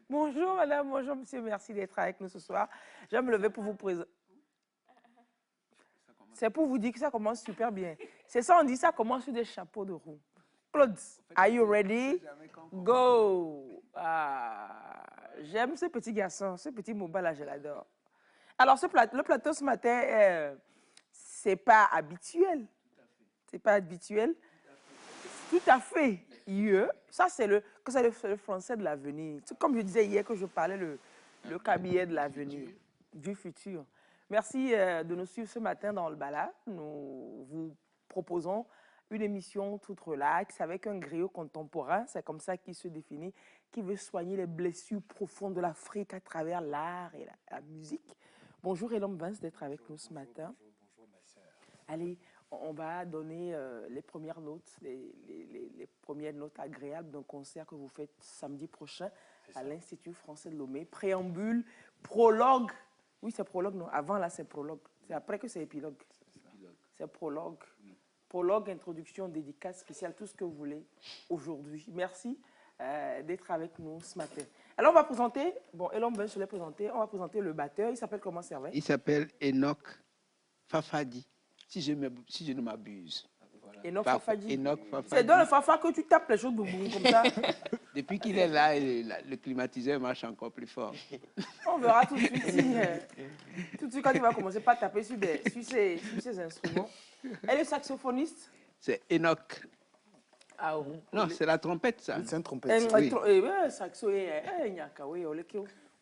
Bonjour madame, bonjour monsieur, merci d'être avec nous ce soir. Je vais me lever pour vous présenter. C'est pour vous dire que ça commence super bien. C'est ça, on dit ça commence sur des chapeaux de roue. Claude, are you ready? Go! Ah, j'aime ce petit garçon, ce petit Mouba là, je l'adore. Alors, le plateau ce matin, c'est pas habituel. C'est pas habituel. Tout à fait. Ça, c'est le français de l'avenir. Comme je disais hier que je parlais le cabinet de l'avenir, du futur. Merci de nous suivre ce matin dans le Bala. Nous vous proposons une émission toute relaxe avec un griot contemporain, c'est comme ça qu'il se définit, qui veut soigner les blessures profondes de l'Afrique à travers l'art et la musique. Bonjour Elom Vince d'être avec nous ce matin. Bonjour ma sœur. Allez, on va donner les premières notes, les premières notes agréables d'un concert que vous faites samedi prochain à l'Institut français de Lomé. Préambule, prologue. Oui, c'est prologue, non? Avant, là, c'est prologue. C'est après que c'est épilogue. C'est prologue. Prologue, introduction, dédicace spéciale, tout ce que vous voulez aujourd'hui. Merci d'être avec nous ce matin. Alors, on va présenter, bon, Elon Ben, je l'ai présenté, on va présenter le batteur. Il s'appelle comment, Servet? Il s'appelle Enoch Fafadi, si je ne m'abuse. Voilà. Enoch Fafadi. Fafadi. C'est dans le Fafa que tu tapes les choses de boum comme ça. Depuis qu'il est là, le climatiseur marche encore plus fort. On verra tout de suite tout de suite quand il va commencer par taper sur ses instruments. Et le saxophoniste? C'est Enoch. Ah oui. Non, c'est la trompette, ça. C'est une trompette.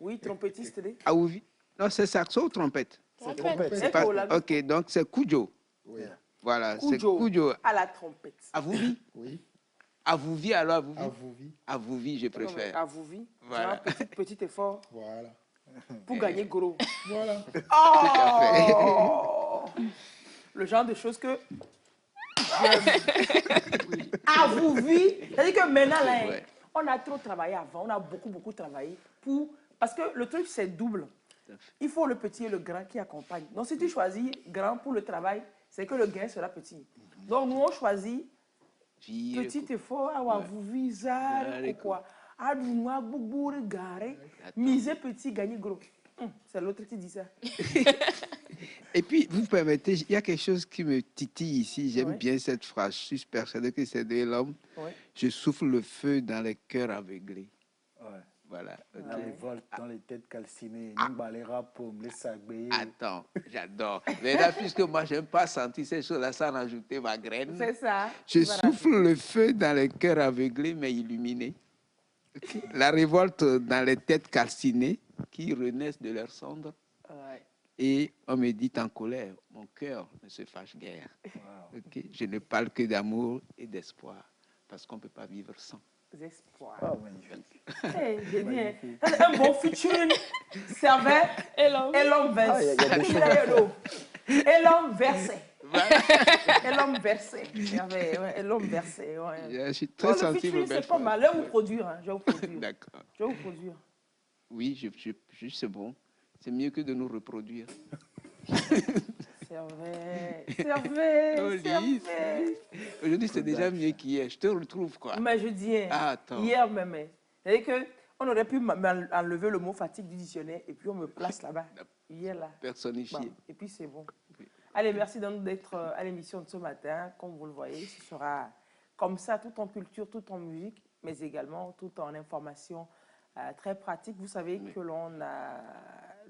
Oui, trompettiste. Aouvi. Non, c'est saxo ou trompette? C'est trompette. Ok, donc c'est Koujo. Oui. Voilà, c'est Koujo. À la trompette. Avouvi? Oui. Avouvi, alors Avouvi? Avouvi. Avouvi, je préfère. Avouvi. Voilà. Petit effort. Voilà. Pour gagner gros. Voilà. Oh! Le genre de choses que oui. Avouvi. C'est-à-dire que maintenant, là, ouais, on a trop travaillé avant, on a beaucoup travaillé pour... Parce que le truc, c'est double. Il faut le petit et le grand qui accompagnent. Donc, si tu choisis grand pour le travail, c'est que le gain sera petit. Donc, nous, on choisit petit effort, avouvi, zar, ou quoi. Adouma, bouboure, garé, miser petit, gagner gros. C'est l'autre qui dit ça. Et puis, vous permettez, il y a quelque chose qui me titille ici. J'aime bien cette phrase. Je suis persuadé que c'est de l'homme. Je souffle le feu dans les cœurs aveuglés. Voilà. La révolte dans les têtes calcinées. Attends, j'adore. Mais là, puisque moi, je n'aime pas sentir ces choses-là sans rajouter ma graine. C'est ça. Je souffle le feu dans les cœurs aveuglés, mais illuminés. La révolte dans les têtes calcinées qui renaissent de leurs cendres. Et on me dit en colère, mon cœur ne se fâche guère. Je ne parle que d'amour et d'espoir, parce qu'on ne peut pas vivre sans. Espoir. Oh, magnifique. Hey, génial. C'est un bon featuring. Servet et l'homme versé. Et l'homme versé. Et l'homme versé. Et l'homme versé. Je suis très sensible. C'est pas mal. Je vais vous produire. Je vais vous produire. D'accord. Je vais vous produire. Oui, c'est bon. C'est mieux que de nous reproduire. Servet. Aujourd'hui, c'est déjà mieux qu'hier. Je te retrouve, quoi. Mais je dis, hier même. C'est-à-dire qu'on aurait pu enlever le mot fatigue du dictionnaire et puis on me place là-bas. Hier, là. Personnifié. Bon, et puis c'est bon. Oui. Allez, merci d'être à l'émission de ce matin. Comme vous le voyez, ce sera comme ça, tout en culture, tout en musique, mais également tout en information très pratique. Vous savez que l'on a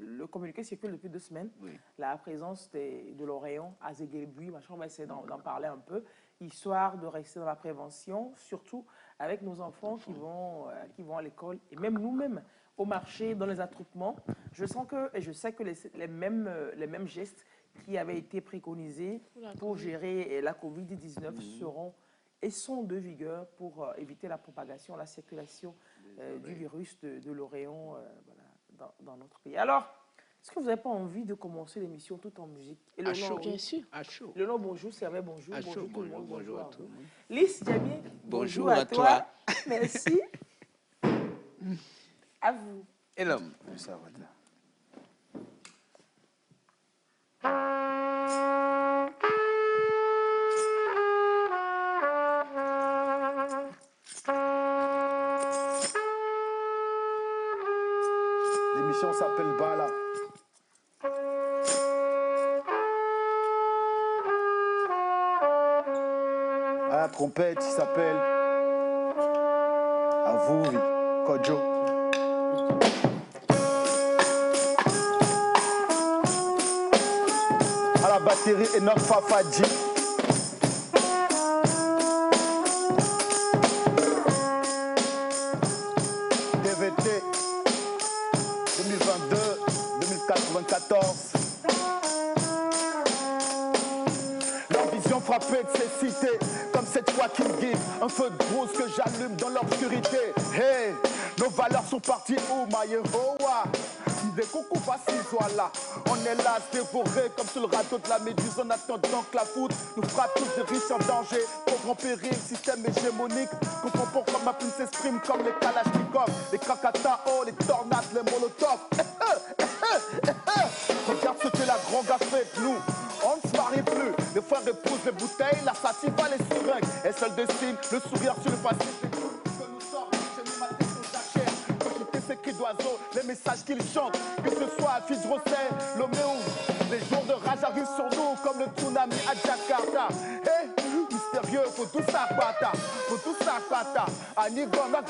le communiqué circule depuis 2 semaines. La présence de l'Orient à Zéguelbuy, on va essayer d'en parler un peu, histoire de rester dans la prévention, surtout avec nos enfants qui vont à l'école et même nous-mêmes au marché, dans les attroupements. Je sais que les mêmes gestes qui avaient été préconisés pour gérer la Covid-19 sont de vigueur pour éviter la propagation, la circulation du virus de l'Orient dans notre pays. Alors, est-ce que vous n'avez pas envie de commencer l'émission tout en musique? Et à chaud, bien sûr. À chaud. Le nom, bonjour, Servet, bonjour. À chaud, Bonjour tout le monde, bonjour à tout le monde. Lys Djamie, bonjour à toi. Merci. À vous. Et l'homme? Ça va. la trompette, il s'appelle Avuvi Kojo. À la batterie, Enoch Fafadji. DVT 2022-2094. Leur vision frappée de cécité, comme cette fois qui me guide. Un feu de brousse que j'allume dans l'obscurité. Hey, nos valeurs sont parties où, ma Yehowa? Des coucous pas si voilà. On est là, dévorés comme sur le radeau de la méduse en attendant que la foudre nous frappe tous des riches en danger. Pauvres en péril, système hégémonique. Comprends pourquoi ma plume s'exprime comme les kalachnikovs, les krakatao, les tornades, les molotovs. Regarde ce que la grande a fait de nous. On ne se marie plus. Les frères épousent les bouteilles, la sativa, les seringues. Et seul destine, le sourire sur le facile. Que nous sort, chez nous, ma tête aux jachères. Profiter ces cris d'oiseaux, les messages qu'ils chantent. Que ce soit à Fidrosset, Loméo. Les jours de rage arrivent sur nous comme le tsunami à Jakarta. Hey, mystérieux, faut tout ça, pata. Faut tout ça, pata. Anigona,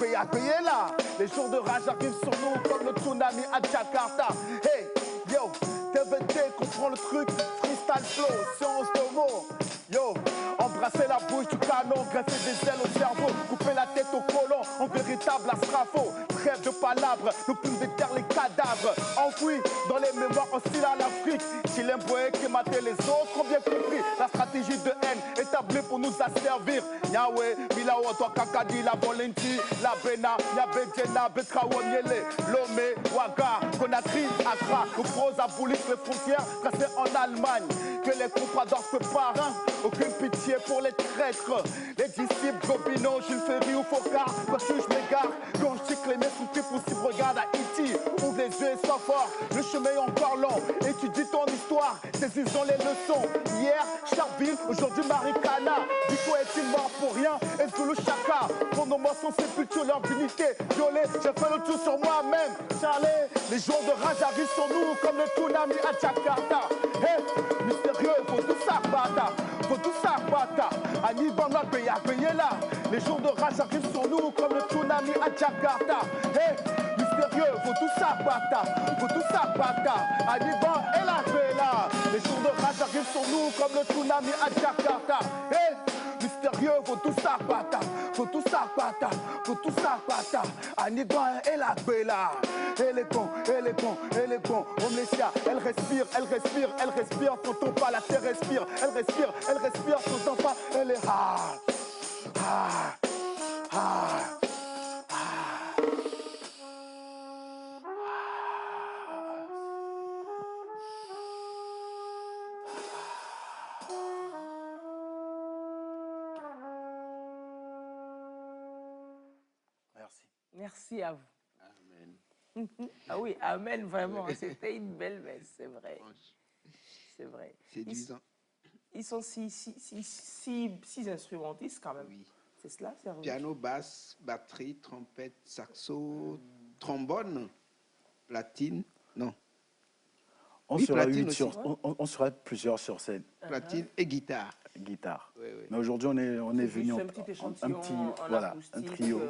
là. Les jours de rage arrivent sur nous comme le tsunami à Jakarta. Hey, yo, TVT, comprends le truc. Freestyle flow, science de mots. Yo, embrasser la bouche du canon, greffer des ailes au cerveau, couper la tête au colon, en véritable astrafo. Trêve de palabres, nos plumes déterrent les cadavres. Enfouis dans les mémoires hostiles à l'Afrique. Chilemboé qui matait les autres ont bien compris la stratégie de haine établie pour nous asservir. Yahweh, Milao, toi Kakadi, la Volenti, la Bena, Yabedjena, Betrawo, Niele, Lomé, Ouaga, Conakry, Accra. Nos pros abolissent les frontières tracées en Allemagne. Que les compradors se parent, hein? Aucune pitié pour les traîtres. Les disciples Gobineau, Jules Ferry ou Focard. Quand je m'égare, quand je sais que les mecs sont plus possibles, regarde à Haïti. Ouvre les yeux et sois fort, le chemin est encore long. Étudie ton histoire, saisissons les leçons. Hier, Charville, aujourd'hui Marikana. Dico est-il mort pour rien? Et Zulu Chaka, pour nos morts sont sépulture, leur dignité violée. J'ai fait le tour sur moi-même, Charlie. Les jours de rage arrivent sur nous comme le tsunami à Jakarta. Hey, mystérieux, faut tout ça, bata. Faut tout ça, bata. Anibanga, payé là. Les jours de rage arrivent sur nous comme le tsunami à Jakarta. Hey, mystérieux, faut tout ça, bata. Faut tout ça, bata. Aniban et la paix là. Les jours de rage arrivent sur nous comme le tsunami à Jakarta. Hey, mystérieux, faut tout ça, bata. Faut tout ça, bata. Faut tout ça, bata. Aniban et la paix là. Elle est con, elle est con, elle est con. Omlesia, elle respire, elle respire, elle respire. T'entends pas, la terre respire. Elle respire, t'entends pas, elle est hard. Hard. Hard. Merci. Merci à vous. Amen. Ah oui, amen, vraiment. C'était une belle messe, c'est vrai. C'est vrai. Séduisant. Ils sont six instrumentistes quand même. Oui. C'est cela, c'est vrai. Piano, basse, batterie, trompette, saxo, trombone, platine, non. On, Oui, sera platine on sera plusieurs sur scène. Platine et guitare. Guitare. Oui, oui. Mais aujourd'hui, on est venu Juste un petit échantillon en voilà, acoustique, un trio.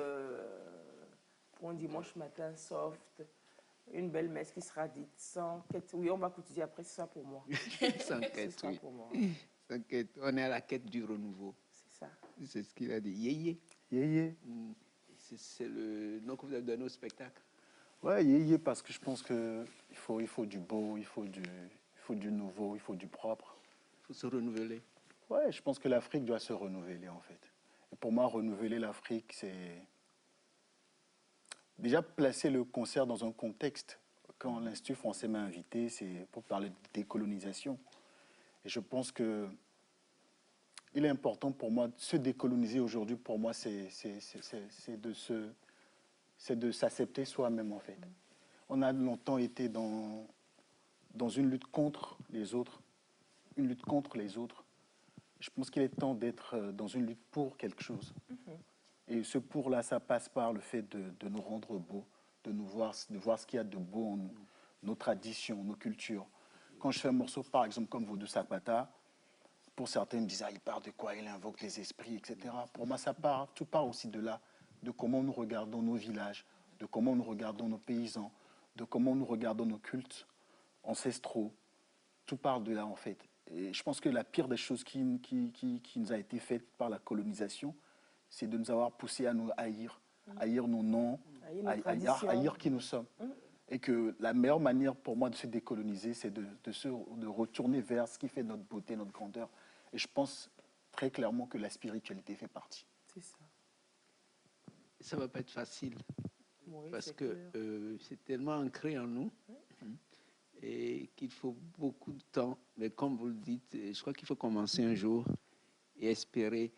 pour un dimanche matin soft. Une belle messe qui sera dite sans quête. Oui, on va cotiser après, c'est ça pour moi. Sans C'est quête, ça oui. pour moi. Sans quête. On est à la quête du renouveau. C'est ça. C'est ce qu'il a dit. Yéyé. Yéyé. C'est le nom que vous avez donné au spectacle. Ouais, yéyé, parce que je pense qu'il faut du beau, il faut du nouveau, il faut du propre. Il faut se renouveler. Ouais, je pense que l'Afrique doit se renouveler, en fait. Et pour moi, renouveler l'Afrique, c'est déjà placer le concert dans un contexte. Quand l'Institut français m'a invité, c'est pour parler de décolonisation. Et je pense que il est important pour moi de se décoloniser aujourd'hui. Pour moi, c'est de s'accepter soi-même, en fait. On a longtemps été dans une lutte contre les autres, une lutte contre les autres. Je pense qu'il est temps d'être dans une lutte pour quelque chose. Et ce pour-là, ça passe par le fait de nous rendre beaux, de voir ce qu'il y a de beau en nous, nos traditions, nos cultures. Quand je fais un morceau, par exemple, comme Vodou Sapata, pour certains, ils me disent, ah, il parle de quoi? Il invoque les esprits, etc. Pour moi, tout part aussi de là, de comment nous regardons nos villages, de comment nous regardons nos paysans, de comment nous regardons nos cultes ancestraux. Tout part de là, en fait. Et je pense que la pire des choses qui nous a été faite par la colonisation, c'est de nous avoir poussés à nous haïr, haïr nos noms, haïr qui nous sommes. Et que la meilleure manière pour moi de se décoloniser, c'est de retourner vers ce qui fait notre beauté, notre grandeur. Et je pense très clairement que la spiritualité fait partie. C'est ça. Ça ne va pas être facile, Oui, parce que c'est tellement ancré en nous et qu'il faut beaucoup de temps. Mais comme vous le dites, je crois qu'il faut commencer un jour et espérer.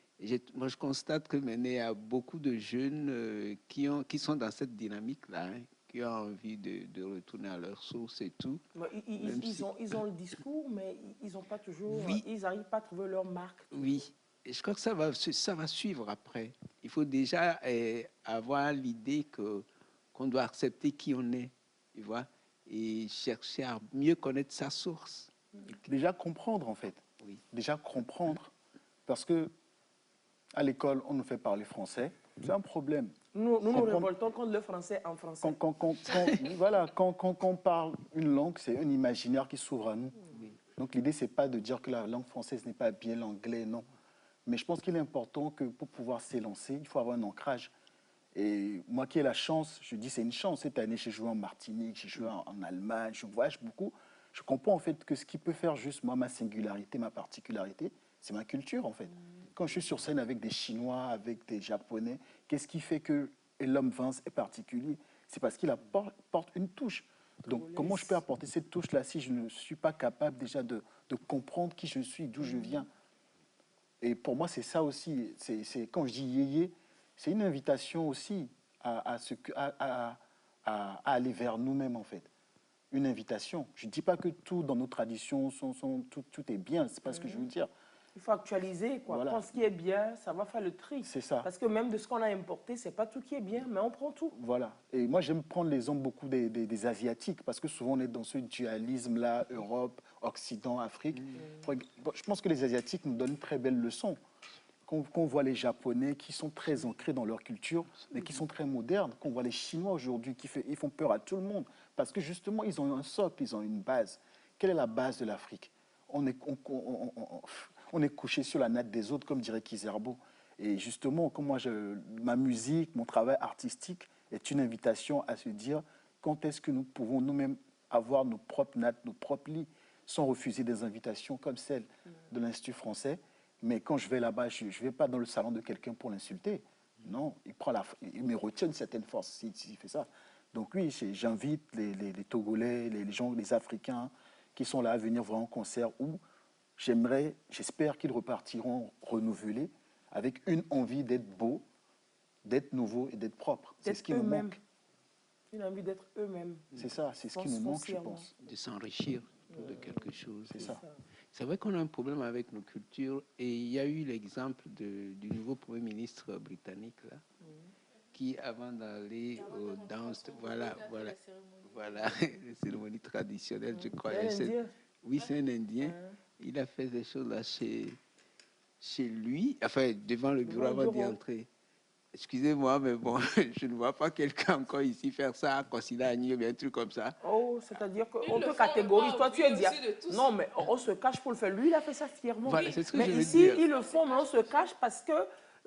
Moi, je constate que maintenant, il y a beaucoup de jeunes qui sont dans cette dynamique-là, hein, qui ont envie de retourner à leur source et tout. Ils ont le discours, mais ils n'ont pas toujours... Oui. Ils n'arrivent pas à trouver leur marque. Oui. Et je crois que ça va suivre après. Il faut déjà avoir l'idée qu'on doit accepter qui on est, tu vois, et chercher à mieux connaître sa source. Déjà comprendre, en fait. Oui. Déjà comprendre. Parce que à l'école, on nous fait parler français. C'est un problème. Nous révoltons contre le français en français. Quand on parle une langue, c'est un imaginaire qui s'ouvre à nous. Oui. Donc l'idée, ce n'est pas de dire que la langue française n'est pas bien l'anglais, non. Mais je pense qu'il est important que pour pouvoir s'élancer, il faut avoir un ancrage. Et moi qui ai la chance, je dis c'est une chance. Cette année, j'ai joué en Martinique, j'ai joué en Allemagne, je voyage beaucoup. Je comprends en fait que ce qui peut faire juste moi, ma singularité, ma particularité, c'est ma culture en fait. Quand je suis sur scène avec des Chinois, avec des Japonais, qu'est-ce qui fait que l'homme Vince est particulier? C'est parce qu'il apporte une touche. Donc comment je peux apporter cette touche-là si je ne suis pas capable déjà de comprendre qui je suis, d'où je viens? Et pour moi, c'est ça aussi. Quand je dis yéyé, c'est une invitation aussi à aller vers nous-mêmes, en fait. Une invitation. Je ne dis pas que tout dans nos traditions, tout est bien, c'est pas ce que je veux dire. Il faut actualiser, quoi. Voilà. Quand ce qui est bien, ça va faire le tri. C'est ça. Parce que même de ce qu'on a importé, c'est pas tout qui est bien, mais on prend tout. Voilà. Et moi, j'aime prendre l'exemple beaucoup des Asiatiques, parce que souvent, on est dans ce dualisme-là, Europe, Occident, Afrique. Je pense que les Asiatiques nous donnent une très belle leçon. Quand on voit les Japonais qui sont très ancrés dans leur culture, mais qui sont très modernes, qu'on voit les Chinois aujourd'hui ils font peur à tout le monde, parce que justement, ils ont un socle, ils ont une base. Quelle est la base de l'Afrique? On est couché sur la natte des autres, comme dirait Kizerbo. Et justement, comme moi, ma musique, mon travail artistique est une invitation à se dire quand est-ce que nous pouvons nous-mêmes avoir nos propres nattes, nos propres lits, sans refuser des invitations comme celle de l'Institut français. Mais quand je vais là-bas, je ne vais pas dans le salon de quelqu'un pour l'insulter. Non, il me retient une certaine force s'il fait ça. Donc oui, j'invite les Togolais, les gens, les Africains qui sont là à venir voir un concert où j'espère qu'ils repartiront renouvelés avec une envie d'être beau, d'être nouveau et d'être propre. C'est ce qui nous manque. Une envie d'être eux-mêmes. C'est ça, c'est ce qui nous manque, je pense. De s'enrichir de quelque chose. C'est ça. C'est vrai qu'on a un problème avec nos cultures et il y a eu l'exemple du nouveau Premier ministre britannique là, qui avant d'aller aux danses, voilà, les cérémonies traditionnelles, je crois. Oui, c'est un Indien. Il a fait des choses là chez lui, enfin devant le bureau avant d'y entrer. Excusez-moi, mais bon, je ne vois pas quelqu'un encore ici faire ça à Consilagny ou bien un truc comme ça. Oh, c'est-à-dire qu'on te catégorise. Toi, tu es dit. Non, mais on se cache pour le faire. Lui, il a fait ça fièrement. Voilà, c'est ce que mais je veux ici, dire. ils le font, mais on se cache parce que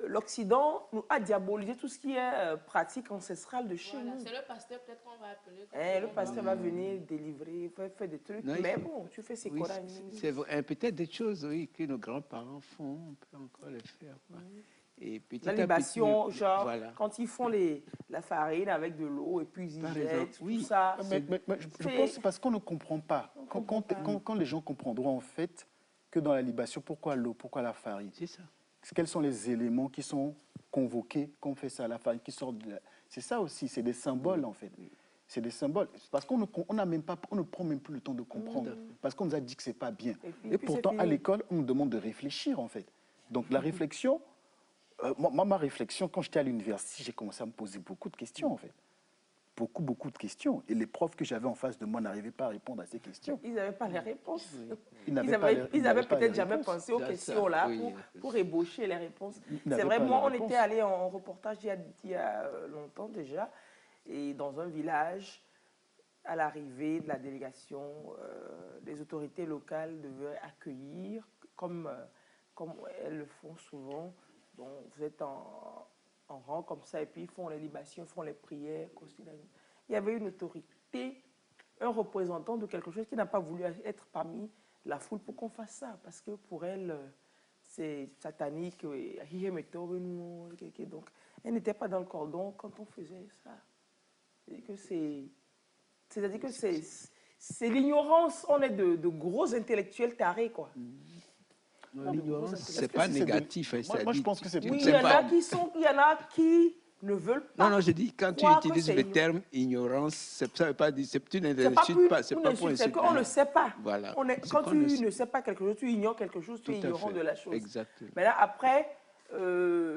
l'Occident nous a diabolisé tout ce qui est pratique ancestrale de chez nous. C'est le pasteur peut-être qu'on va appeler. Le pasteur va venir délivrer, faire des trucs. Non, mais bon, tu fais ses Corans. C'est peut-être des choses oui, que nos grands-parents font, on peut encore les faire. Et petit la libation, petit, genre, voilà. quand ils font la farine avec de l'eau et puis ils jettent, oui. tout ça. Mais je pense que c'est parce qu'on ne comprend pas. Quand les gens comprendront en fait que dans la libation, pourquoi l'eau, pourquoi la farine? C'est ça. Quels sont les éléments qui sont convoqués quand on fait ça, la farine qui sort de la... C'est ça aussi, c'est des symboles en fait. C'est des symboles. Parce qu'on ne prend même plus le temps de comprendre. Parce qu'on nous a dit que ce n'est pas bien. Et pourtant, à l'école, on nous demande de réfléchir en fait. Donc la réflexion... ma réflexion, quand j'étais à l'université, j'ai commencé à me poser beaucoup de questions, en fait. beaucoup de questions. Et les profs que j'avais en face de moi n'arrivaient pas à répondre à ces questions. Ils n'avaient pas les réponses. Ils n'avaient peut-être jamais pensé aux C'est questions ça, là oui. pour ébaucher les réponses. Ils C'est n'avaient vrai, pas moi, les on réponses. était allé en reportage il y a longtemps déjà, et dans un village, à l'arrivée de la délégation, les autorités locales devaient accueillir, comme elles le font souvent. Donc, vous êtes en rang comme ça, et puis ils font les libations, ils font les prières. Il y avait une autorité, un représentant de quelque chose qui n'a pas voulu être parmi la foule pour qu'on fasse ça, parce que pour elle, c'est satanique. Donc, elle n'était pas dans le cordon quand on faisait ça. C'est-à-dire que c'est l'ignorance. On est de gros intellectuels tarés, quoi. L'ignorance, c'est que pas si c'est négatif. Moi, je pense que c'est Oui, plutôt... il y en a qui ne veulent pas. Non, je dis, quand tu croire que utilises c'est le terme ignorance, ça ne veut pas dire, tu n'insultes pas, c'est pas pour c'est insulter. qu'on ne sait pas. Voilà. Quand tu ne sais pas quelque chose, tu ignores quelque chose, tu es ignorant de la chose. Exactement. Mais là, après,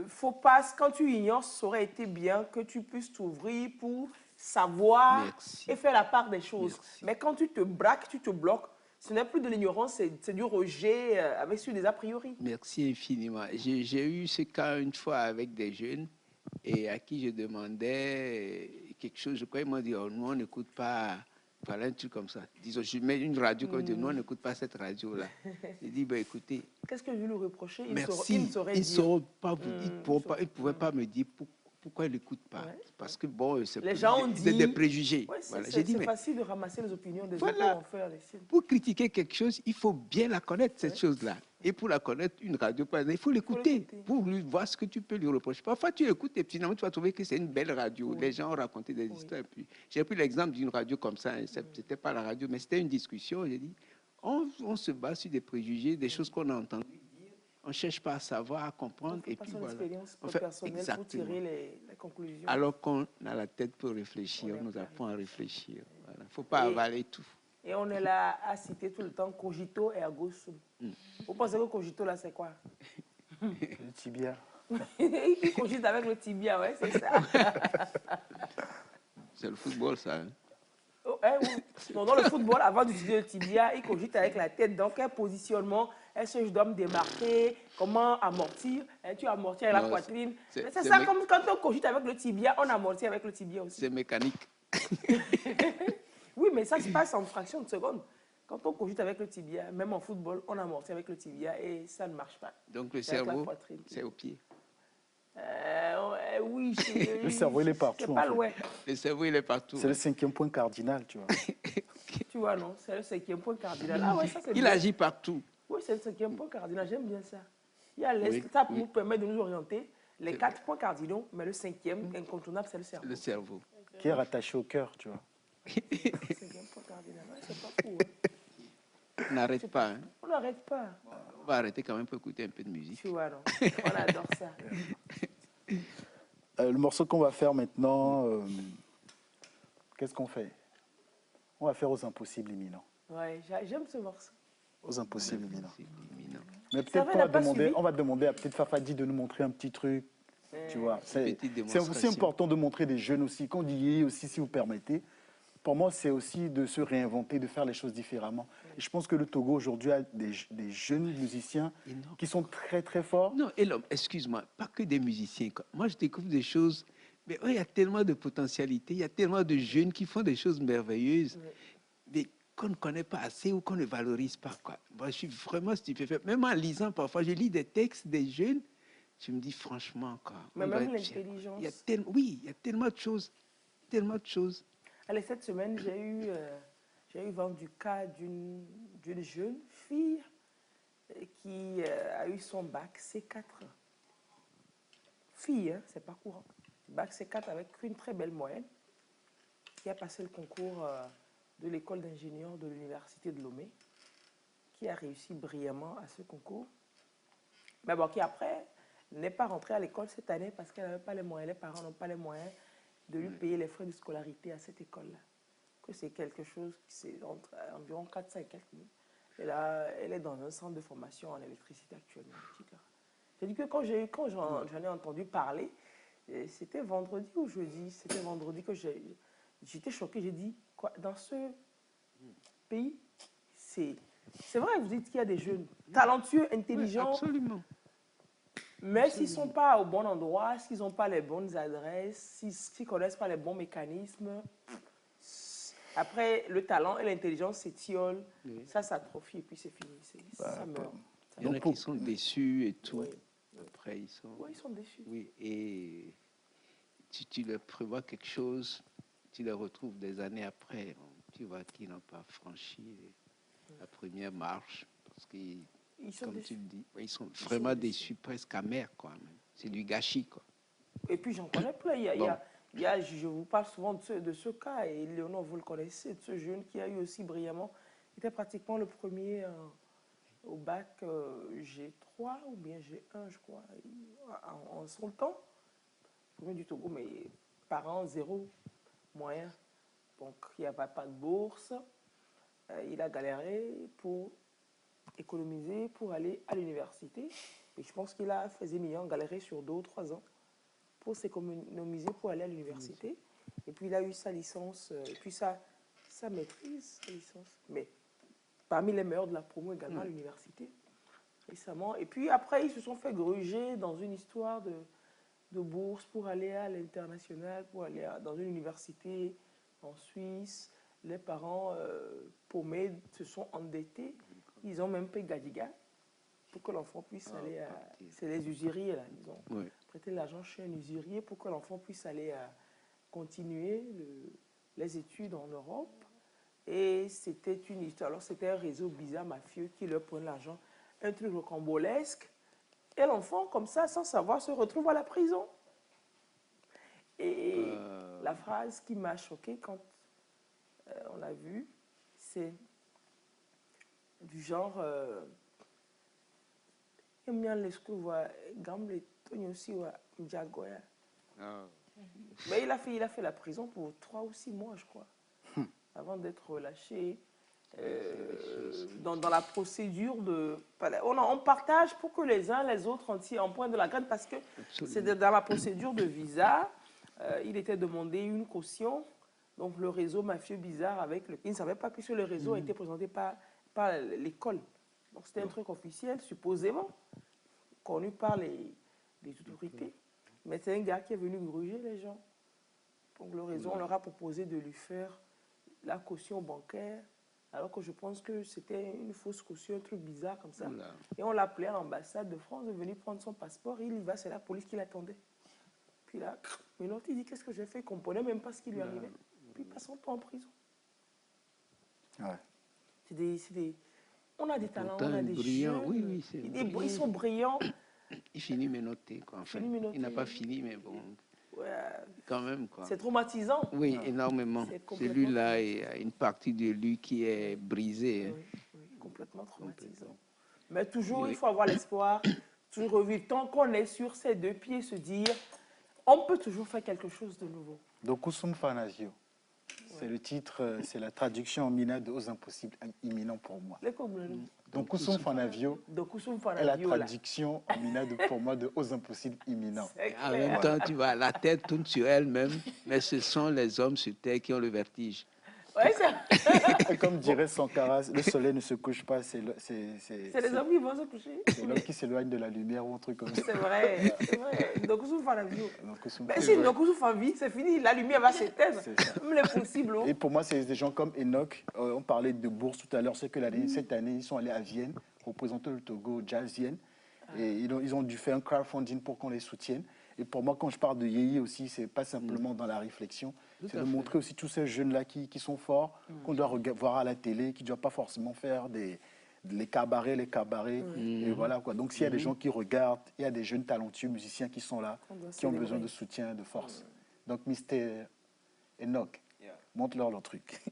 faut pas, quand tu ignores, ça aurait été bien que tu puisses t'ouvrir pour savoir et faire la part des choses. Merci. Mais quand tu te braques, tu te bloques, ce n'est plus de l'ignorance, c'est du rejet avec sur des a priori. Merci infiniment. J'ai eu ce cas une fois avec des jeunes et à qui je demandais quelque chose. Je crois qu'ils m'ont dit, oh, nous, on n'écoute pas. Voilà un truc comme ça. Disons, je mets une radio comme nous, on n'écoute pas cette radio-là. J'ai dit, bah, écoutez. Qu'est-ce que je lui reprochais? Merci. Ils ne sauront pas vous dire, ils ne pouvaient pas me dire pourquoi ils n'écoutent pas. Ouais. Parce que bon, les gens ont dit des préjugés. Ouais, voilà. C'est facile de ramasser les opinions des voilà. autres pour en faire des films. Pour critiquer quelque chose, il faut bien la connaître, cette chose-là. Et pour la connaître, une radio, il faut l'écouter pour lui voir ce que tu peux lui reprocher. Parfois, tu l'écoutes et finalement, tu vas trouver que c'est une belle radio. Les gens ont raconté des histoires. Puis, j'ai pris l'exemple d'une radio comme ça. Ce n'était pas la radio, mais c'était une discussion. J'ai dit, on se base sur des préjugés, des choses qu'on a entendues. On ne cherche pas à savoir, à comprendre. Et puis voilà. On fait personnelle pour tirer les conclusions. Alors qu'on a la tête pour réfléchir, on nous apprend à réfléchir. Il ne faut pas avaler tout. Et on est là à citer tout le temps cogito ergo sum. Vous pensez que cogito là c'est quoi? Le tibia. Il cogite avec le tibia, ouais, c'est ça. C'est le football, ça. Hein? Oh, oui. Non, dans le football, avant d'utiliser le tibia, il cogite avec la tête. Donc, quel positionnement? Est-ce que je dois me démarquer? Comment amortir? Tu amortis avec la poitrine. C'est ça, comme quand on cogite avec le tibia, on amortit avec le tibia aussi. C'est mécanique. Oui, mais ça se passe en fraction de seconde. Quand on cogite avec le tibia, même en football, on amortit avec le tibia et ça ne marche pas. Donc, le cerveau, c'est au pied. Oui, le cerveau, il est partout. C'est pas loin. Le cerveau, il est partout. C'est le 5e point cardinal, tu vois. Tu vois, non? C'est le 5e point cardinal. Ah ouais, ça c'est bien. Il agit partout. Oui, c'est le 5e point cardinal. J'aime bien ça. Il y a ça nous permet de nous orienter. Les 4 points cardinaux, mais le 5e incontournable, c'est le cerveau. Le cerveau. Qui est rattaché au cœur, tu vois. Le 5e point cardinal, c'est pas fou. Hein. On n'arrête pas. Hein. On n'arrête pas. On va arrêter quand même pour écouter un peu de musique. Tu vois, non? On adore ça. Le morceau qu'on va faire maintenant, qu'est-ce qu'on fait? On va faire Aux Impossibles Imminents. Ouais, j'aime ce morceau. Aux Impossibles Imminents. Mais peut-être on va demander à peut-être Fafadi de nous montrer un petit truc. Tu vois, c'est aussi important de montrer des jeunes aussi. Quand on dit aussi, si vous permettez, pour moi, c'est aussi de se réinventer, de faire les choses différemment. Et je pense que le Togo aujourd'hui a des jeunes musiciens qui sont très, très forts. Non, et l'homme, excuse-moi, pas que des musiciens. Moi, je découvre des choses, mais il y a tellement de potentialité, il y a tellement de jeunes qui font des choses merveilleuses, mais qu'on ne connaît pas assez ou qu'on ne valorise pas. Quoi. Moi, je suis vraiment stupéfait. Même en lisant, parfois, je lis des textes des jeunes, je me dis franchement, quoi. Mais même l'intelligence. Oui, il y a tellement de choses, tellement de choses. Allez, cette semaine, j'ai eu vent du cas d'une jeune fille qui a eu son bac C4. Fille, hein, c'est pas courant. Bac C4 avec une très belle moyenne, qui a passé le concours de l'école d'ingénieurs de l'université de Lomé, qui a réussi brillamment à ce concours, mais bon, qui après n'est pas rentrée à l'école cette année parce qu'elle n'avait pas les moyens, les parents n'ont pas les moyens de lui payer les frais de scolarité à cette école-là. Que c'est quelque chose qui c'est environ 400 et quelques mille. Et là, elle est dans un centre de formation en électricité actuellement. J'ai dit que quand j'en ai entendu parler, c'était vendredi ou jeudi, c'était vendredi que J'étais choquée, j'ai dit, quoi, dans ce pays, c'est vrai, vous dites qu'il y a des jeunes talentueux, intelligents. Oui, absolument. Mais s'ils ne sont pas au bon endroit, s'ils n'ont pas les bonnes adresses, s'ils ne connaissent pas les bons mécanismes, après, le talent et l'intelligence s'étiolent, ça s'atrophie et puis c'est fini, ça meurt. Il y en a qui sont déçus et tout. Oui. Après, ils sont... Oui, ils sont déçus. Oui, et tu leur prévois quelque chose, tu les retrouves des années après, tu vois qu'ils n'ont pas franchi la première marche, parce qu'ils, comme tu le dis, ils sont vraiment déçus, presque amers, quoi. C'est du gâchis, quoi. Et puis j'en connais plein. Je vous parle souvent de ce cas, et Léonore, vous le connaissez, de ce jeune qui a eu aussi brillamment, il était pratiquement le premier au bac G3 ou bien G1, je crois, en son temps. Premier du Togo, mais parents zéro moyen. Donc il n'y avait pas de bourse. Il a galéré pour économiser, pour aller à l'université. Et je pense qu'il a fait des millions, galéré sur 2 ou 3 ans pour s'économiser pour aller à l'université. Et puis il a eu sa licence, et puis sa maîtrise, sa licence. Mais parmi les meilleurs de la promo également à l'université, récemment. Et puis après, ils se sont fait gruger dans une histoire de bourse pour aller à l'international, pour aller dans une université en Suisse. Les parents paumés se sont endettés. Ils ont même payé Gadiga pour que l'enfant puisse aller à... C'est les usuriers, là. Ils ont prêté l'argent chez un usurier pour que l'enfant puisse aller continuer les études en Europe. Et c'était une histoire. Alors, c'était un réseau bizarre, mafieux, qui leur prenait l'argent. Un truc rocambolesque. Et l'enfant, comme ça, sans savoir, se retrouve à la prison. Et la phrase qui m'a choquée quand on l'a vu, c'est du genre mais il a fait la prison pour 3 ou 6 mois, je crois, avant d'être relâché. Dans la procédure de... On partage pour que les uns les autres en point de la graine, parce que c'est dans la procédure de visa, il était demandé une caution, donc le réseau mafieux bizarre avec il ne savait pas puisque le réseau a été présenté par l'école. Donc c'était un truc officiel, supposément, connu par les autorités. Mais c'est un gars qui est venu gruger les gens. Donc le réseau, on leur a proposé de lui faire la caution bancaire, alors que je pense que c'était une fausse caution, un truc bizarre comme ça. Et on l'a appelé à l'ambassade de France, de venir prendre son passeport, il y va, c'est la police qui l'attendait. Puis là, mais l'autre, il dit, qu'est-ce que j'ai fait? Il ne comprenait même pas ce qui lui arrivait. Puis il passe son temps en prison. Ouais. On a des talents, on a des jeunes. Oui, ils sont brillants. Il finit menotté, quoi. Enfin, il n'a pas fini, mais bon... Ouais. Quand même, quoi. C'est traumatisant. Oui, énormément. Celui-là, il y a une partie de lui qui est brisée. Oui, complètement traumatisant. Mais toujours, il faut avoir l'espoir, toujours revivre. Tant qu'on est sur ses 2 pieds, se dire, on peut toujours faire quelque chose de nouveau. Donc, Oussoum Fanagio, c'est le titre, c'est la traduction en mina de Aux impossibles imminents pour moi. Donc, Oussoum Fanavio est la traduction en mina pour moi de Aux impossibles imminents. En même temps, tu vois, la tête tourne sur elle-même, mais ce sont les hommes sur terre qui ont le vertige. Ouais, et comme dirait Sankara, le soleil ne se couche pas, c'est les hommes qui vont se coucher. C'est l'homme qui s'éloigne de la lumière ou un truc comme ça. C'est vrai, c'est vrai. Donc, Oussoum Fanavio. Mais si Oussoum Fanavio, c'est fini, la lumière va s'éteindre. Même les possibles. Et pour moi, c'est des gens comme Enoch. On parlait de bourse tout à l'heure. C'est que cette année, ils sont allés à Vienne, représenter le Togo jazzienne. Et ils ont dû faire un crowdfunding pour qu'on les soutienne. Et pour moi, quand je parle de Yéyé aussi, c'est pas simplement dans la réflexion, c'est de montrer aussi tous ces jeunes-là qui sont forts, qu'on doit voir à la télé, qui ne doivent pas forcément faire les cabarets. Et voilà, quoi. Donc s'il y a des gens qui regardent, il y a des jeunes talentueux musiciens qui sont là, qui ont besoin de soutien, de force. Donc Mr. Enoch, montre-leur leur truc.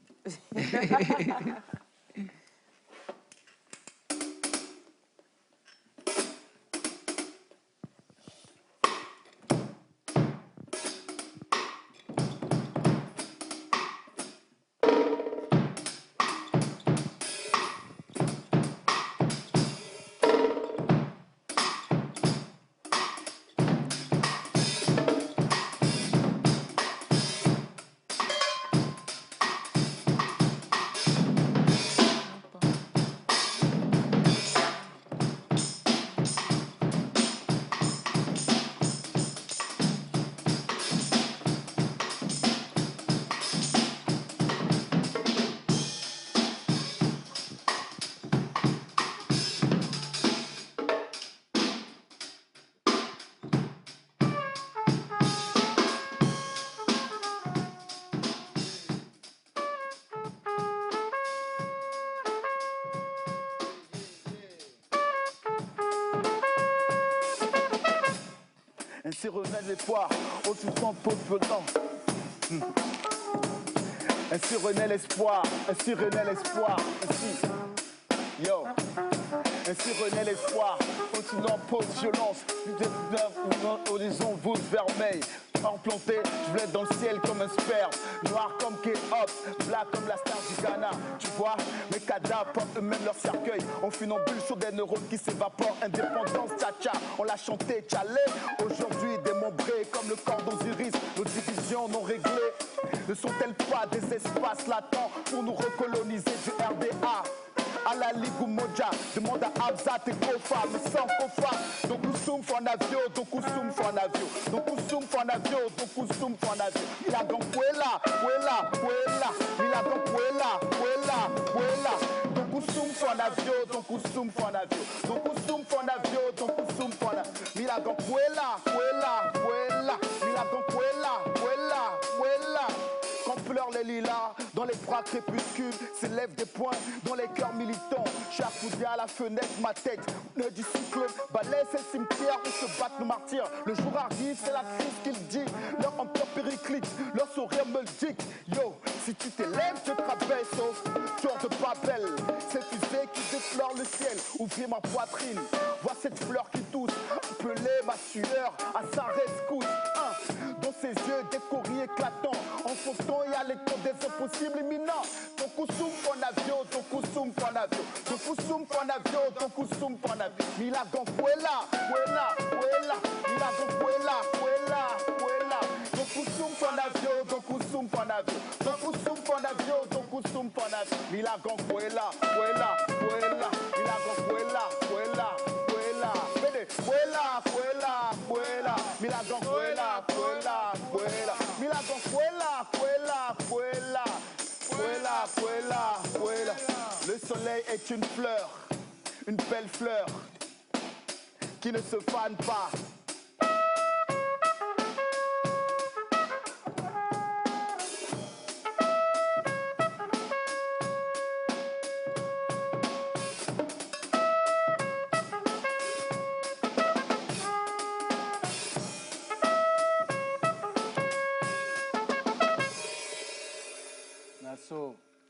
Ainsi renaît l'espoir, au tout temps peuplant. Ainsi renaît l'espoir, ainsi renaît l'espoir, ainsi. Yo. Ainsi renaît l'espoir, continuant pose violence, horizon vos vermeil. Implanté, je voulais dans le ciel comme un sperme, noir comme K-Hop, black comme la star du Ghana. Tu vois, mes cadavres portent eux-mêmes leur cercueil. On funambule sur des neurones qui s'évaporent. Indépendance, tcha-tcha, on l'a chanté, tchalé. Aujourd'hui démembrés comme le corps d'Osiris. Nos divisions non réglées ne sont-elles pas des espaces latents pour nous recoloniser du RDA à la Ligue ou Moja, demande à Abzat et Kofa, mais sans Kofa. Donc nous sommes en avion, donc nous sommes en avion. Donc nous sommes en avion, donc nous sommes en avion. Milagan Puela, Puela, Puela. Milagan Puela, Puela, Puela. Donc nous sommes en avion, donc nous sommes en avion. Donc nous sommes en avion, donc nous sommes en avion. Milagan Puela, Puela, Puela. Milagan Puela, Puela, Puela. Quand pleurent les lilas, dans les bras crépuscules, s'élèvent des poings dans les cœurs militants. Je suis accoudé à la fenêtre, ma tête, le du cyclone, balaie c'est le cimetière où se battent nos martyrs. Le jour arrive, c'est la crise qu'il dit. Leur empereur périclite, leur sourire me le dit. Yo, si tu t'élèves, je te rabaisse, sauf tour de Babel. Ces fusées qui défleurent le ciel, ouvrir ma poitrine. Vois cette fleur qui tousse, appeler ma sueur à sa rescousse. Dans ses yeux, des courriers éclatants. En fautant, il y a les temps des impossibles imminents. Donc nous sommes en avion, donc nous sommes en avion. Donc nous sommes en avion, donc nous sommes en avion. Milagan Puela, Puela, Puela. Milagan Puela, Puela, Puela. Donc nous sommes en avion, donc nous sommes en avion. Donc nous sommes en avion, donc nous sommes en avion. Milagan Puela, Puela, Puela. Milagan Puela, Puela, Puela. Puela, Puela, Puela. Milagan Puela, Puela, Puela. Milagan Puela, Puela, Puela. Puela, Puela, Puela. Le soleil est une fleur, une belle fleur qui ne se fane pas.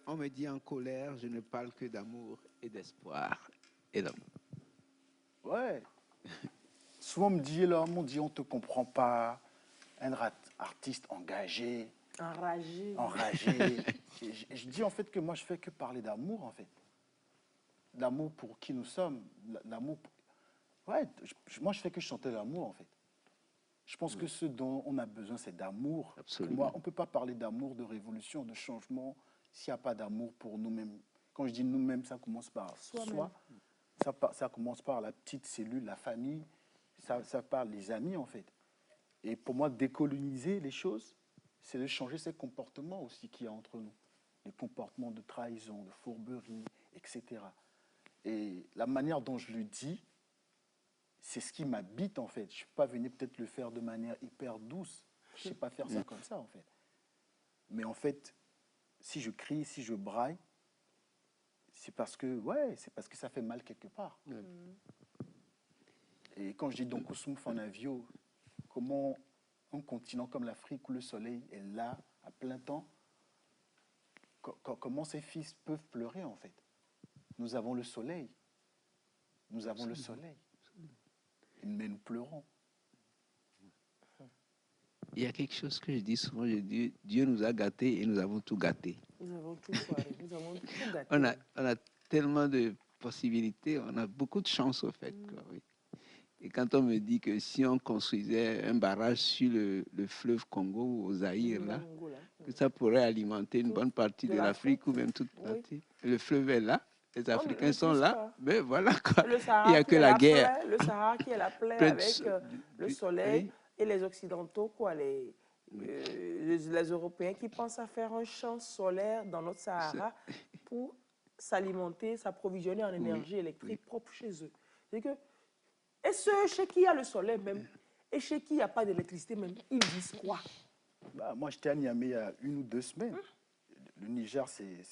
On me dit en colère, je ne parle que d'amour et d'espoir. Et d'amour. Ouais. Souvent on me dit, là, on dit, on te comprend pas. Un artiste engagé. Enragé. Enragé. je dis en fait que moi je fais que parler d'amour en fait. D'amour pour qui nous sommes. L'amour. Ouais, moi je fais que chanter l'amour en fait. Je pense que ce dont on a besoin, c'est d'amour. Moi, on ne peut pas parler d'amour, de révolution, de changement, s'il n'y a pas d'amour pour nous-mêmes. Quand je dis nous-mêmes, ça commence par soi. Ça commence par la petite cellule, la famille. Ça parle les amis, en fait. Et pour moi, décoloniser les choses, c'est de changer ces comportements aussi qu'il y a entre nous. Les comportements de trahison, de fourberie, etc. Et la manière dont je le dis, c'est ce qui m'habite, en fait. Je ne suis pas venu peut-être le faire de manière hyper douce. Je ne sais pas faire ça comme ça, en fait. Mais en fait, si je crie, si je braille, c'est parce que ça fait mal quelque part. Et quand je dis donc Oussoum Fanavio, comment un continent comme l'Afrique où le soleil est là, à plein temps, comment ces fils peuvent pleurer, en fait? Nous avons le soleil. Nous avons le soleil. Mais nous pleurons. Il y a quelque chose que je dis souvent, je dis, Dieu nous a gâtés et nous avons tout gâté. Nous avons tout foiré, nous avons tout gâté. On a tellement de possibilités, on a beaucoup de chance au fait. Quoi, oui. Et quand on me dit que si on construisait un barrage sur le fleuve Congo ou au Zaïre, là, que ça pourrait alimenter une bonne partie de l'Afrique ou même toute partie. Le fleuve est là. Les Africains sont là, mais voilà quoi. Il n'y a que la guerre. Le Sahara qui est la plaie avec le soleil et les Occidentaux, quoi, les Européens qui pensent à faire un champ solaire dans notre Sahara pour s'alimenter, s'approvisionner en énergie électrique propre chez eux. C'est que, et ceux chez qui il y a le soleil même, et chez qui il n'y a pas d'électricité même, ils disent quoi? Moi, j'étais à Niamey il y a 1 ou 2 semaines. Le Niger, c'est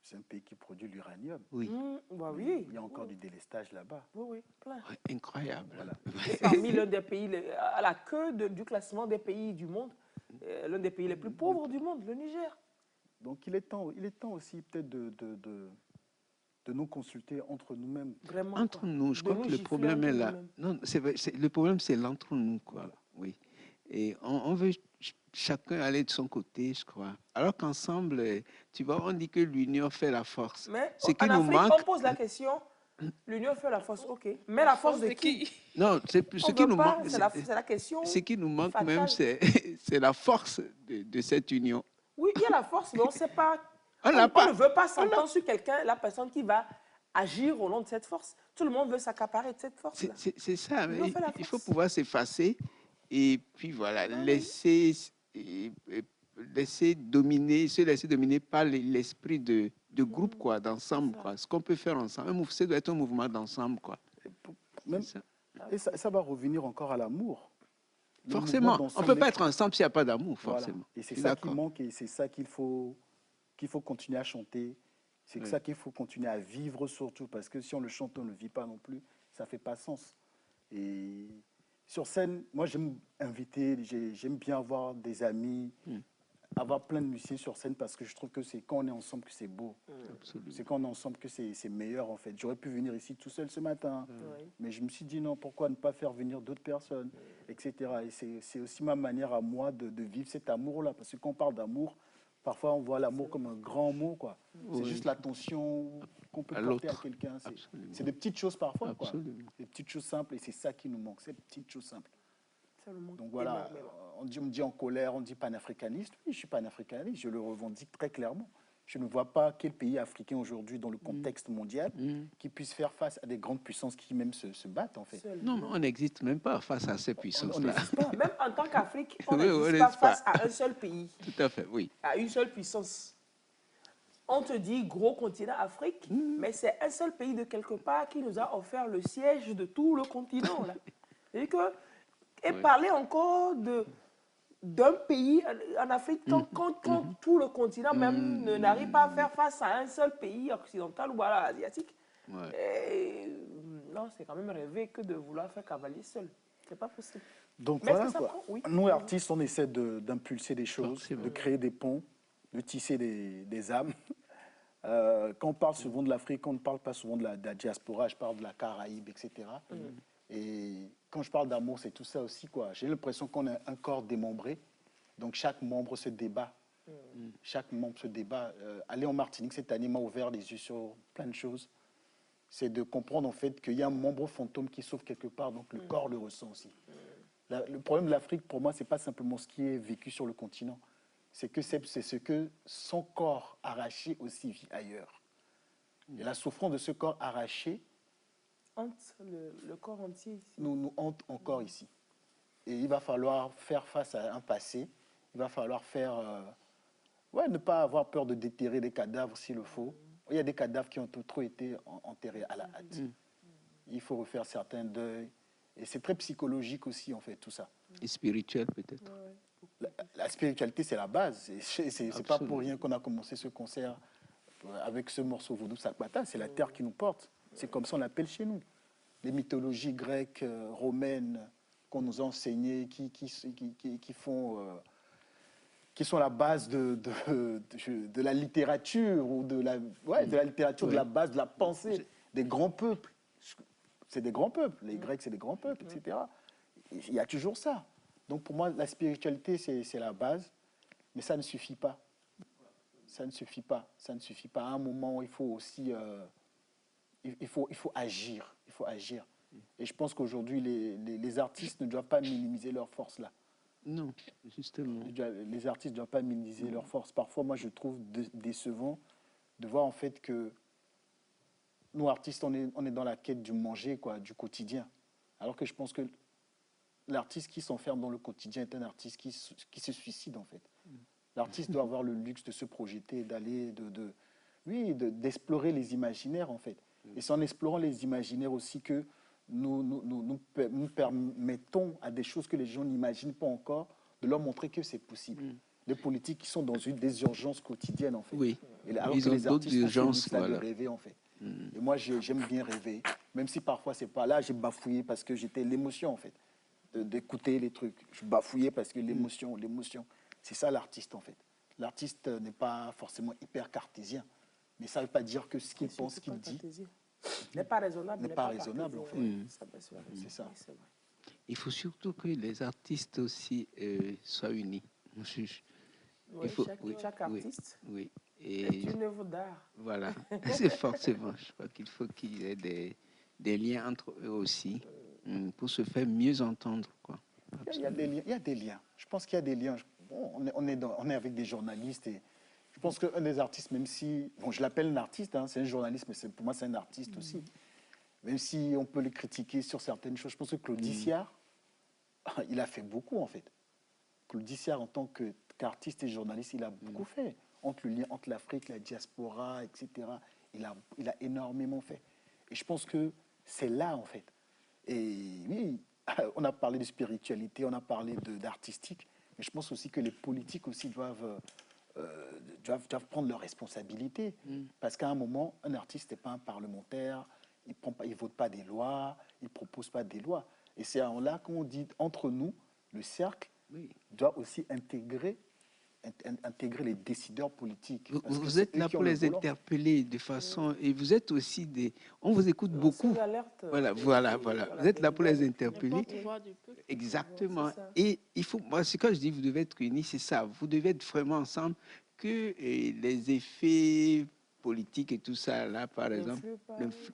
c'est un pays qui produit l'uranium. Oui. Bah oui. Il y a encore du délestage là-bas. Oui, plein. Ouais, incroyable. Voilà. Et parmi l'un des pays, à la queue du classement des pays du monde, l'un des pays les plus pauvres du monde, le Niger. Donc il est temps aussi peut-être de nous consulter entre nous-mêmes. Vraiment. Entre quoi. nous, je De crois nous que le gifler problème entre est là. nous-mêmes. Non, le problème, c'est l'entre nous, quoi. Voilà. Oui. Et on veut chacun aller de son côté, je crois. Alors qu'ensemble, tu vois, on dit que l'union fait la force. Mais Ce qui en nous Afrique, manque, on pose la question, l'union fait la force, ok. Mais la force de qui? non, ce On qui veut nous pas, manque, c'est la question ce qui nous manque même, fatale. c'est la force de cette union. Oui, il y a la force, mais on ne sait pas. On On l'a pas. ne veut pas s'entendre sur quelqu'un, la personne qui va agir au nom de cette force. Tout le monde veut s'accaparer de cette force-là. C'est ça. L'union fait la Il faut force. pouvoir s'effacer et puis voilà, Ah oui. laisser dominer, se laisser dominer par l'esprit de groupe, quoi, d'ensemble, quoi. Ce qu'on peut faire ensemble. Ça doit être un mouvement d'ensemble, quoi. Même, Ça. et ça va revenir encore à l'amour. Le Forcément. mouvement On ne peut d'ensemble pas est- être ensemble s'il n'y a pas d'amour, Voilà. forcément. Et c'est Je suis ça qui d'accord. manque et c'est ça qu'il faut continuer à chanter. C'est Oui. ça qu'il faut continuer à vivre surtout, parce que si on le chante, on ne le vit pas non plus, ça ne fait pas sens. Et sur scène, moi j'aime inviter, j'aime bien avoir des amis, avoir plein de musiciens sur scène, parce que je trouve que c'est quand on est ensemble que c'est beau. Absolument. C'est quand on est ensemble que c'est meilleur en fait. J'aurais pu venir ici tout seul ce matin, Oui. mais je me suis dit non, pourquoi ne pas faire venir d'autres personnes, etc. Et c'est aussi ma manière à moi de vivre cet amour-là, parce que quand on parle d'amour, parfois on voit l'amour comme un grand mot, quoi. C'est Oui. juste l'attention qu'on peut À porter à l'autre. quelqu'un. Absolument. C'est des petites choses parfois, quoi. Absolument. Des petites choses simples, et c'est ça qui nous manque, ces petites choses simples. Ça me manque Donc voilà, énormément. on me dit en colère, on dit panafricaniste. Oui, je suis panafricaniste, je le revendique très clairement. Je ne vois pas quel pays africain aujourd'hui, dans le contexte mondial, qui puisse faire face à des grandes puissances qui même se battent, en fait. Seul. Non, on n'existe même pas face à ces On puissances-là. n'existe pas. Même en tant qu'Afrique, on Oui, on n'existe pas n'existe pas. face à un seul pays, Tout à fait, oui. à une seule puissance. On te dit gros continent Afrique, mais c'est un seul pays de quelque part qui nous a offert le siège de tout le continent. Là. Et parler encore d'un pays en Afrique quand tout le continent même n'arrive pas à faire face à un seul pays occidental ou voilà, asiatique. Ouais. Non, c'est quand même rêver que de vouloir faire cavalier seul. C'est pas possible. Donc Mais est-ce voilà, que ça quoi. prend? Oui. Nous, artistes, on essaie d'impulser des choses, Forcément. de créer des ponts, de tisser des âmes. Quand on parle souvent de l'Afrique, on ne parle pas souvent de la diaspora, je parle de la Caraïbe, etc. Et quand je parle d'amour, c'est tout ça aussi, quoi. J'ai l'impression qu'on a un corps démembré, donc chaque membre se débat. Chaque membre se débat. Aller en Martinique cette année m'a ouvert les yeux sur plein de choses. C'est de comprendre en fait qu'il y a un membre fantôme qui souffre quelque part, donc le corps le ressent aussi. Le problème de l'Afrique, pour moi, c'est pas simplement ce qui est vécu sur le continent, c'est ce que son corps arraché aussi vit ailleurs. Et la souffrance de ce corps arraché Hante le corps entier ici. nous hante encore ici. Et il va falloir faire face à un passé, il va falloir ne pas avoir peur de déterrer des cadavres s'il le faut. Il y a des cadavres qui ont trop été enterrés à la hâte. Il faut refaire certains deuils. Et c'est très psychologique aussi, en fait, tout ça. Et spirituel, peut-être. La spiritualité, c'est la base. C'est pas pour rien qu'on a commencé ce concert avec ce morceau Vodou Sakbata. C'est la terre qui nous porte. C'est comme ça on l'appelle chez nous. Les mythologies grecques, romaines qu'on nous a enseignées, qui sont la base de la littérature ou de la littérature, de la base de la pensée des grands peuples. C'est des grands peuples. Les Grecs, c'est des grands peuples, etc. Il y a toujours ça. Donc pour moi, la spiritualité, c'est la base, mais ça ne suffit pas. Ça ne suffit pas. Ça ne suffit pas. À un moment, il faut aussi il faut agir. Il faut agir. Et je pense qu'aujourd'hui, les artistes ne doivent pas minimiser leur force là. Non, justement. Les artistes ne doivent pas minimiser leur force. Parfois, moi, je trouve décevant de voir en fait que nous, artistes, on est dans la quête du manger, quoi, du quotidien. Alors que je pense que l'artiste qui s'enferme dans le quotidien est un artiste qui se suicide, en fait. L'artiste doit avoir le luxe de se projeter, d'aller, d'explorer les imaginaires, en fait. Et c'est en explorant les imaginaires aussi que nous permettons à des choses que les gens n'imaginent pas encore de leur montrer que c'est possible. des politiques qui sont dans des urgences quotidiennes, en fait. Oui, Alors ils que ont les d'autres artistes urgences. ça Voilà. de rêver, en fait. Et moi, j'aime bien rêver, même si parfois, c'est pas là, j'ai bafouillé parce que j'étais l'émotion, en fait, d'écouter les trucs. Je bafouillais parce que l'émotion, c'est ça l'artiste, en fait. L'artiste n'est pas forcément hyper cartésien, mais ça ne veut pas dire que ce qu'il pense, ce qu'il dit, n'est pas raisonnable. n'est pas raisonnable, en fait. C'est ça. Il faut surtout que les artistes aussi soient unis. Oui, chaque artiste est une œuvre d'art. Voilà, c'est forcément. Je crois qu'il faut qu'il y ait des liens entre eux aussi pour se faire mieux entendre, quoi. Il y a des liens. Je pense qu'il y a des liens. Bon, on est avec des journalistes et je pense qu'un des artistes, même si, bon, je l'appelle un artiste, hein, c'est un journaliste, mais pour moi c'est un artiste aussi. Même si on peut le critiquer sur certaines choses, je pense que Claude Dissiard, il a fait beaucoup en fait. Claude Dissiard, en tant qu'artiste et journaliste, il a beaucoup fait. Entre le lien entre l'Afrique, la diaspora, etc. Il a énormément fait. Et je pense que c'est là en fait. Et oui, on a parlé de spiritualité, on a parlé d'artistique, mais je pense aussi que les politiques aussi doivent prendre leurs responsabilités. Parce qu'à un moment, un artiste n'est pas un parlementaire, il ne vote pas des lois, il ne propose pas des lois. Et c'est là qu'on dit, entre nous, le cercle doit aussi intégrer les décideurs politiques. Vous êtes là pour les interpeller de façon... Et vous êtes aussi des... On vous écoute beaucoup. Voilà. Vous êtes là pour les interpeller. Exactement. Et il faut... Moi, c'est quand je dis vous devez être unis, c'est ça. Vous devez être vraiment ensemble, que les effets politiques et tout ça, là, par exemple...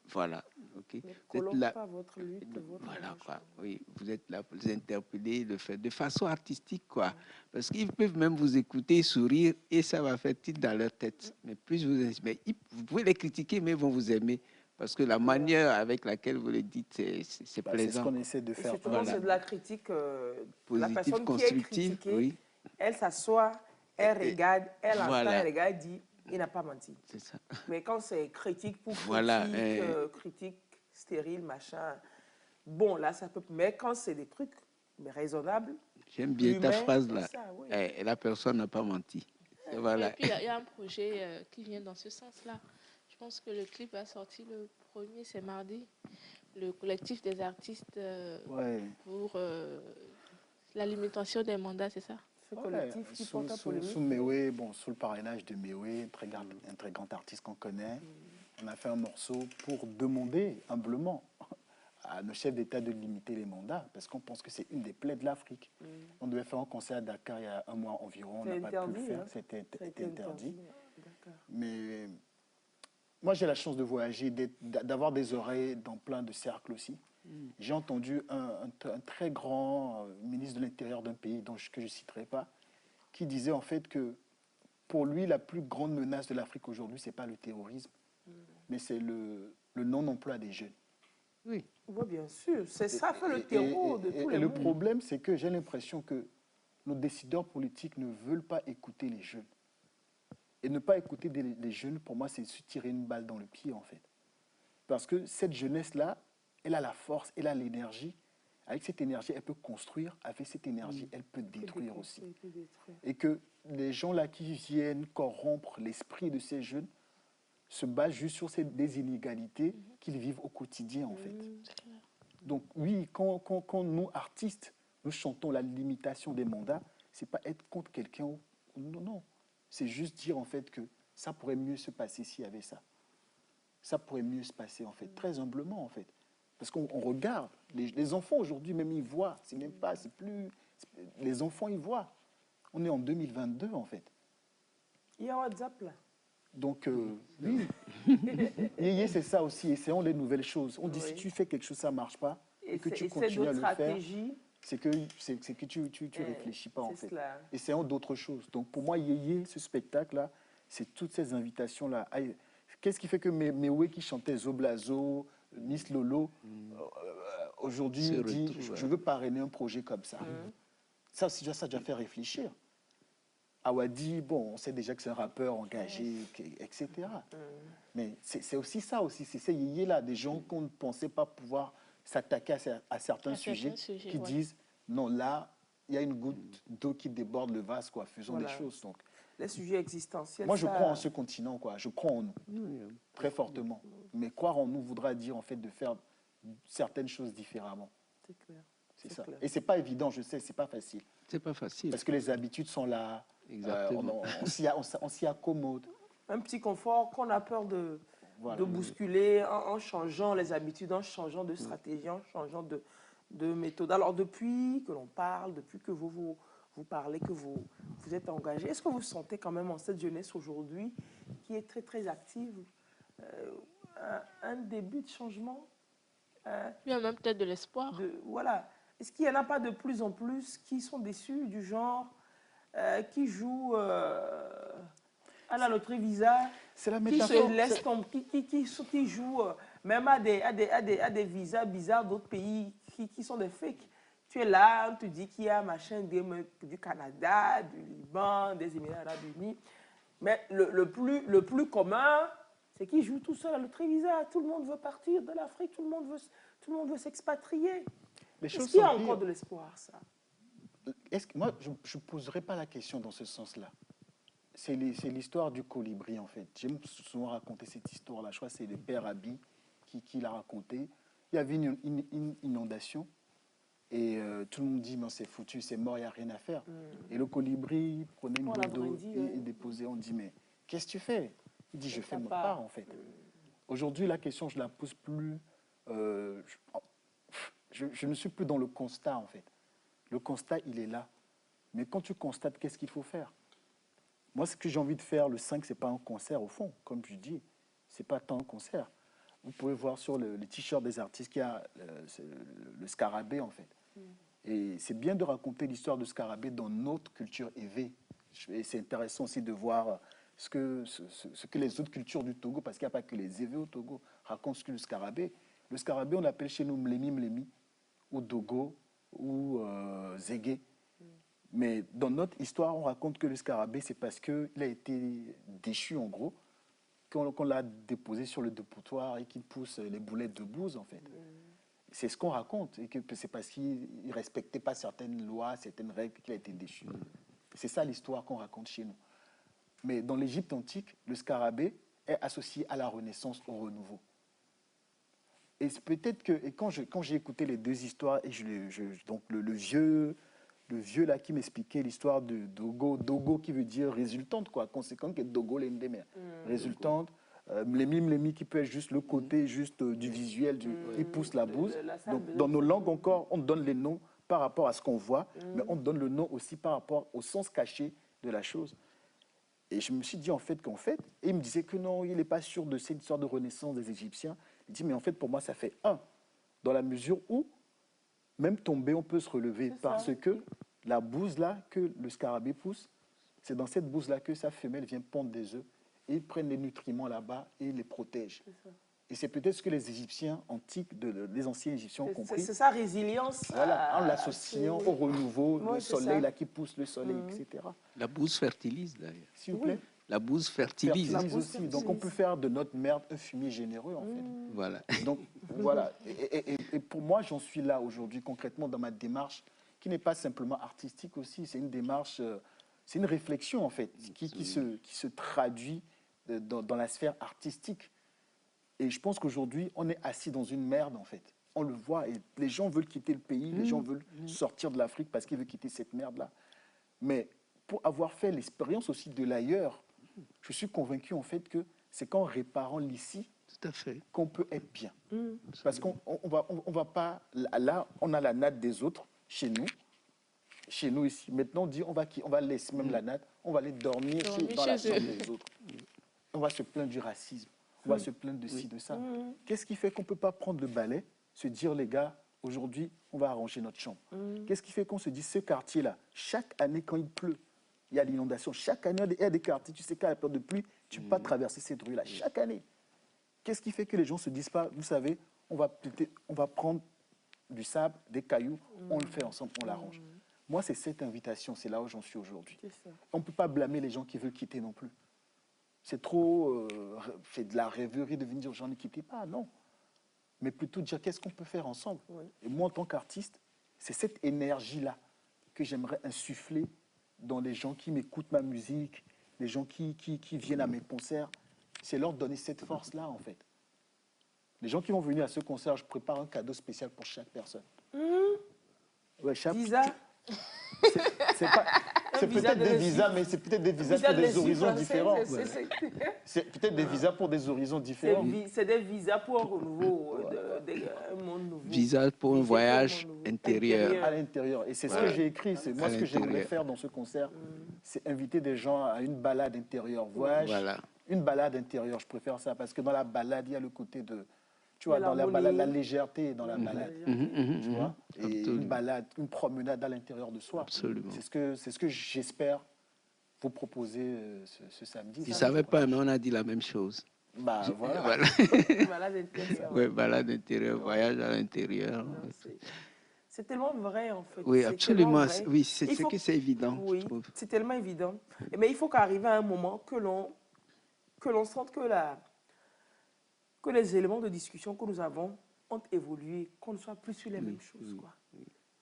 Voilà. Okay. Vous êtes là, pas votre lutte, voilà, quoi. Oui, vous êtes là pour les interpeller, le faire de façon artistique, quoi. Parce qu'ils peuvent même vous écouter, sourire, et ça va faire titre dans leur tête. Mais plus vous pouvez les critiquer, mais ils vont vous aimer. Parce que la manière avec laquelle vous le dites, c'est plaisant. C'est ce qu'on essaie de faire. Surtout c'est de la critique positive, la personne constructive, qui est critiquée, elle s'assoit, elle regarde, elle entend, elle regarde, dit, il n'a pas menti. C'est ça. Mais quand c'est critique pour critique stérile, machin, bon, là, ça peut... Mais quand c'est des trucs raisonnables... J'aime bien ta phrase-là. La personne n'a pas menti. Voilà. Et puis, il y a un projet qui vient dans ce sens-là. Je pense que le clip va sortir le 1er, c'est mardi. Le collectif des artistes pour la limitation des mandats, c'est ça? Ce collectif qui porte sous Méoué, sous le parrainage de Méoué, un très grand artiste qu'on connaît, on a fait un morceau pour demander humblement à nos chefs d'État de limiter les mandats, parce qu'on pense que c'est une des plaies de l'Afrique. On devait faire un concert à Dakar il y a un mois environ, on n'a pas pu le faire, c'était interdit. Mais moi j'ai la chance de voyager, d'avoir des oreilles dans plein de cercles aussi. J'ai entendu un très grand ministre de l'Intérieur d'un pays que je ne citerai pas, qui disait en fait que pour lui, la plus grande menace de l'Afrique aujourd'hui, ce n'est pas le terrorisme, mais c'est le non-emploi des jeunes. Oui, bien sûr. C'est ça fait le terreau de tous les Et le problème, c'est que j'ai l'impression que nos décideurs politiques ne veulent pas écouter les jeunes. Et ne pas écouter les jeunes, pour moi, c'est se tirer une balle dans le pied, en fait. Parce que cette jeunesse-là, elle a la force, elle a l'énergie. Avec cette énergie, elle peut construire. Avec cette énergie, elle peut détruire aussi. Et que les gens là qui viennent corrompre l'esprit de ces jeunes se basent juste sur des inégalités qu'ils vivent au quotidien, en fait. Donc oui, quand nous, artistes, nous chantons la limitation des mandats, c'est pas être contre quelqu'un. Non. C'est juste dire, en fait, que ça pourrait mieux se passer s'il y avait ça. Ça pourrait mieux se passer, en fait, très humblement, en fait. Parce qu'on regarde, les enfants aujourd'hui, même ils voient, les enfants ils voient. On est en 2022 en fait. Il y a WhatsApp là. Donc oui, c'est ça aussi, essayons les nouvelles choses. On dit si tu fais quelque chose, ça ne marche pas, et que tu continues à le faire, c'est que tu réfléchis pas en fait. Essayons d'autres choses. Donc pour moi, ce spectacle-là, c'est toutes ces invitations-là. Qu'est-ce qui fait que Méoué qui chantait Zoblazo, Miss Lolo, aujourd'hui dit je veux parrainer un projet comme ça. Ça doit faire réfléchir. Awadi, on sait déjà que c'est un rappeur engagé, etc. Mais c'est aussi ça aussi, c'est ces yéyés-là, des gens qu'on ne pensait pas pouvoir s'attaquer à certains sujets qui disent non, là, il y a une goutte d'eau qui déborde le vase, quoi. Faisons des choses. Donc, les sujets existentiels. Moi, je crois en ce continent, quoi. Je crois en nous, très fortement. Mais croire en nous voudra dire, en fait, de faire certaines choses différemment. C'est clair. C'est ça. Clair. Et c'est pas évident, je sais, c'est pas facile. C'est pas facile. Parce que les habitudes sont là. Exactement. On s'y accommode. Un petit confort qu'on a peur de bousculer en changeant les habitudes, en changeant de stratégie, en changeant de méthode. Alors, depuis que l'on parle, depuis que vous parlez, que vous êtes engagé, est-ce que vous sentez quand même en cette jeunesse aujourd'hui, qui est très, très active, un début de changement? Il y a même peut-être de l'espoir. Voilà. Est-ce qu'il n'y en a pas de plus en plus qui sont déçus du genre, qui jouent à la loterie Visa, c'est la qui se laissent tomber, qui jouent même à des visas bizarres d'autres pays qui sont des fakes. Tu es là, on te dit qu'il y a machin du Canada, du Liban, des Émirats arabes unis. Mais le plus commun, c'est qu'ils jouent tout seul à la loterie Visa. Tout le monde veut partir de l'Afrique, tout le monde veut s'expatrier. Est-ce qu'il y a encore de l'espoir, ça? Moi, je ne poserai pas la question dans ce sens-là. C'est l'histoire du colibri, en fait. J'aime souvent raconter cette histoire-là. Je crois que c'est le père Abi qui l'a raconté. Il y avait une inondation et tout le monde dit, mais c'est foutu, c'est mort, il n'y a rien à faire. Et le colibri prenait une goutte d'eau et déposait. On dit, mais qu'est-ce que tu fais? Il dit, je fais ma part, en fait. Aujourd'hui, la question, je ne la pose plus. Je ne suis plus dans le constat, en fait. Le constat, il est là. Mais quand tu constates, qu'est-ce qu'il faut faire? Moi, ce que j'ai envie de faire, le 5, ce n'est pas un concert, au fond. Comme je dis, ce n'est pas tant un concert. Vous pouvez voir sur le t-shirt des artistes qu'il y a le scarabée, en fait. Et c'est bien de raconter l'histoire du scarabée dans notre culture évée. Et c'est intéressant aussi de voir ce que les autres cultures du Togo, parce qu'il n'y a pas que les évés au Togo, racontent ce que le scarabée. Le scarabée, on l'appelle chez nous mlemi mlemi, ou dogo, ou zégué. Mais dans notre histoire, on raconte que le scarabée, c'est parce qu'il a été déchu, en gros, qu'on l'a déposé sur le dépotoir et qu'il pousse les boulettes de bouse, en fait. C'est ce qu'on raconte, et que c'est parce qu'il ne respectait pas certaines lois, certaines règles qu'il a été déchu. C'est ça l'histoire qu'on raconte chez nous. Mais dans l'Égypte antique, le scarabée est associé à la Renaissance, au renouveau. Et peut-être que, et quand j'ai écouté les deux histoires, et donc le vieux là qui m'expliquait l'histoire de Dogo qui veut dire résultante, quoi, conséquent que Dogo l'endémer, résultante, mlemi qui peut être juste le côté juste du visuel, qui pousse la bouse. Donc dans nos langues encore, on donne les noms par rapport à ce qu'on voit, mais on donne le nom aussi par rapport au sens caché de la chose. Et je me suis dit et il me disait que non, il n'est pas sûr de cette histoire de renaissance des Égyptiens. Il dit, mais en fait, pour moi, ça fait un, dans la mesure où, même tombé, on peut se relever, parce que la bouse là que le scarabée pousse, c'est dans cette bouse là que sa femelle vient pondre des œufs, et ils prennent les nutriments là-bas et ils les protègent. Et c'est peut-être ce que les Égyptiens antiques, les anciens Égyptiens ont compris. C'est sa résilience. Voilà, en l'associant au renouveau, le soleil là qui pousse le soleil, etc. La bouse fertilise d'ailleurs. S'il vous plaît. La bouse fertilise. Fertilise aussi. Donc on peut faire de notre merde un fumier généreux, en fait. Voilà. Donc voilà. Et pour moi, j'en suis là aujourd'hui, concrètement, dans ma démarche, qui n'est pas simplement artistique aussi, c'est une démarche, c'est une réflexion, en fait, qui se traduit dans la sphère artistique. Et je pense qu'aujourd'hui, on est assis dans une merde, en fait. On le voit, et les gens veulent quitter le pays, les gens veulent sortir de l'Afrique parce qu'ils veulent quitter cette merde-là. Mais pour avoir fait l'expérience aussi de l'ailleurs, je suis convaincu, en fait, que c'est qu'en réparant l'ici qu'on peut être bien. Parce qu'on va pas... Là, on a la natte des autres, chez nous ici. Maintenant, on dit, on va laisser même la natte, on va aller dormir dans la chambre des autres. On va se plaindre du racisme. On va se plaindre de ci, de ça. Qu'est-ce qui fait qu'on ne peut pas prendre le balai, se dire, les gars, aujourd'hui, on va arranger notre chambre? Qu'est-ce qui fait qu'on se dit, ce quartier-là, chaque année, quand il pleut, il y a l'inondation. Chaque année, il y a des quartiers, tu sais qu'à la période de pluie, tu ne peux pas traverser cette rue-là. Chaque année. Qu'est-ce qui fait que les gens ne se disent pas, vous savez, on va prendre du sable, des cailloux, on le fait ensemble, on l'arrange. Moi, c'est cette invitation, c'est là où j'en suis aujourd'hui. On ne peut pas blâmer les gens qui veulent quitter non plus. C'est trop fait de la rêverie de venir dire aux gens ne quittez pas, non. Mais plutôt dire qu'est-ce qu'on peut faire ensemble. Et moi, en tant qu'artiste, c'est cette énergie-là que j'aimerais insuffler dans les gens qui m'écoutent ma musique, les gens qui viennent à mes concerts, c'est leur donner cette force-là, en fait. Les gens qui vont venir à ce concert, je prépare un cadeau spécial pour chaque personne. Ouais, Visa. C'est peut-être des visas, mais c'est peut-être des visas pour des horizons différents. C'est peut-être des visas pour des horizons différents. C'est des visas pour un renouveau, un monde nouveau. Visa pour un voyage intérieur. À l'intérieur. Et c'est ce que j'ai écrit. C'est moi ce que j'aimerais faire dans ce concert. C'est inviter des gens à une balade intérieure. Voyage, une balade intérieure. Je préfère ça parce que dans la balade, il y a le côté de... Tu vois, dans la balade, la légèreté dans la balade. Tu vois, et une balade, une promenade à l'intérieur de soi. Absolument. C'est ce que j'espère vous proposer ce samedi. Je ne savais pas, mais on a dit la même chose. Bah, voilà. Balade intérieure. Oui, balade intérieure, voyage à l'intérieur. C'est tellement vrai, en fait. Oui, absolument. Oui, c'est que c'est évident. Oui, c'est tellement évident. Mais il faut qu'arrive à un moment que l'on sente que les éléments de discussion que nous avons ont évolué, qu'on ne soit plus sur les mêmes choses. Quoi.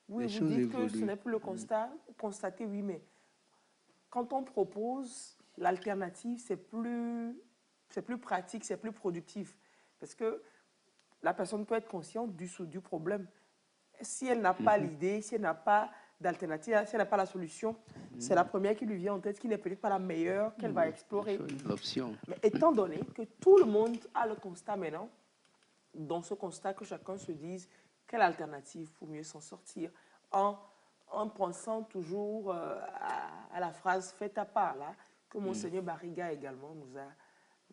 Oui, vous dites que ce n'est plus le constat, constater, oui, mais quand on propose l'alternative, c'est plus pratique, c'est plus productif. Parce que la personne peut être consciente du problème. Si elle n'a pas l'idée, si elle n'a pas d'alternative, si elle n'a pas la solution, c'est la première qui lui vient en tête, qui n'est peut-être pas la meilleure, qu'elle va explorer. L'option. Mais étant donné que tout le monde a le constat maintenant, dans ce constat que chacun se dise quelle alternative pour mieux s'en sortir, en pensant toujours à la phrase « fais ta part » là, que Monseigneur Barriga également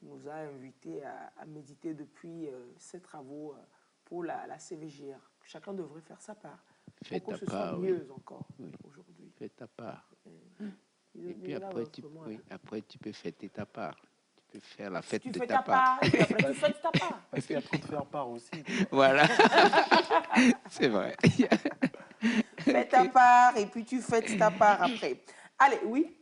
nous a invités à méditer depuis ses travaux pour la CVGR. Chacun devrait faire sa part. Fais pour que ta ce part, soit mieux encore aujourd'hui. Fais ta part. Et puis après, tu peux fêter ta part. Tu peux faire la fête de ta part. Et après, tu fêtes ta part. Parce qu'il y a trop de faire part aussi. Voilà. C'est vrai. Fais ta part et puis tu fêtes ta part après. Allez, oui.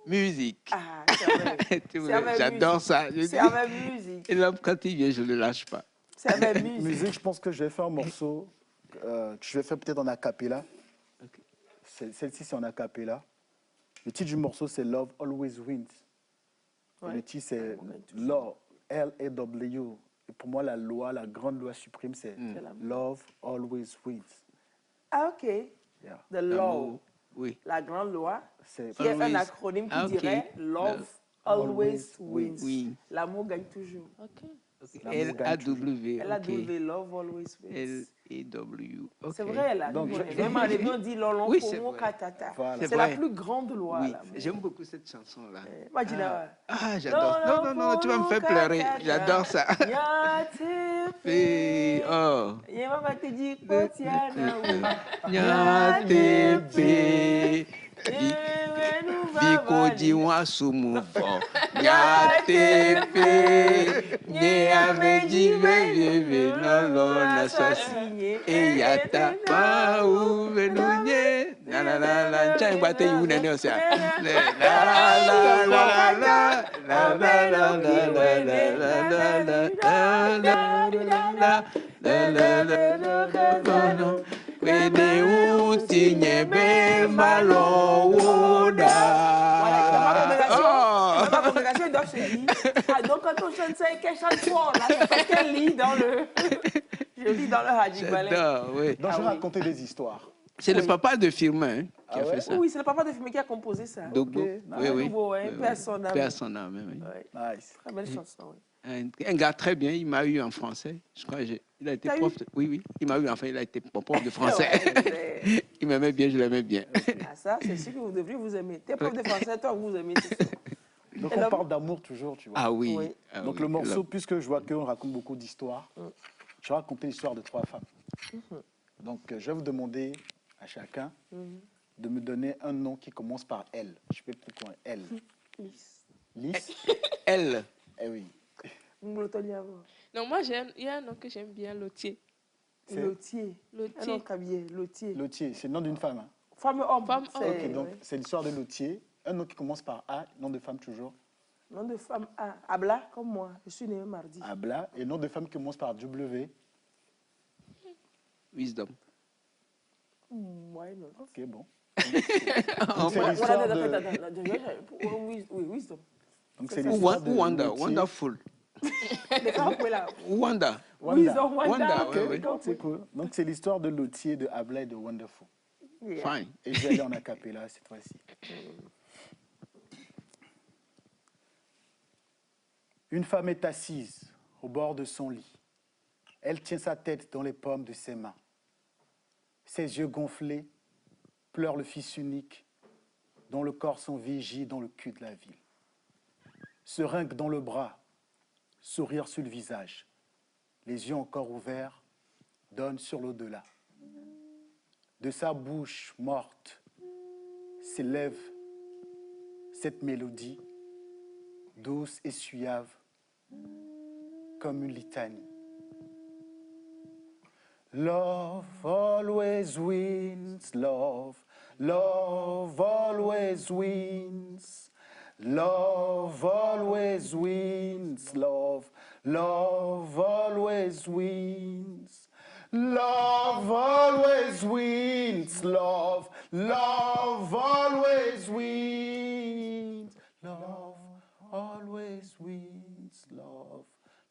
Musique. Ah, c'est vrai. J'adore ça. C'est la même musique. Et l'homme, quand il vient, je ne le lâche pas. C'est la même musique. Musique, je pense que je vais faire un morceau que je vais faire peut-être en a cappella. Okay. Celle-ci, c'est en a cappella. Le titre du morceau, c'est Love Always Wins. Ouais. Le titre, c'est Law, L-A-W. Et pour moi, la grande loi suprême, c'est Love Always Wins. Ah, OK. Yeah. The Law. Oui. La grande loi, qui est un acronyme qui dirait Love Always Wins. Oui. L'amour gagne toujours. OK. L-A-W. L-A-W, Love Always Wins. L-A-W. Okay. C'est vrai, là. Même à l'époque, on dit Lolon Pomo Katata. C'est la plus grande loi. Oui, là, j'aime beaucoup cette chanson-là. J'adore. Non, tu vas me faire pleurer. J'adore ça. Biko diwa sumuvo nyatepe nye ameji veve nolo na sasi e yata pa uvenunye na na na na nchai bate yune ne osia la la la la la la la la Wene utinye be malowoda. Ma congrégation doit se dire. Ah, donc quand on chante ça, qu'elle chante fort là, c'est parce qu'elle lit dans le. Je lis dans le Hadji Balé. Oui. Donc je vais raconter des histoires. C'est le papa de Firmin qui a fait ça. Oui, c'est le papa de Firmin qui a composé ça. Dogbo. Oui. Paix à son âme. Paix à son âme, oui. Nice. Très belle chanson, oui. Un gars très bien, il m'a eu en français. Je crois il a été prof. Oui, il m'a eu enfin, il a été prof de français. Il m'aimait bien, je l'aimais bien. Ah, ça, c'est sûr que vous devriez vous aimer. T'es prof de français, toi, vous aimez. Donc on parle d'amour toujours, tu vois. Ah oui. Donc le morceau, puisque je vois qu'on raconte beaucoup d'histoires, je vais raconter l'histoire de 3 femmes. Donc je vais vous demander à chacun de me donner un nom qui commence par L. Je peux prendre un L. Lys. L. Eh oui. Non, moi, il y a un nom que j'aime bien, Lotier. Lotier. Un nom cabier, Lotier. Lotier, c'est le nom d'une femme. Hein? Femme homme. Ok, donc c'est l'histoire de Lotier. Un nom qui commence par A, nom de femme toujours. Nom de femme A. Abla, comme moi. Je suis née mardi. Abla. Et nom de femme qui commence par W. Wisdom. Ouais, non. Ok, bon. Donc, c'est l'histoire de... Oui, wisdom. Donc, c'est l'histoire de Wanda, Lothier. wonderful. Les femmes, oui, là. Wanda. Wisdom, Wanda, Wanda. ouais, ouais. C'est cool. Donc, c'est l'histoire de Lothier, de Abla et de Wonderful. Yeah. Fine. Et je vais aller en acapella cette fois-ci. Une femme est assise au bord de son lit. Elle tient sa tête dans les paumes de ses mains. Ses yeux gonflés pleure le fils unique dont le corps sans vie gît dans le cul de la ville. Seringue dans le bras, sourire sur le visage, les yeux encore ouverts, donne sur l'au-delà. De sa bouche morte s'élève cette mélodie, douce et suave, comme une litanie. Love always wins, love, love always wins. Love always wins, love, love always wins. Love always wins, love, love always wins. Love always wins, love,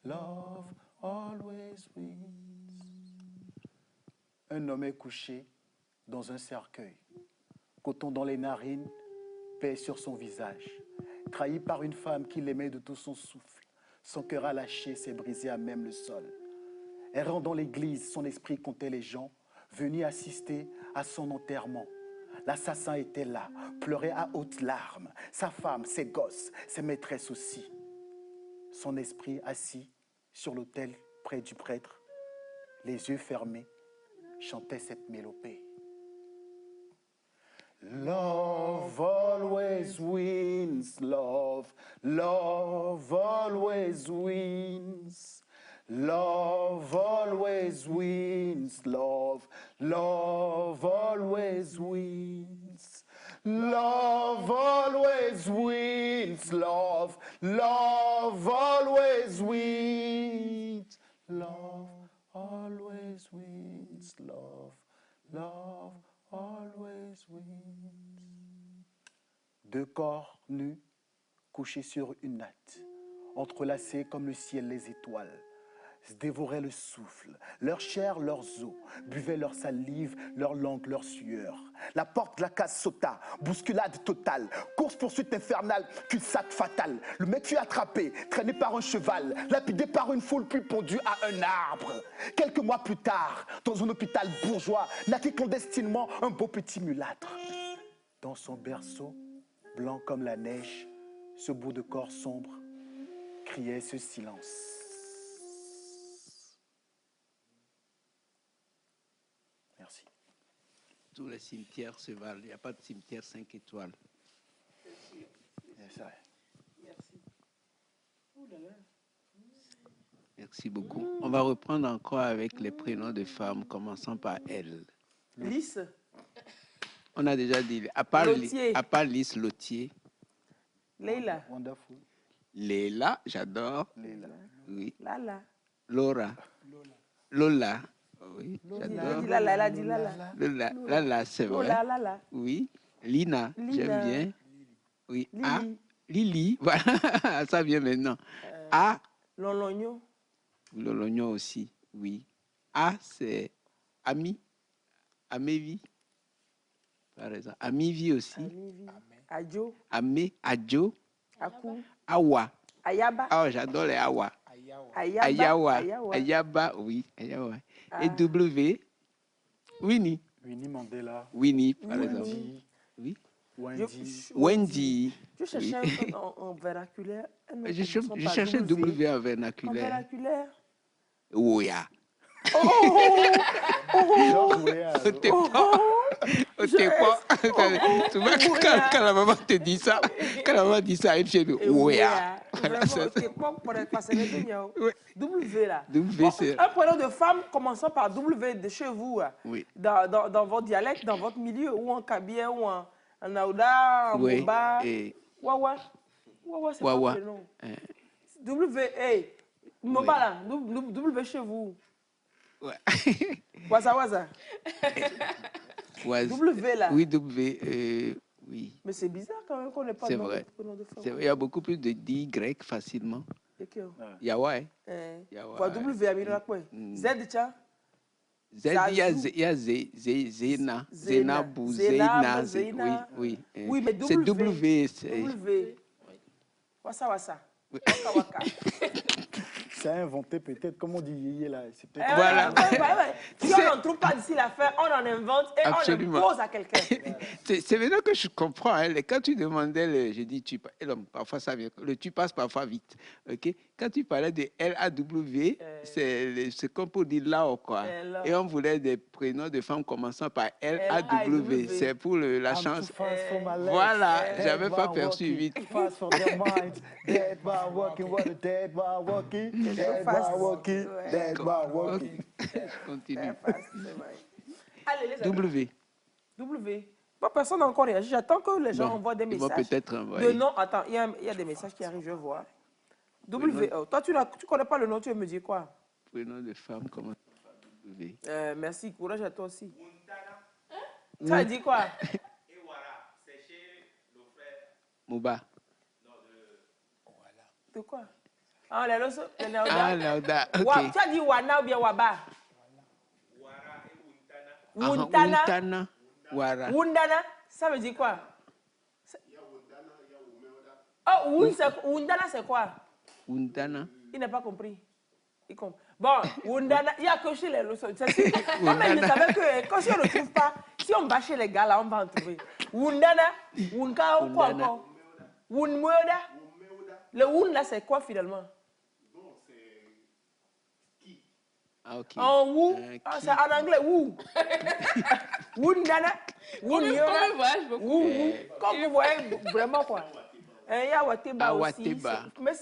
love always wins. Un homme est couché dans un cercueil, coton dans les narines, paix sur son visage. Trahi par une femme qui l'aimait de tout son souffle, son cœur a lâché, s'est brisé à même le sol. Errant dans l'église, son esprit comptait les gens, venus assister à son enterrement. L'assassin était là, pleurait à hautes larmes, sa femme, ses gosses, ses maîtresses aussi. Son esprit assis sur l'autel près du prêtre, les yeux fermés, chantait cette mélopée. Love always wins, love, love always wins. Love always wins, love, love always wins. Love always wins, love, love always wins. Love always wins, love, love always wins. Deux corps nus, couchés sur une natte, entrelacés comme le ciel les étoiles, se dévoraient le souffle, leur chair, leurs os, buvaient leur salive, leur langue, leur sueur. La porte de la case sauta, bousculade totale, course-poursuite infernale, cul-de-sac fatal. Le mec fut attrapé, traîné par un cheval, lapidé par une foule, puis pendu à un arbre. Quelques mois plus tard, dans un hôpital bourgeois, naquit clandestinement un beau petit mulâtre. Dans son berceau, blanc comme la neige, ce bout de corps sombre criait ce silence. Merci. Tous les cimetières se valent. Il n'y a pas de cimetière 5 étoiles. C'est vrai. Merci. Oh là là. Merci beaucoup. On va reprendre encore avec les prénoms de femmes, commençant par elle. Lys. On a déjà dit, à part Lys, Lothier. Leila. Wonderful. Leila, j'adore. Leila. Oui. Lala. Laura. Lola. Oui, j'adore. Elle a dit Lala. Lala, c'est vrai. Lola, Lala. Oui. Lina, j'aime bien. Oui. Lili. Ah, Lili, voilà, ça vient maintenant. Ah, Lologno. Lologno aussi, oui. Ah, c'est Ami, Amévi, par exemple. Amivi aussi. Amivi. Adjo. Amé, Adjo. Akou. Awa. Ayaba. Ah, j'adore les Awa. Ayawa. Ayaba, oui. Ayawa. Et W, Winnie. Winnie Mandela. Winnie, par exemple. Oui. Wendy. Je cherchais oui. en vernaculaire. Je cherchais W en vernaculaire. En vernaculaire. Ouya. Quand la maman te dit ça, quand la maman dit ça, elle fait ouya. W là. W, c'est... Un prénom de femme commençant par W de chez vous, oui. dans votre dialecte, dans votre milieu, ou en kabien, ou en aouda, en boba. Wawa. Wawa, c'est pas un prénom. W, Moba là, W chez vous. Ouais. Waza. W, là. Oui, W, oui. Mais c'est bizarre quand même qu'on n'ait pas C'est de nom vrai. de prénom de femme. Il y a beaucoup plus de d'Y facilement. Il y a ouais. Quoi, W, Amina, quoi? Z, tiens. Z, il y a Zena. Zénabou, Zéna. Oui, oui. Oui, mais c'est W. W. Wassa, wassa. Waka, waka. C'est inventé peut-être, comme on dit yéyé là. Voilà. Si on n'en trouve pas d'ici la fin, on en invente et Absolument. on impose à quelqu'un. C'est maintenant que je comprends. Hein. Quand tu demandais, je dis, parfois ça vient, tu passes parfois vite. Okay? Quand tu parlais de LAW, c'est comme pour dire là ou quoi. Et on voulait des prénoms de femmes commençant par LAW. C'est pour la chance. Voilà, j'avais pas perçu vite. Continue. Allez, les W. W. Pas personne n'a encore réagi. J'attends que les gens envoient des messages. Peut-être envoyer. De nom, attends, il y a des messages qui arrivent, je vois. W. Toi, tu ne connais pas le nom, tu veux me dire quoi? Prénom de femme, comment W. Merci, courage à toi aussi. Tu as dit quoi? C'est chez le frère. Mouba. De quoi? Ah, les Nauda. Ah, Nauda, ok. Tu as dit Wana ou bien Waba? Wara et Wuntana. Wuntana. Wara. Wundana, ça veut dire quoi? Oh, Wundana, c'est quoi? Wundana. Il n'a pas compris. Il comprend. Bon, Wundana, il n'y a que chez les Loso. C'est sûr. Moi-même, je savais que quand si on ne trouve pas, si on va chez les gars, là, on va en trouver. Wundana, Wunka ou quoi encore? Wunmoda. Le Wun, là, c'est quoi finalement? Ah, ok. En Wu, c'est en anglais, Wu. Wundana, Wunyoda, Wu. Comme vous voyez, vraiment quoi. Il y a Wateba aussi. Wateba. Mais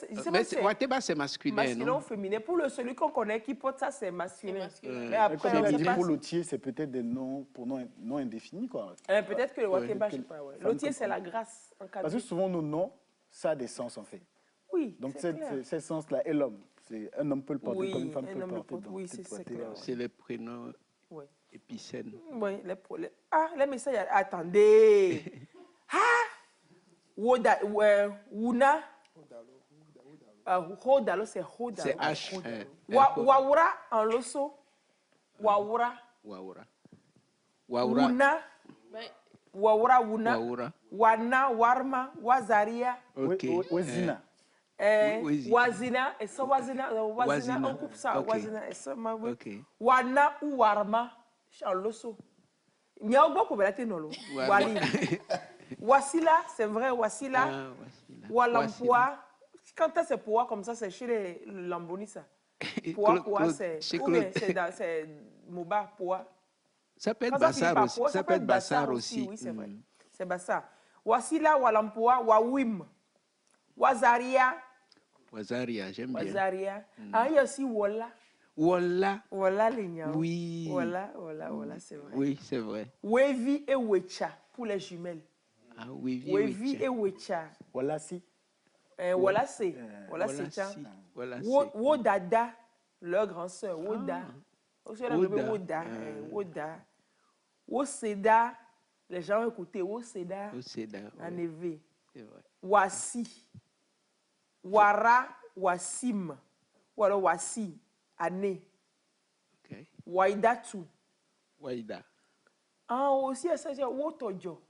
Wateba, c'est masculin, masculin non? ou féminin. Pour celui qu'on connaît qui porte ça, c'est masculin. Mais après, comme il a dit pour l'otier, c'est peut-être des noms pour non indéfinis, quoi. Peut-être que le Wateba, je ne sais pas. L'otier, c'est la grâce. Parce que souvent, nos noms, ça a des sens, en fait. Oui. Donc, ce sens-là est l'homme. Un homme peut le porter comme une femme peut le porter. Oui, c'est clair. C'est les prénoms épicènes. Oui, les messages. Attendez. Wuna. Hodalo, c'est Hodalo. C'est H. Wawura en loso. Wawura. Wuna. Wawura, Wuna. Wana, Warma, Wazaria. Ok. Wazina. Wazina, et ça, Wazina, on coupe ça. Wazina, et ça, ma oui. Wana ou Warma, en loso. Il y a beaucoup de nolo. Wali. Wasila, c'est vrai, Wasila. Walampoa. Quand c'est poa comme ça, c'est chez les Lambonis, ça. Poa, c'est. C'est Moba, poa. Ça peut être Bassar aussi. Ça peut être Bassar aussi. Oui, c'est vrai. C'est Bassar. Wasila, Walampoa, Wawim. Wazaria. Wazaria, j'aime bien. Wazaria. Il y a aussi Walla. Walla, les gars. Oui. Walla, c'est vrai. Oui, c'est vrai. Wevi et Wecha pour les jumelles. Ah, Wevi et Wecha. Voilà, si. Voilà, c'est. Wodada, leur grand-sœur. Woda. Woda. Woseda. Les gens ont écouté Woseda. En éveil. Wasi. Wara, Wasim. Ou alors Wasi. Année. Waidatu. Waida. Aussi, ça, c'est Wotojo.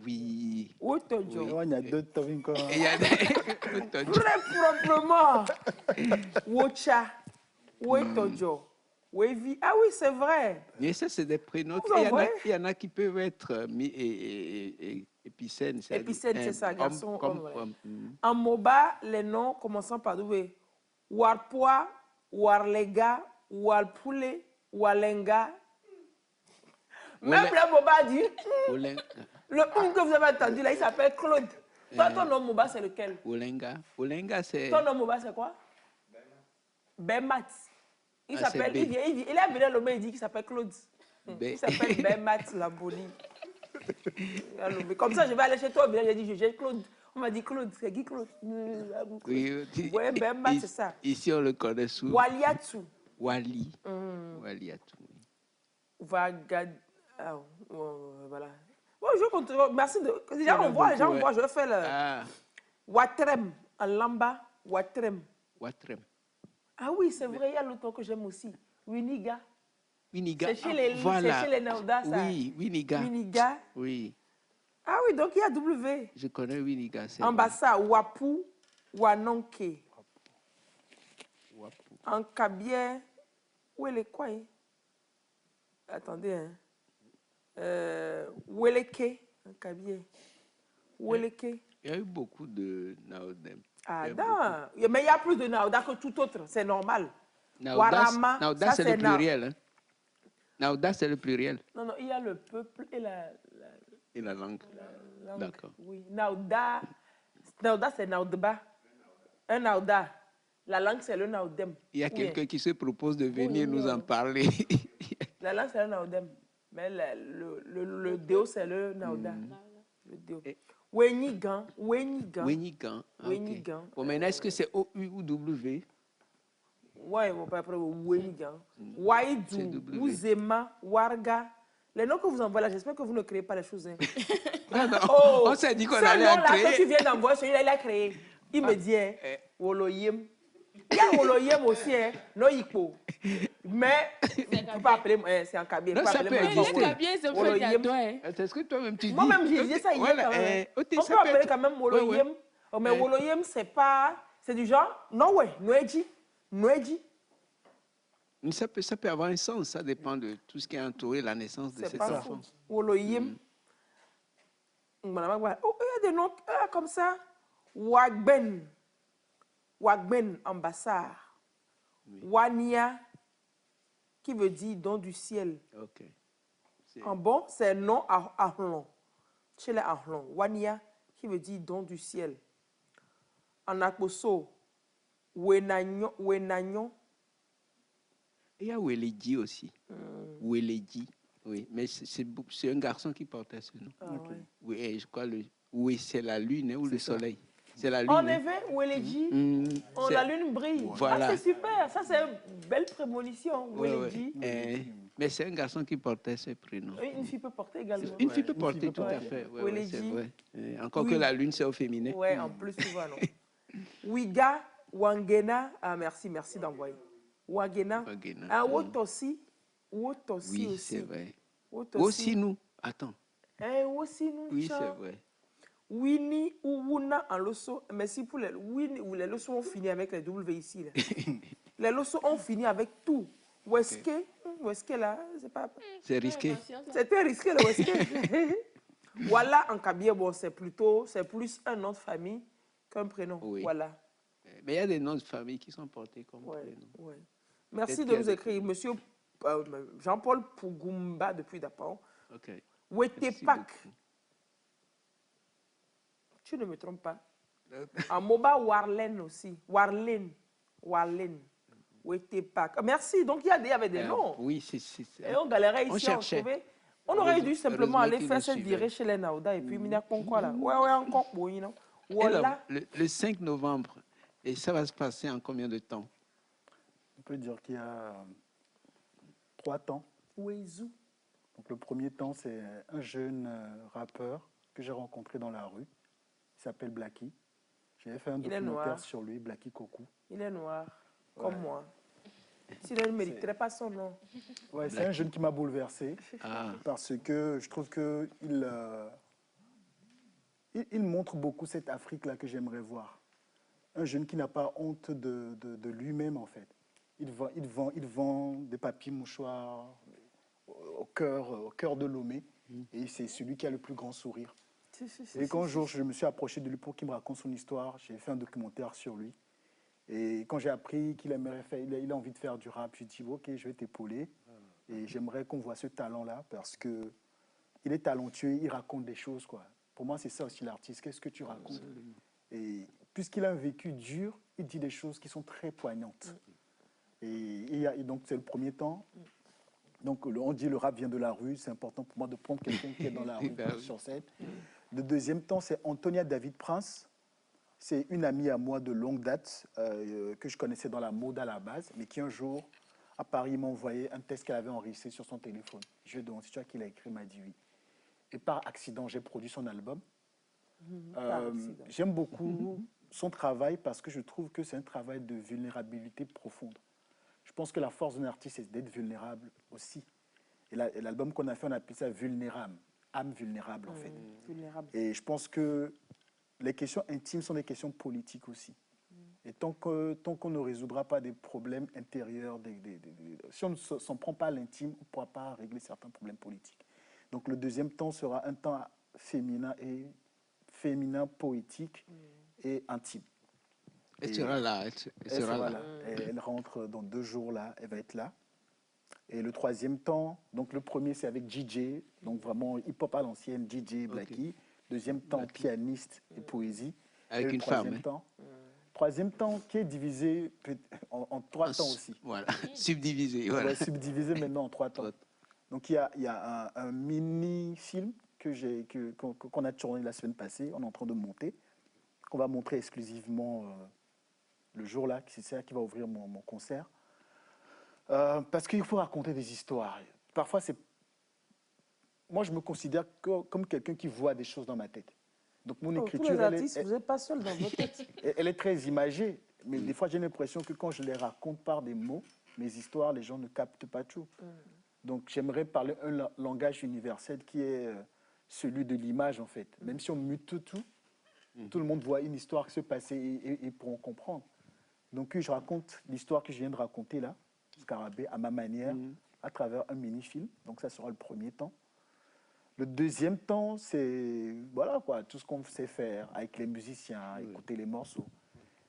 Oui. Wotojo. Il y a deux tomes encore. Très proprement. Wocha. Wotojo. Wevi. Ah oui, c'est vrai. Mais ça, c'est des prénoms. Il y en a qui peuvent être épicènes. Épicènes, c'est ça, garçon. En Moba, les noms commençant par W. Warpoa, Warlega, Walpoule, Walenga. Même le Moba dit. Le que vous avez entendu là, il s'appelle Claude. Toi, ton nom Moba, c'est lequel? Olenga, c'est. Ton nom Moba, c'est quoi? Bemat. Il s'appelle. Il est venu à l'homme, il dit qu'il s'appelle Claude. Il s'appelle Bemat Lamboni. Comme ça, je vais aller chez toi, j'ai dit, j'ai Claude. On m'a dit Claude, c'est qui Claude? Oui, Bemat, c'est ça. Ici, on le connaît souvent. Waliatu. Waliatu. Ah, voilà. Bon, je continue. Merci. Déjà, on voit, les gens voient, je fais le... Watrem, en lamba, Watrem. Watrem. Ah oui, c'est vrai, il y a l'autre que j'aime aussi. Winiga. Winiga. C'est chez les Nauda, ça. Oui, Winiga. Winiga. Oui. Ah oui, donc il y a W. Je connais Winiga. Ambassa, Wapu, Wanonke. Wapu. En Kabie, où est le quoi? Attendez, hein. Weleke, en Kabie. Weleke. Il y a eu beaucoup de Naodem. Ah, non. Mais il y a plus de Nauda que tout autre, c'est normal. Nauda, c'est le pluriel. Hein? Nauda, c'est le pluriel. Non, non, il y a le peuple et la langue. D'accord. Oui, Nauda, c'est Naudba. Un Nauda. La langue, c'est le Naudem. Il y a quelqu'un qui se propose de venir nous en parler. La langue, c'est le Naudem. Mais le Déo, c'est le Nauda. Le Déo. Wenigan. Wenigan. Wenigan. Bon, maintenant, est-ce que c'est O-U ou W? Oui, on peut après Wenigan. Waïdou, Ouzema, Warga. Les noms que vous envoyez là, j'espère que vous ne créez pas les choses. Hein. Non, non. Oh, on s'est dit qu'on allait en créer. Que tu viens d'envoyer, celui-là, il a créé. Il me dit, hein, Woloyem. Il y a Woloyem aussi, hein, non Ikpo. Mais, tu peux pas appeler, c'est en Kabyle. Non, ça peut exister. C'est ce que toi-même tu dis. Moi-même, j'ai dit ça hier. Voilà, on peut appeler quand même Woloyem. Mais Woloyem, c'est pas. C'est du genre. Non, ouais, Noéji. Ça peut avoir un sens. Ça dépend de tout ce qui a entouré la naissance de cet enfant. Woloyem. Oh, il y a des noms comme ça. Wagben, ambassade. Wania, qui veut dire don du ciel. Okay. En bon, c'est nom Ahlon. Chez les Ahlon. Wania, qui veut dire don du ciel. En Akboso, Wenagnon. Il y a Weleji aussi. Weleji, oui. Mais c'est un garçon qui portait ce nom. Ah, okay. Oui, je crois oui, c'est la lune ou le soleil. C'est la lune. En effet, Weleji, la lune brille. Voilà. Ah, c'est super. Ça, c'est une belle prémonition. Weleji. Mais c'est un garçon qui portait ce prénom. Une fille peut porter également. Une fille peut porter, tout à fait. Ouais, c'est vrai. Encore que la lune, c'est au féminin. Oui, en plus, tu vois, non. Wiga, Wangena. Ah, merci d'envoyer. Wangena. Un Wotosi. Wotosi oui, aussi. C'est vrai. Aussi nous. Attends. Aussi nous. Oui, c'est vrai. Winnie ou Wuna en leçon. Merci pour les Winnie ou les leçons ont fini avec les W ici. Là. Les leçons ont fini avec tout. Weske, Weske là, c'est pas. C'est risqué. C'était risqué le Weske. Voilà en Kabyle, bon, c'est plus un nom de famille qu'un prénom. Oui. Voilà. Mais il y a des noms de famille qui sont portés comme prénom. Ouais. Merci de nous écrire, monsieur Jean-Paul Pougoumba depuis Dapao. Ok. Wetepak. Tu ne me trompes pas. En Moba Warlen aussi. Warlen. Wetepak. Merci. Donc il y avait des noms. Oui, c'est. Et on galérait ici, on trouvait. On aurait dû simplement aller faire cette virée chez les Naouda et puis Mina Konkwa là. Ouais, encore bon, non. Voilà. Le 5 novembre, et ça va se passer en combien de temps? On peut dire qu'il y a 3 temps. Ouezou. Donc le premier temps, c'est un jeune rappeur que j'ai rencontré dans la rue. Il s'appelle Blacky. J'avais fait un documentaire sur lui, Blacky Kokou. Il est noir, comme moi. S'il ne mériterait pas son nom. Ouais, c'est un jeune qui m'a bouleversé. Parce que je trouve qu'il il montre beaucoup cette Afrique-là que j'aimerais voir. Un jeune qui n'a pas honte de lui-même, en fait. Il vend des papiers mouchoirs au cœur de Lomé. Et c'est celui qui a le plus grand sourire. Et quand un jour, je me suis approché de lui pour qu'il me raconte son histoire, j'ai fait un documentaire sur lui. Et quand j'ai appris qu'il il a envie de faire du rap, j'ai dit, OK, je vais t'épauler. Et j'aimerais qu'on voit ce talent-là parce qu'il est talentueux, il raconte des choses, quoi. Pour moi, c'est ça aussi l'artiste. Qu'est-ce que tu racontes? Et puisqu'il a un vécu dur, il dit des choses qui sont très poignantes. Et donc, c'est le premier temps. Donc, on dit le rap vient de la rue. C'est important pour moi de prendre quelqu'un qui est dans la rue sur scène. Le deuxième temps, c'est Antonia David Prince. C'est une amie à moi de longue date que je connaissais dans la mode à la base, mais qui un jour à Paris, il m'a envoyé un texte qu'elle avait enregistré sur son téléphone. Je lui ai demandé, c'est toi qui l'as écrit, il m'a dit oui. Et par accident, j'ai produit son album. J'aime beaucoup son travail parce que je trouve que c'est un travail de vulnérabilité profonde. Je pense que la force d'un artiste, c'est d'être vulnérable aussi. Et l'album qu'on a fait, on a appelé ça Vulnérable, âme vulnérable en fait. Vulnérable. Et je pense que les questions intimes sont des questions politiques aussi. Et tant qu'on ne résoudra pas des problèmes intérieurs, si on ne s'en prend pas à l'intime, on ne pourra pas régler certains problèmes politiques. Donc le deuxième temps sera un temps féminin poétique et intime. Elle sera là. Elle sera là. Elle rentre dans 2 jours là, elle va être là. Et le troisième temps, donc le premier c'est avec DJ, donc vraiment hip-hop à l'ancienne, DJ Blackie. Okay. Deuxième temps, pianiste et poésie. Avec et une femme. Troisième temps qui est divisé en 3 temps aussi. Voilà, subdivisé. Voilà. Ouais, subdivisé maintenant en 3 temps. Donc il y a un mini-film qu'on a tourné la semaine passée, on est en train de monter, qu'on va montrer exclusivement le jour là, c'est ça qui va ouvrir mon concert. Parce qu'il faut raconter des histoires. Parfois, moi, je me considère comme quelqu'un qui voit des choses dans ma tête. Donc, mon écriture, tous les artistes, vous n'êtes pas seul dans votre tête. Elle est très imagée, mais des fois, j'ai l'impression que quand je les raconte par des mots, mes histoires, les gens ne captent pas tout. Donc, j'aimerais parler un langage universel qui est celui de l'image, en fait. Même si on mute tout le monde voit une histoire se passer et pourront comprendre. Donc, je raconte l'histoire que je viens de raconter là, Scarabée, à ma manière, à travers un mini-film. Donc, ça sera le premier temps. Le deuxième temps, c'est voilà quoi, tout ce qu'on sait faire avec les musiciens, écouter les morceaux.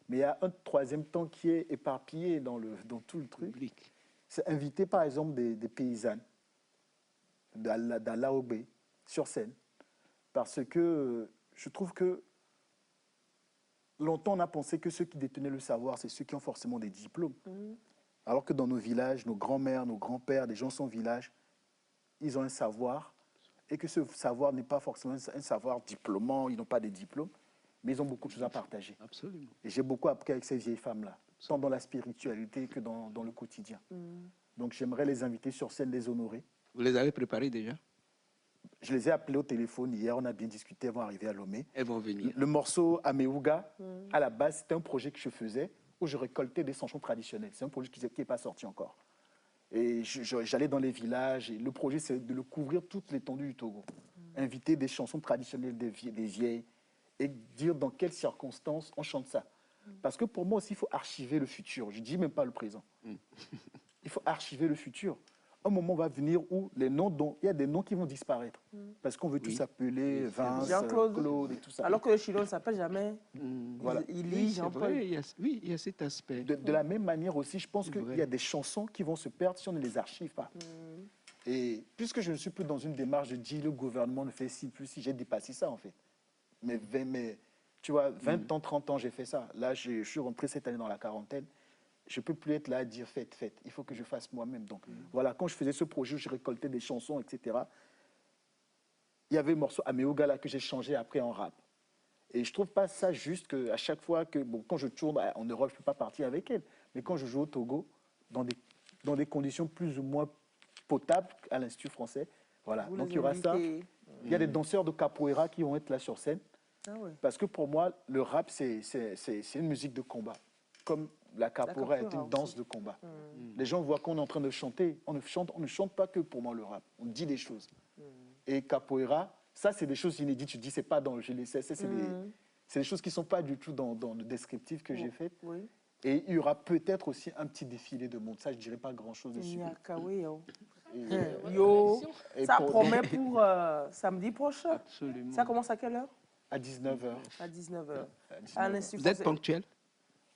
Mais il y a un troisième temps qui est éparpillé dans tout le truc. C'est inviter par exemple des paysannes d'Alaobé sur scène. Parce que je trouve que longtemps on a pensé que ceux qui détenaient le savoir, c'est ceux qui ont forcément des diplômes. Alors que dans nos villages, nos grands-mères, nos grands-pères, des gens sans village, ils ont un savoir. Et que ce savoir n'est pas forcément un savoir diplômant, ils n'ont pas des diplômes, mais ils ont beaucoup de choses à partager. Absolument. Et j'ai beaucoup appris avec ces vieilles femmes-là, tant dans la spiritualité que dans le quotidien. Donc j'aimerais les inviter sur scène, les honorer. Vous les avez préparées déjà? Je les ai appelées au téléphone hier, on a bien discuté, elles vont arriver à Lomé. Elles vont venir. Le morceau Améouga, à la base, c'était un projet que je faisais où je récoltais des chansons traditionnelles. C'est un projet qui n'est pas sorti encore. Et j'allais dans les villages, et le projet, c'est de le couvrir toute l'étendue du Togo. Inviter des chansons traditionnelles des vieilles et dire dans quelles circonstances on chante ça. Parce que pour moi aussi, il faut archiver le futur. Je ne dis même pas le présent. Il faut archiver le futur. Un moment va venir où il y a des noms qui vont disparaître. Parce qu'on veut tous s'appeler Vince, Claude et tout ça. Alors que le Chilo ne s'appelle jamais. Voilà. Il lit Jean-Paul. Oui, il y a cet aspect. De la même manière aussi, je pense qu'il y a des chansons qui vont se perdre si on ne les archive pas. Et puisque je ne suis plus dans une démarche de dire le gouvernement ne fait ci, plus si, j'ai dépassé ça en fait. Mais tu vois, 20 ans, 30 ans, j'ai fait ça. Là, je suis rentré cette année dans la quarantaine. Je ne peux plus être là à dire faites. Il faut que je fasse moi-même. Donc voilà, quand je faisais ce projet, je récoltais des chansons, etc. Il y avait le morceau Améouga là que j'ai changé après en rap. Et je ne trouve pas ça juste qu'à chaque fois que, quand je tourne en Europe, je ne peux pas partir avec elle. Mais quand je joue au Togo, dans des conditions plus ou moins potables à l'Institut français, voilà. Donc il y aura ça. Il y a des danseurs de capoeira qui vont être là sur scène. Parce que pour moi, le rap, c'est une musique de combat. Comme la capoeira est une danse de combat. Les gens voient qu'on est en train de chanter. On ne chante pas que pour moi le rap. On dit des choses. Et capoeira, ça, c'est des choses inédites. Je dis, c'est pas dans je les sais, c'est des choses qui ne sont pas du tout dans le descriptif que j'ai fait. Et il y aura peut-être aussi un petit défilé de monde. Ça, je ne dirais pas grand-chose dessus. Ça promet pour samedi prochain. Absolument. Ça commence à quelle heure? À 19h. À 19h. Vous êtes ponctuel?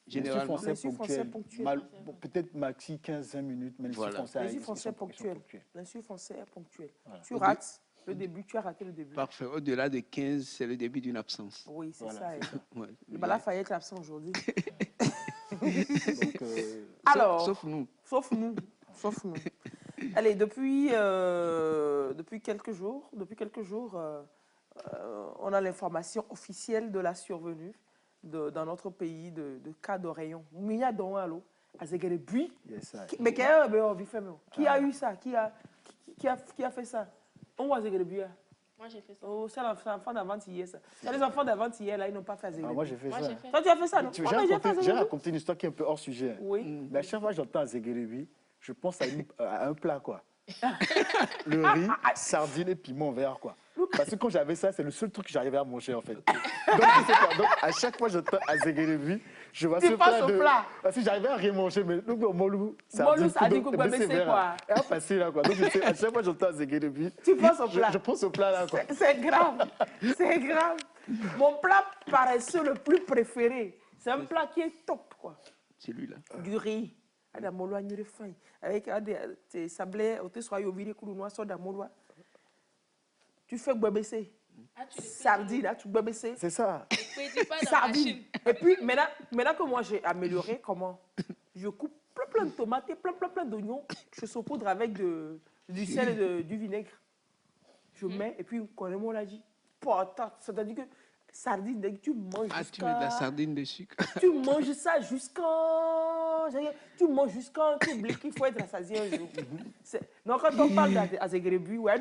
Généralement, l'Institut français ponctuel. Peut-être maxi 15-20 minutes, mais l'Institut français ponctuel. L'Institut français est ponctuel. Tu rates le début, tu as raté le début. Parfait. Au-delà de 15, c'est le début d'une absence. Oui, c'est ça. Le Balafayette est absent aujourd'hui. Alors, sauf nous. Sauf nous. Allez, depuis quelques jours, on a l'information officielle de la survenue dans notre pays de cas d'Oreillon. à Zegerebi. Yes, Mais qui a eu ça? Qui a fait ça? On voit Zegerebi. Moi, j'ai fait ça. Oh, c'est l'enfant d'avant-hier, ça. Les enfants d'avant-hier, là, ils n'ont pas fait Zegerebi. Moi, j'ai fait ça. Toi, tu as fait ça, non? J'ai raconté une histoire qui est un peu hors sujet. Oui. Mais à chaque fois que j'entends Zegerebi, je pense à un plat, quoi. Le riz, sardines et piment vert, quoi. Parce que quand j'avais ça, c'est le seul truc que j'arrivais à manger, en fait. Donc, à chaque fois que j'entends Zegerebi, je vois ce plat. Parce que j'arrivais à rien manger, mais donc, molou, sardines, vert. Et à passer, là, quoi. Donc, à chaque fois que j'entends Zegerebi, tu penses au plat. Je pense au plat, là, quoi. C'est grave. C'est grave. Mon plat paresseux le plus préféré, c'est un plat qui est top, quoi. C'est lui-là. Du riz. Avec des sablés, tu fais bébé. Sardine, là, tu bébé. C'est ça. Sardine. Et puis, maintenant que moi j'ai amélioré, comment? Je coupe plein de tomates, plein d'oignons. Je saupoudre avec du sel et du vinaigre. Je mets, et puis, on mon l'a dit. C'est-à-dire que sardine, tu manges jusqu'à... tu mets de la sardine de sucre. Tu manges ça jusqu'à... Tu manges jusqu'à... Tu oublies qu'il faut être rassasié un jour. Donc, quand on parle d'Azegrebu, ouais,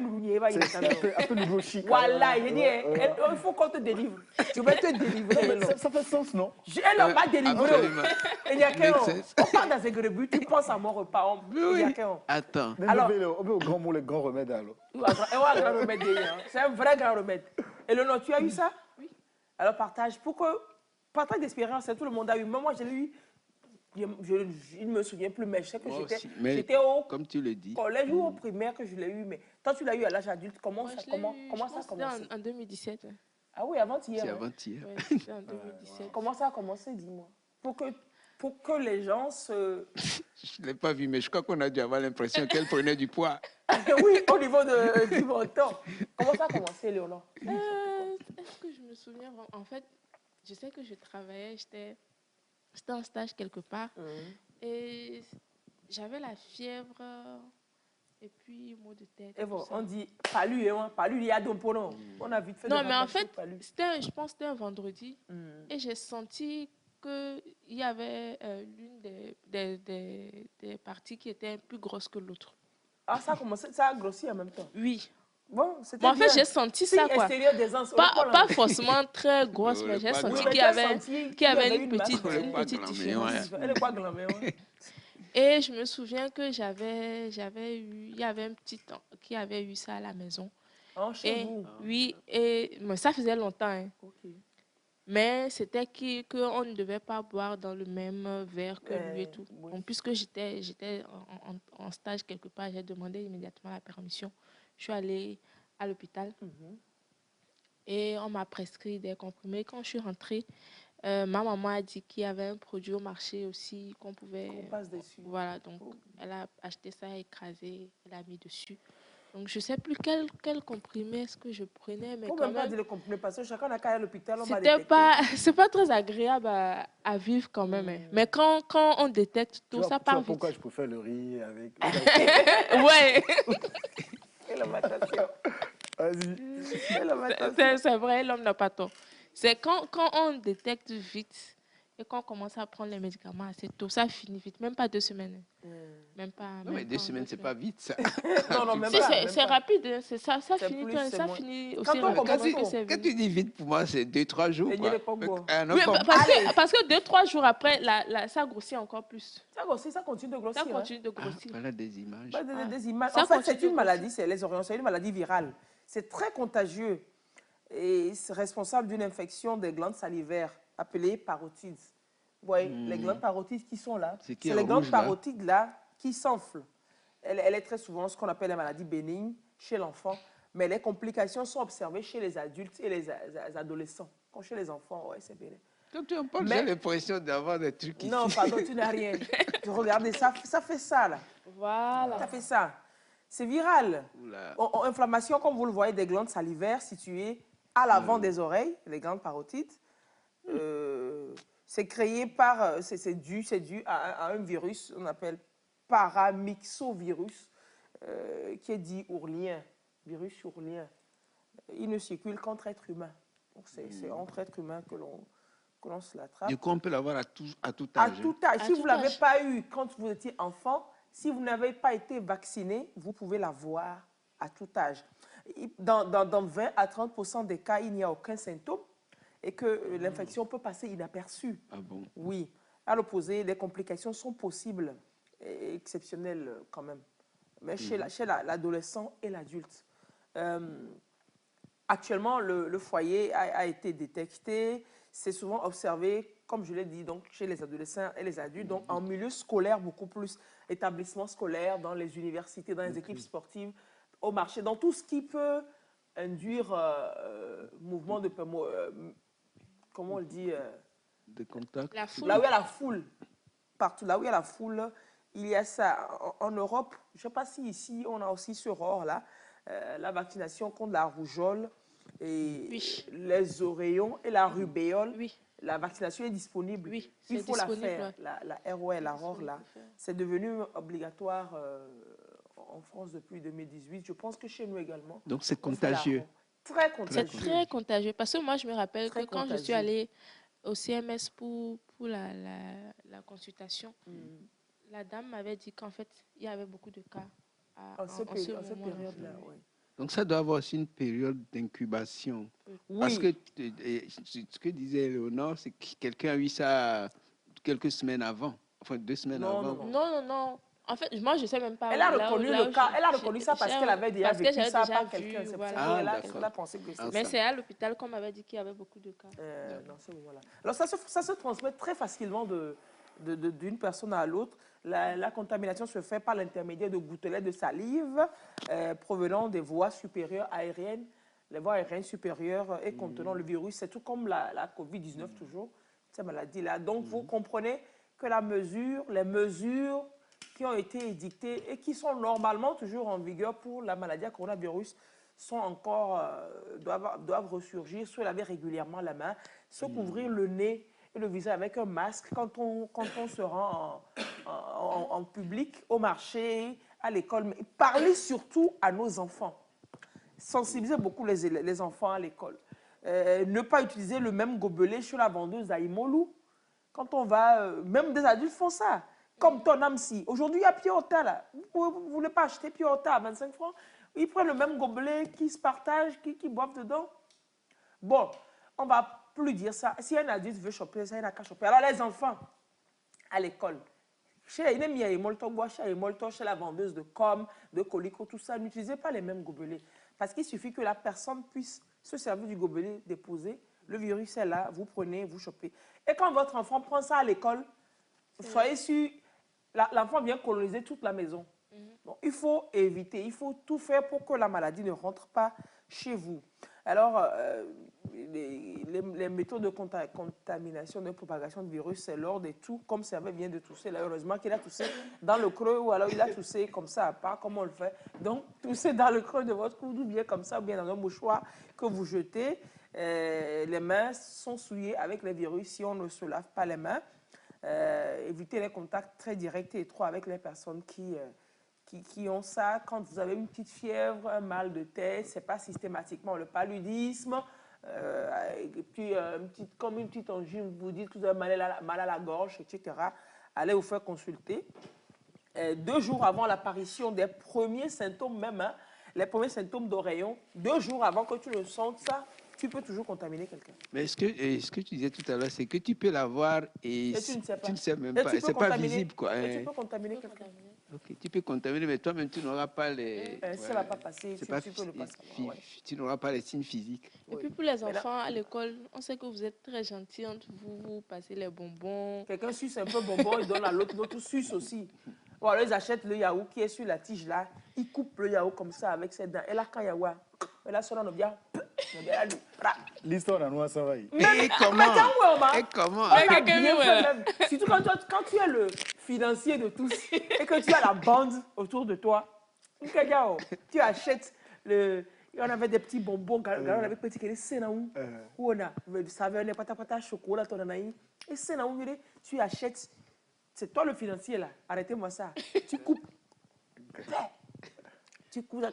c'est un peu nouveau chic. Voilà, il dit, il faut qu'on te délivre. Je vais te délivrer. Ça fait sens, non? Elle n'a pas délivré. Il y a qu'un... On parle d'Azegrebu, tu penses à mon repas. Il y a qu'un... Attends. Alors, au grand mot, le grand remède, alors. grand remède, c'est un vrai grand remède. Et le nom, tu as eu ça? Oui. Alors partage. Partage d'expérience, tout le monde a eu. Moi, je l'ai eu. Je ne me souviens plus, mais je sais que j'étais au comme tu le dis. collège ou au primaire que je l'ai eu. Mais toi, tu l'as eu à l'âge adulte. Comment ça a commencé? En 2017. Ah oui, avant-hier. C'est avant-hier. Oui, c'était en 2017. Comment ça a commencé, dis-moi? Pour que les gens se... Je ne l'ai pas vu, mais je crois qu'on a dû avoir l'impression qu'elle prenait du poids. Oui, au niveau du menton. Comment ça a commencé, Léonore? Est-ce que je me souviens vraiment? En fait, je sais que je travaillais, j'étais en stage quelque part. Et j'avais la fièvre et puis maux de tête. Et bon, on dit palu, il y a donc pour nous. On a vite fait. Non, mais en fait, je pense que c'était un vendredi. Et j'ai senti qu'il y avait l'une des parties qui était plus grosse que l'autre. Ah, ça a commencé, ça a grossi en même temps? Oui. Bon, en fait, j'ai senti ça, quoi. Pas forcément très grosse, mais j'ai senti qu'il y avait une petite différence. Et je me souviens que il y avait un petit temps qui avait eu ça à la maison. Oh, chez vous? Oui, mais ça faisait longtemps. Hein. Okay. Mais c'était qu'on ne devait pas boire dans le même verre que lui et tout. Oui. Donc, puisque j'étais en stage quelque part, j'ai demandé immédiatement la permission. Je suis allée à l'hôpital et on m'a prescrit des comprimés. Quand je suis rentrée, ma maman a dit qu'il y avait un produit au marché aussi qu'on pouvait... On passe dessus. Voilà, donc elle a acheté ça, écrasé, elle a mis dessus. Donc je ne sais plus quel comprimé est-ce que je prenais. Mais quand même pas dire le comprimé parce que chacun a qu'à aller à l'hôpital, on va détecter. C'est pas très agréable à vivre quand même. Mais quand on détecte tout, ça part vite. Pourquoi je préfère le riz avec... Ouais. Et la matation. Vas-y. C'est vrai, l'homme n'a pas tort. C'est quand on détecte vite et qu'on commence à prendre les médicaments assez tôt, ça finit vite. Même pas 2 semaines. Même pas. Non, mais 2 semaines, c'est pas vite, ça. Non, même si, pas. C'est rapide. Ça finit aussi rapidement que c'est vite. Quand tu dis vite, pour moi, c'est 2-3 jours. Oui, parce que 2-3 jours après, ça grossit encore plus. Ça continue de grossir. Ça continue de grossir. Voilà des images. Des images. En fait, c'est une maladie, c'est les orients, c'est une maladie virale. C'est très contagieux et c'est responsable d'une infection des glandes salivaires appelée parotide. Vous voyez, les glandes parotides qui sont là, c'est les glandes parotides là qui s'enflent. Elle est très souvent ce qu'on appelle la maladie bénigne chez l'enfant, mais les complications sont observées chez les adultes et les adolescents. Quand chez les enfants, ouais, c'est bénin. Donc tu en parles, j'ai l'impression d'avoir des trucs ici. Non, pardon, tu n'as rien. Regardez, ça fait ça là. Voilà. Ça fait ça. C'est viral. Inflammation, comme vous le voyez, des glandes salivaires situées à l'avant des oreilles, les glandes parotides. C'est créé par, c'est dû à un virus, on appelle paramyxovirus, qui est dit ourlien, virus ourlien. Il ne circule qu'entre êtres humains. Donc c'est entre êtres humains que l'on se l'attrape. Du coup, on peut l'avoir à tout âge. À tout âge. Si vous ne l'avez âge. pas eu quand vous étiez enfant, si vous n'avez pas été vacciné, vous pouvez l'avoir à tout âge. Dans 20 à 30% des cas, il n'y a aucun symptôme et que l'infection peut passer inaperçue. Ah bon? Oui. À l'opposé, les complications sont possibles et exceptionnelles quand même. Mais chez l'adolescent et l'adulte. Actuellement, le foyer a été détecté. C'est souvent observé, comme je l'ai dit, donc, chez les adolescents et les adultes, donc en milieu scolaire beaucoup plus, établissements scolaires, dans les universités, dans les équipes sportives, au marché, dans tout ce qui peut induire mouvement de... comment on le dit De contact. La foule. Là où il y a la foule, partout là où il y a la foule, il y a ça. En Europe, je ne sais pas si ici, on a aussi ce rôle-là, la vaccination contre la rougeole et Oui. les oreillons et la rubéole. Oui. La vaccination est disponible. Oui, il faut la disponible, faire. ouais. La ROL, la ROR, là, c'est devenu obligatoire en France depuis 2018. Je pense que chez nous également. Donc, c'est on fait la contagieux. ROR. Très contagieux. C'est très contagieux. Parce que moi, je me rappelle Très que quand je suis contagieux. allée au CMS pour la consultation, la dame m'avait dit qu'en fait, il y avait beaucoup de cas En cette moment-là. période-là, oui. Donc, ça doit avoir aussi une période d'incubation. Oui. Parce que ce que disait Léonore, c'est que quelqu'un a eu ça quelques semaines avant. Enfin, 2 semaines Non, avant. non, Non, non, non. En fait, moi, je ne sais même pas. Elle a là où- reconnu là le où cas. je- Elle a reconnu ça parce qu'elle avait déjà parce que vécu j'avais ça déjà par quelqu'un. vu, C'est pour voilà. ça qu'elle d'accord. a pensé que c'était Mais ça. c'est à l'hôpital qu'on m'avait dit qu'il y avait beaucoup de cas. Dans ce moment-là. Alors, ça se transmet très facilement d'une personne à l'autre. La contamination se fait par l'intermédiaire de gouttelettes de salive provenant des voies supérieures aériennes, les voies aériennes supérieures et contenant le virus. C'est tout comme la COVID-19 toujours, cette maladie-là. Donc, vous comprenez que les mesures qui ont été édictées et qui sont normalement toujours en vigueur pour la maladie à coronavirus sont encore, doivent ressurgir, se laver régulièrement la main, se couvrir le nez et le visage avec un masque quand on se rend en public, au marché, à l'école. Mais parler surtout à nos enfants. Sensibiliser beaucoup les enfants à l'école. Ne pas utiliser le même gobelet chez la vendeuse à Imolou. Quand on va, même des adultes font ça. Comme ton Amsi. Aujourd'hui, il y a Piota là. Vous ne voulez pas acheter Piota à 25 francs? Ils prennent le même gobelet, qui se partagent, qui boivent dedans. Bon, on ne va plus dire ça. Si un adulte veut choper ça, il n'a qu'à choper. Alors les enfants, à l'école, chez la vendeuse de com, de colico, tout ça, n'utilisez pas les mêmes gobelets. Parce qu'il suffit que la personne puisse se servir du gobelet déposé. Le virus est là, vous prenez, vous chopez. Et quand votre enfant prend ça à l'école, soyez sûr, l'enfant vient coloniser toute la maison. Donc, il faut éviter, il faut tout faire pour que la maladie ne rentre pas chez vous. Alors, les méthodes de contamination, de propagation de virus, c'est l'ordre et tout, comme Servet vient de tousser. Là, heureusement qu'il a toussé dans le creux, ou alors il a toussé comme ça, à part, comme on le fait. Donc, tousser dans le creux de votre coude, ou bien comme ça, ou bien dans un mouchoir que vous jetez. Les mains sont souillées avec les virus si on ne se lave pas les mains. Éviter les contacts très directs et étroits avec les personnes qui ont ça. Quand vous avez une petite fièvre, un mal de tête, ce n'est pas systématiquement le paludisme. Et puis, comme une petite angine, vous dites que vous avez mal à la gorge, etc. Allez vous faire consulter. 2 jours avant l'apparition des premiers symptômes même, hein, les premiers symptômes d'oreillon, 2 jours avant que tu le sentes ça, tu peux toujours contaminer quelqu'un. Mais ce que tu disais tout à l'heure, c'est que tu peux l'avoir et tu ne sais même pas. C'est pas visible, quoi. Et tu peux contaminer quelqu'un. Ok, tu peux contaminer, mais toi-même, tu n'auras pas les... Ça ne va pas passer, tu peux le passer. Tu n'auras pas les signes physiques. Et puis pour les enfants à l'école, on sait que vous êtes très gentils entre vous, vous passez les bonbons. Quelqu'un suce un peu bonbon, il donne à l'autre, l'autre suce aussi. Ou alors ils achètent le yaourt qui est sur la tige là, ils coupent le yaourt comme ça avec ses dents. Et là, quand il y a quoi, et là, ça, on bien. L'histoire d'un noix, ça va. Et comment? Et comment? Surtout quand tu es le financier de tous et que tu as la bande autour de toi, tu achètes on avait des petits bonbons, on avait petit qui est où on a le saveur, les patatas, chocolat, et c'est là où tu achètes. C'est toi le financier là, arrêtez-moi ça. Tu coupes. Tu coupes.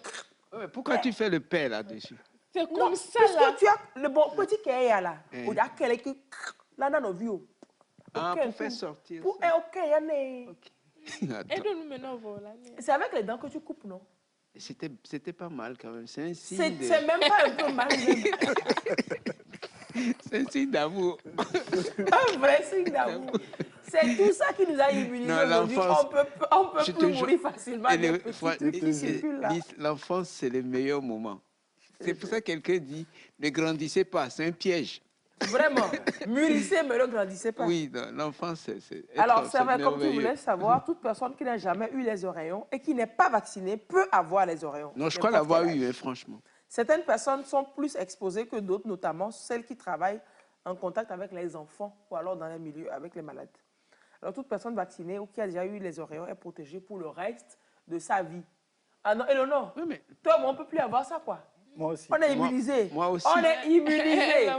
Ouais, pourquoi tu fais le paix là-dessus? C'est comme ça parce là. que tu as le bon petit qui est là. On a quelqu'un qui Là, dans nos vies. Ah, pour faire sortir. Ok, Aide-nous maintenant, voilà. C'est avec les dents que tu coupes, non? C'était pas mal quand même. C'est un signe C'est même pas un peu mal. C'est un signe d'amour. Un vrai signe d'amour. C'est tout ça qui nous a immunisés aujourd'hui. On peut plus mourir facilement. L'enfance, c'est le meilleur moment. C'est pour ça que quelqu'un dit, ne grandissez pas, c'est un piège. Vraiment, mûrissez, mais ne grandissez pas. Oui, l'enfance, c'est... Alors, c'est vrai, comme tu voulais savoir, toute personne qui n'a jamais eu les oreillons et qui n'est pas vaccinée peut avoir les oreillons. Non, je crois l'avoir eu, franchement. Certaines personnes sont plus exposées que d'autres, notamment celles qui travaillent en contact avec les enfants ou alors dans les milieux avec les malades. Alors, toute personne vaccinée ou qui a déjà eu les oreillons est protégée pour le reste de sa vie. Ah non, Eleonore, oui, mais... toi, on ne peut plus avoir ça, quoi. Moi aussi. On est immunisé. Moi aussi. On est immunisé.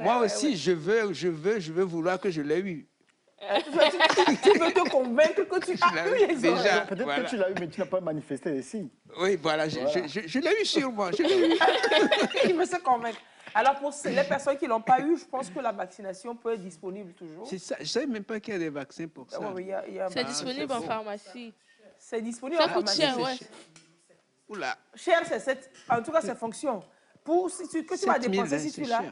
Moi aussi, je veux vouloir que je l'ai eu. Tu veux te convaincre que tu as eu les oreillons. Peut-être que tu l'as eu, mais tu n'as pas manifesté ici. Oui, voilà, je l'ai eu sur moi. Je l'ai eu. Il me se convaincre. Alors, pour les personnes qui ne l'ont pas eu, je pense que la vaccination peut être disponible toujours. C'est ça. Je ne savais même pas qu'il y a des vaccins pour ça. C'est disponible en pharmacie. C'est disponible en pharmacie. Ça coûte cher, ouais. Oula. Cher, en tout cas, c'est fonction. Pour que tu vas dépenser si tu l'as.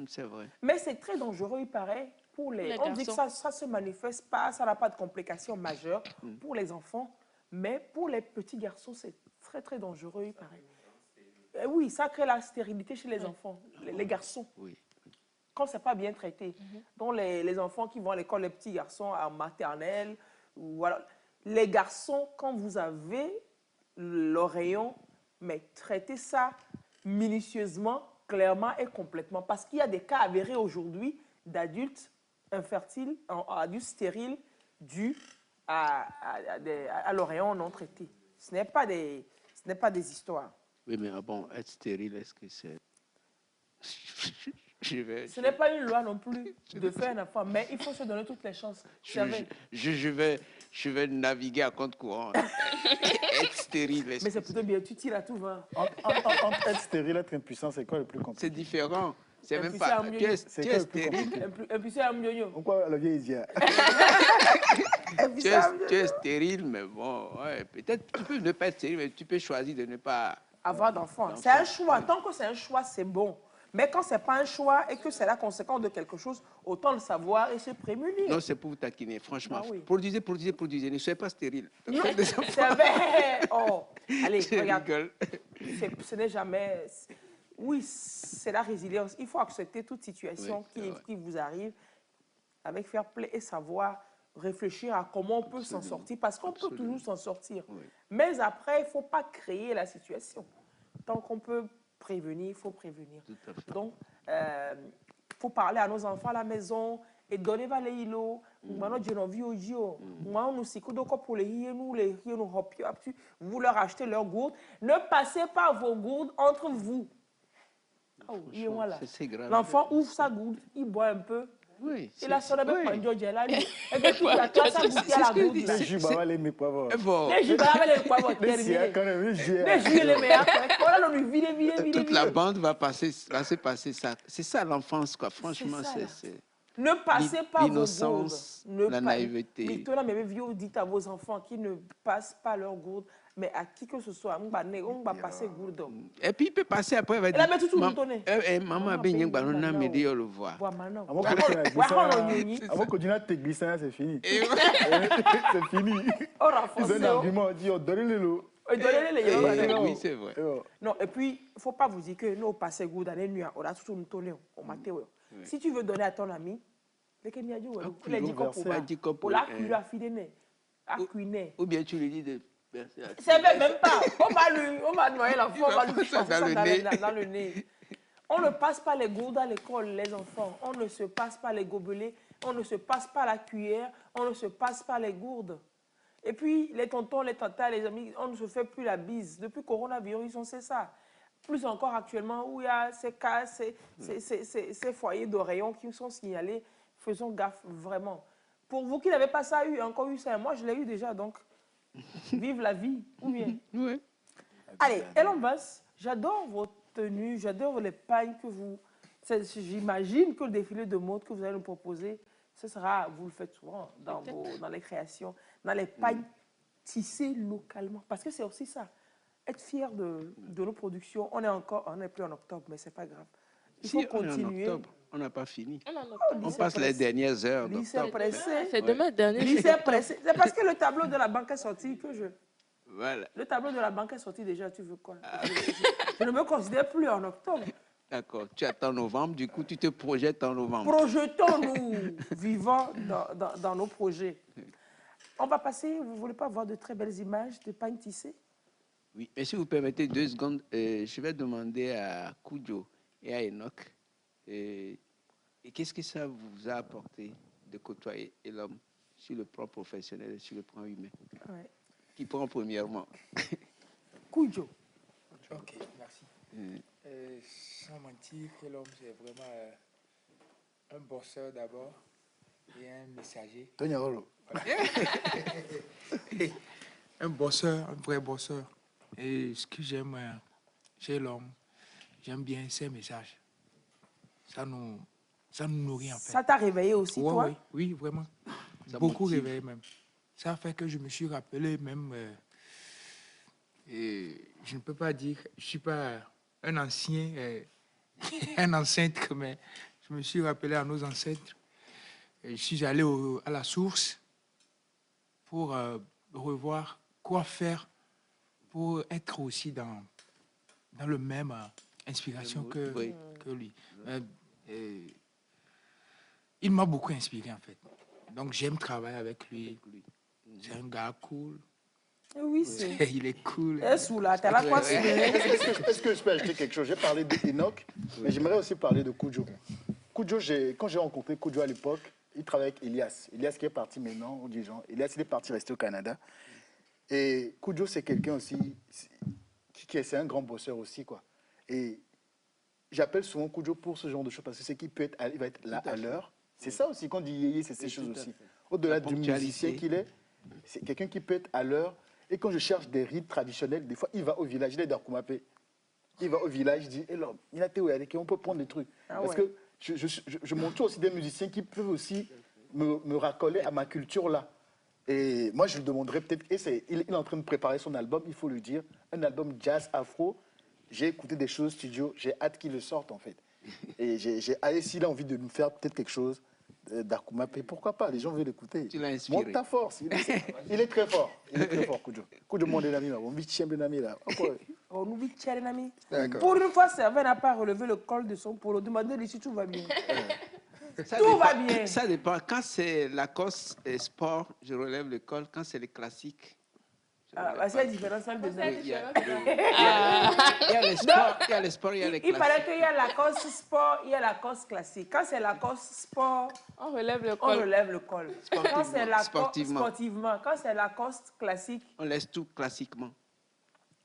C'est vrai. Mais c'est très dangereux, il paraît, pour les on dit que ça ne se manifeste pas, ça n'a pas de complications majeures pour les enfants. Mais pour les petits garçons, c'est très, très dangereux, il paraît. Et oui, ça crée la stérilité chez les enfants, les garçons. Oui. Quand ce n'est pas bien traité. Donc, les enfants qui vont à l'école, les petits garçons en maternelle, voilà. Les garçons, quand vous avez l'oreillon, mais traitez ça minutieusement, clairement et complètement. Parce qu'il y a des cas avérés aujourd'hui d'adultes infertiles, adultes stériles, dus à l'oreillon non traité. Ce n'est pas des histoires. Oui, mais bon, être stérile, est-ce que c'est... Ce n'est pas une loi non plus de faire un enfant, mais il faut se donner toutes les chances. Je vais naviguer à compte courant. Être stérile. Mais c'est plutôt bien, tu tires à tout va. Entre être stérile et être impuissant, c'est quoi le plus compliqué? C'est différent. C'est même pas... Tu es stérile. Impuissant à Mnyonyo. Pourquoi le vieil dit? Tu es stérile, mais bon, ouais, peut-être tu peux ne pas être stérile, mais tu peux choisir de ne pas... avoir d'enfants. C'est un choix. Tant que c'est un choix, c'est bon. Mais quand ce n'est pas un choix et que c'est la conséquence de quelque chose, autant le savoir et se prémunir. Non, c'est pour vous taquiner, franchement. Ah oui. Produisez. Ne soyez pas stérile. C'est vrai. Oh. Allez, regarde. Ce n'est jamais... Oui, c'est la résilience. Il faut accepter toute situation qui vous arrive avec fair play et savoir réfléchir à comment on peut s'en sortir. Parce qu'on peut toujours s'en sortir. Oui. Mais après, il ne faut pas créer la situation. Tant qu'on peut prévenir, il faut prévenir. Donc, il faut parler à nos enfants à la maison et donner les îlots. Vous leur achetez leurs gourdes. Ne passez pas vos gourdes entre vous. Oh, l'enfant ouvre sa gourde, il boit un peu. Oui, il a son même pandiodia là. Et puis tu as toi ça goûter à la gourde. Les jus les mes poivrons. Les jus les poivrons terminés. Les jus les meilleurs. Voilà on lui vide. Toute la bande va se passer ça. C'est ça l'enfance quoi. Franchement c'est ne passez pas vos gourdes. L'innocence, la naïveté. Dites à vos enfants qui ne passent pas leur gourde. Mais à qui que ce soit, on va passer gourde. Et puis il peut passer après, il va dire, maman a bien me dit, on le voit. Avant que tu n'aies tes glissades, c'est fini. C'est fini. Ils ont un argument, dit, donnez-le. Oui, c'est vrai. Non, et puis, il ne faut pas vous dire que nous, passons gourde dans les nuits, on a tout tourné au matin. Si tu veux donner à ton ami, ou bien tu lui dis de... C'est même pas. On va noyer l'enfant, on va lui passer ça dans le nez. On ne passe pas les gourdes à l'école, les enfants. On ne se passe pas les gobelets, on ne se passe pas la cuillère, on ne se passe pas les gourdes. Et puis, les tontons, les tatas, les amis, on ne se fait plus la bise. Depuis le coronavirus, on sait ça. Plus encore actuellement, où il y a ces cas, ces foyers d'oreillons qui sont signalés, faisons gaffe vraiment. Pour vous qui n'avez pas ça, encore eu ça, moi je l'ai eu déjà, donc... Vive la vie, ou bien. Oui. Allez, Elon Musk, j'adore vos tenues, j'adore les pagnes que vous J'imagine que le défilé de mode que vous allez nous proposer, ce sera, vous le faites souvent dans les créations, dans les pagnes tissées localement. Parce que c'est aussi ça, être fier de nos productions. On n'est plus en octobre, mais c'est pas grave. Il faut continuer. On est en octobre, on n'a pas fini. On On passe les dernières heures d'octobre. C'est demain dernier. Lycée pressé. C'est parce que le tableau de la banque est sorti que je... Voilà. Le tableau de la banque est sorti déjà, tu veux quoi? Je ne me considère plus en octobre. D'accord, tu attends novembre, du coup tu te projettes en novembre. Projetons-nous, vivons dans nos projets. On va passer, vous ne voulez pas voir de très belles images de pagnes tissées? Oui, mais si vous permettez 2 secondes, je vais demander à Kudjo et à Enoch, et qu'est-ce que ça vous a apporté de côtoyer l'homme sur le plan professionnel et sur le plan humain? Ouais. Qui prend premièrement? Kudjo. Ok, merci. Sans mentir, que l'homme, c'est vraiment un bosseur d'abord et un messager. Tonyarolo. Un bosseur, un vrai bosseur. Et ce que j'aime chez l'homme, j'aime bien ses messages. Ça nous nourrit en fait. Ça t'a réveillé aussi, toi? Oui, vraiment. Ça beaucoup motive. réveillé même. Ça fait que je me suis rappelé même... et je ne peux pas dire, je ne suis pas un ancien, un ancêtre, mais je me suis rappelé à nos ancêtres. Et je suis allé à la source pour revoir quoi faire pour être aussi dans le même inspiration que lui. Il m'a beaucoup inspiré en fait. Donc j'aime travailler avec lui. C'est un gars cool. Oui, c'est... Il est cool. Et sous là, t'as la quoi? Est-ce que je peux ajouter quelque chose? J'ai parlé d'Enoch, mais j'aimerais aussi parler de Kudjo. Kudjo, quand j'ai rencontré Kudjo à l'époque, il travaillait avec Elias. Elias qui est parti maintenant, on dit genre. Elias, il est parti rester au Canada. Et Kudjo, c'est quelqu'un aussi, c'est un grand bosseur aussi, quoi. Et j'appelle souvent Kudjo pour ce genre de choses, parce que c'est qu'il peut être, il va être là à l'heure. C'est ça aussi, quand on dit yéyé, c'est ces choses aussi. Au-delà du musicien qu'il est, c'est quelqu'un qui peut être à l'heure. Et quand je cherche des rites traditionnels, des fois, il va au village, il est dans Kumapé. Il va au village, il dit, hé l'homme, il a été où on peut prendre des trucs. Parce que je montre aussi des musiciens qui peuvent aussi me raccoler à ma culture là. Et moi, je lui demanderais peut-être, il est en train de préparer son album, il faut lui dire, un album jazz afro. J'ai écouté des choses studio, j'ai hâte qu'il le sorte en fait. Et s'il a envie de nous faire peut-être quelque chose d'Akumapé, pourquoi pas, les gens veulent l'écouter. Tu l'as inspiré. Monte ta force, il est très fort, Kudjo. Kudjo, mon ami là, mon bichème de ami là. On oublie Tcharenami. Pour une fois, Servais n'a pas relevé le col de son polo. Demandez-lui si tout va bien. Tout va bien. Ça dépend. Quand c'est Lacoste et sport, je relève le col. Quand c'est les classiques, c'est la différence entre les deux. il y a les sports, il y a les sports, il y a les Il classiques. paraît qu'il y a Lacoste sport, il y a Lacoste classique. Quand c'est Lacoste sport, On relève le on col. relève le col. Quand c'est Lacoste Sportivement. sportivement, quand c'est Lacoste classique, On laisse tout classiquement.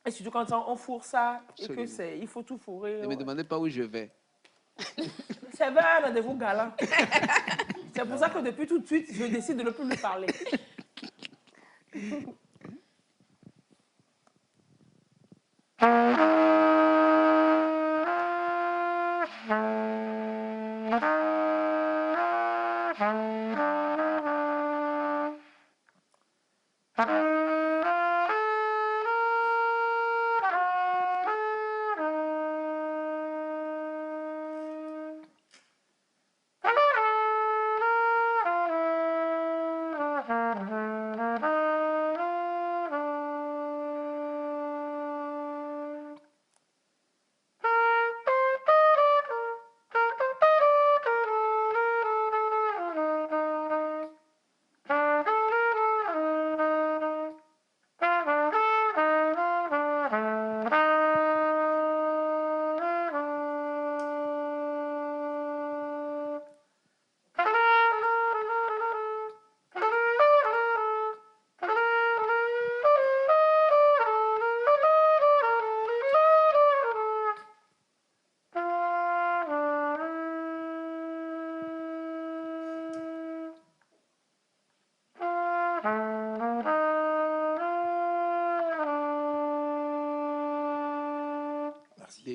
et surtout quand on fourre ça, et que Absolument. il faut tout fourrer. Ne me demandez pas où je vais. C'est vrai, un rendez-vous galant. C'est pour ça que depuis tout de suite, je décide de ne plus lui parler.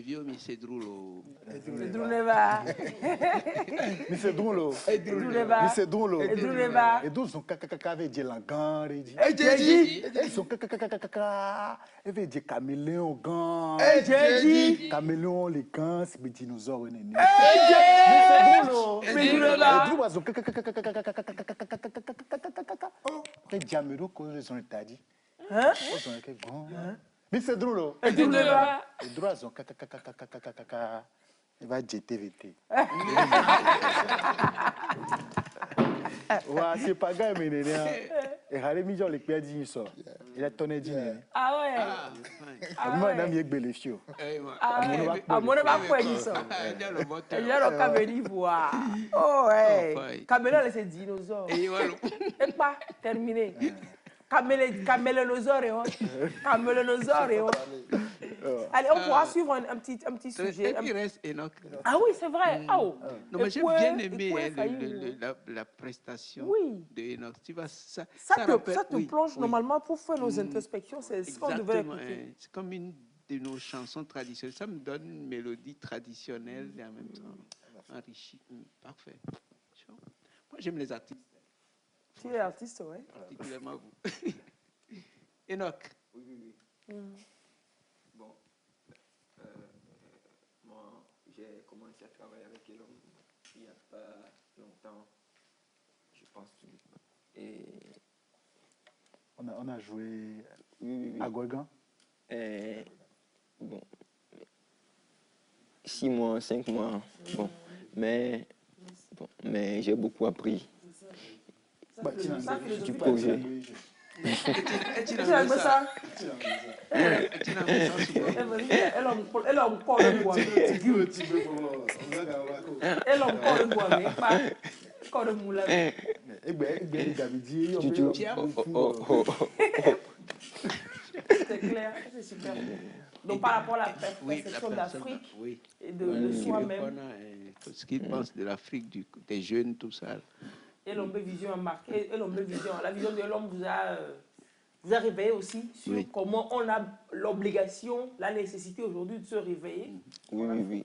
vieux, mais c'est drôle. C'est drôle, Neva. Mais c'est drôle. C'est drôle, Neva. Mais c'est drôle. C'est drôle, Neva. Et d'autres sont caca avec des langues. Ils sont caca. Ils veulent dire caméléon, gants. Caméléon, les gants, c'est des dinosaures. Mais c'est drôle. Mais drôle, Neva. Les drôles, après, Diamero, quand ils ont été dit. Mais c'est drôle. C'est drôle, Neva. Les drôles sont caca. Il va jeter VT. Ouais, c'est pas grave, mais et Harry John les pères dit ça. Il a tourné dit. Ah ouais. Ah moi n'a mieux belefio. Ah ouais. Ah moi n'a pas quoi dit ça. Il y a le caméli voir. Oh ouais. Camélo c'est dinosaure. Et pas terminé. Camélénosaure. Camélénosaure. Allez, on pourra suivre un petit sujet. Et il reste Enoch. Ah oui, c'est vrai. Oh. Non, mais j'ai bien aimé la prestation de Enoch. Tu vois, ça te plonge normalement pour faire nos introspections. C'est ce qu'on devrait écouter. C'est comme une de nos chansons traditionnelles. Ça me donne une mélodie traditionnelle et en même temps enrichie. Parfait. Moi, j'aime les artistes. Tu es artiste, oui. Particulièrement vous. Enoch. Oui. Bon, moi, j'ai commencé à travailler avec Elon il n'y a pas longtemps, je pense. Et on a joué oui. à Guagan. Bon, 6 mois, 5 mois, bon, mais j'ai beaucoup appris du projet. Tu as vu ça? Elle a encore le bois. Elle a encore le bois, mais pas encore le moulin. C'est clair, c'est super. Donc par rapport à la perception d'Afrique et de soi-même. Ce qu'ils pensent de l'Afrique, des jeunes, tout ça. Et l'homme vision a marqué, et l'homme vision, la vision de l'homme vous a réveillé aussi sur comment on a l'obligation, la nécessité aujourd'hui de se réveiller. Oui,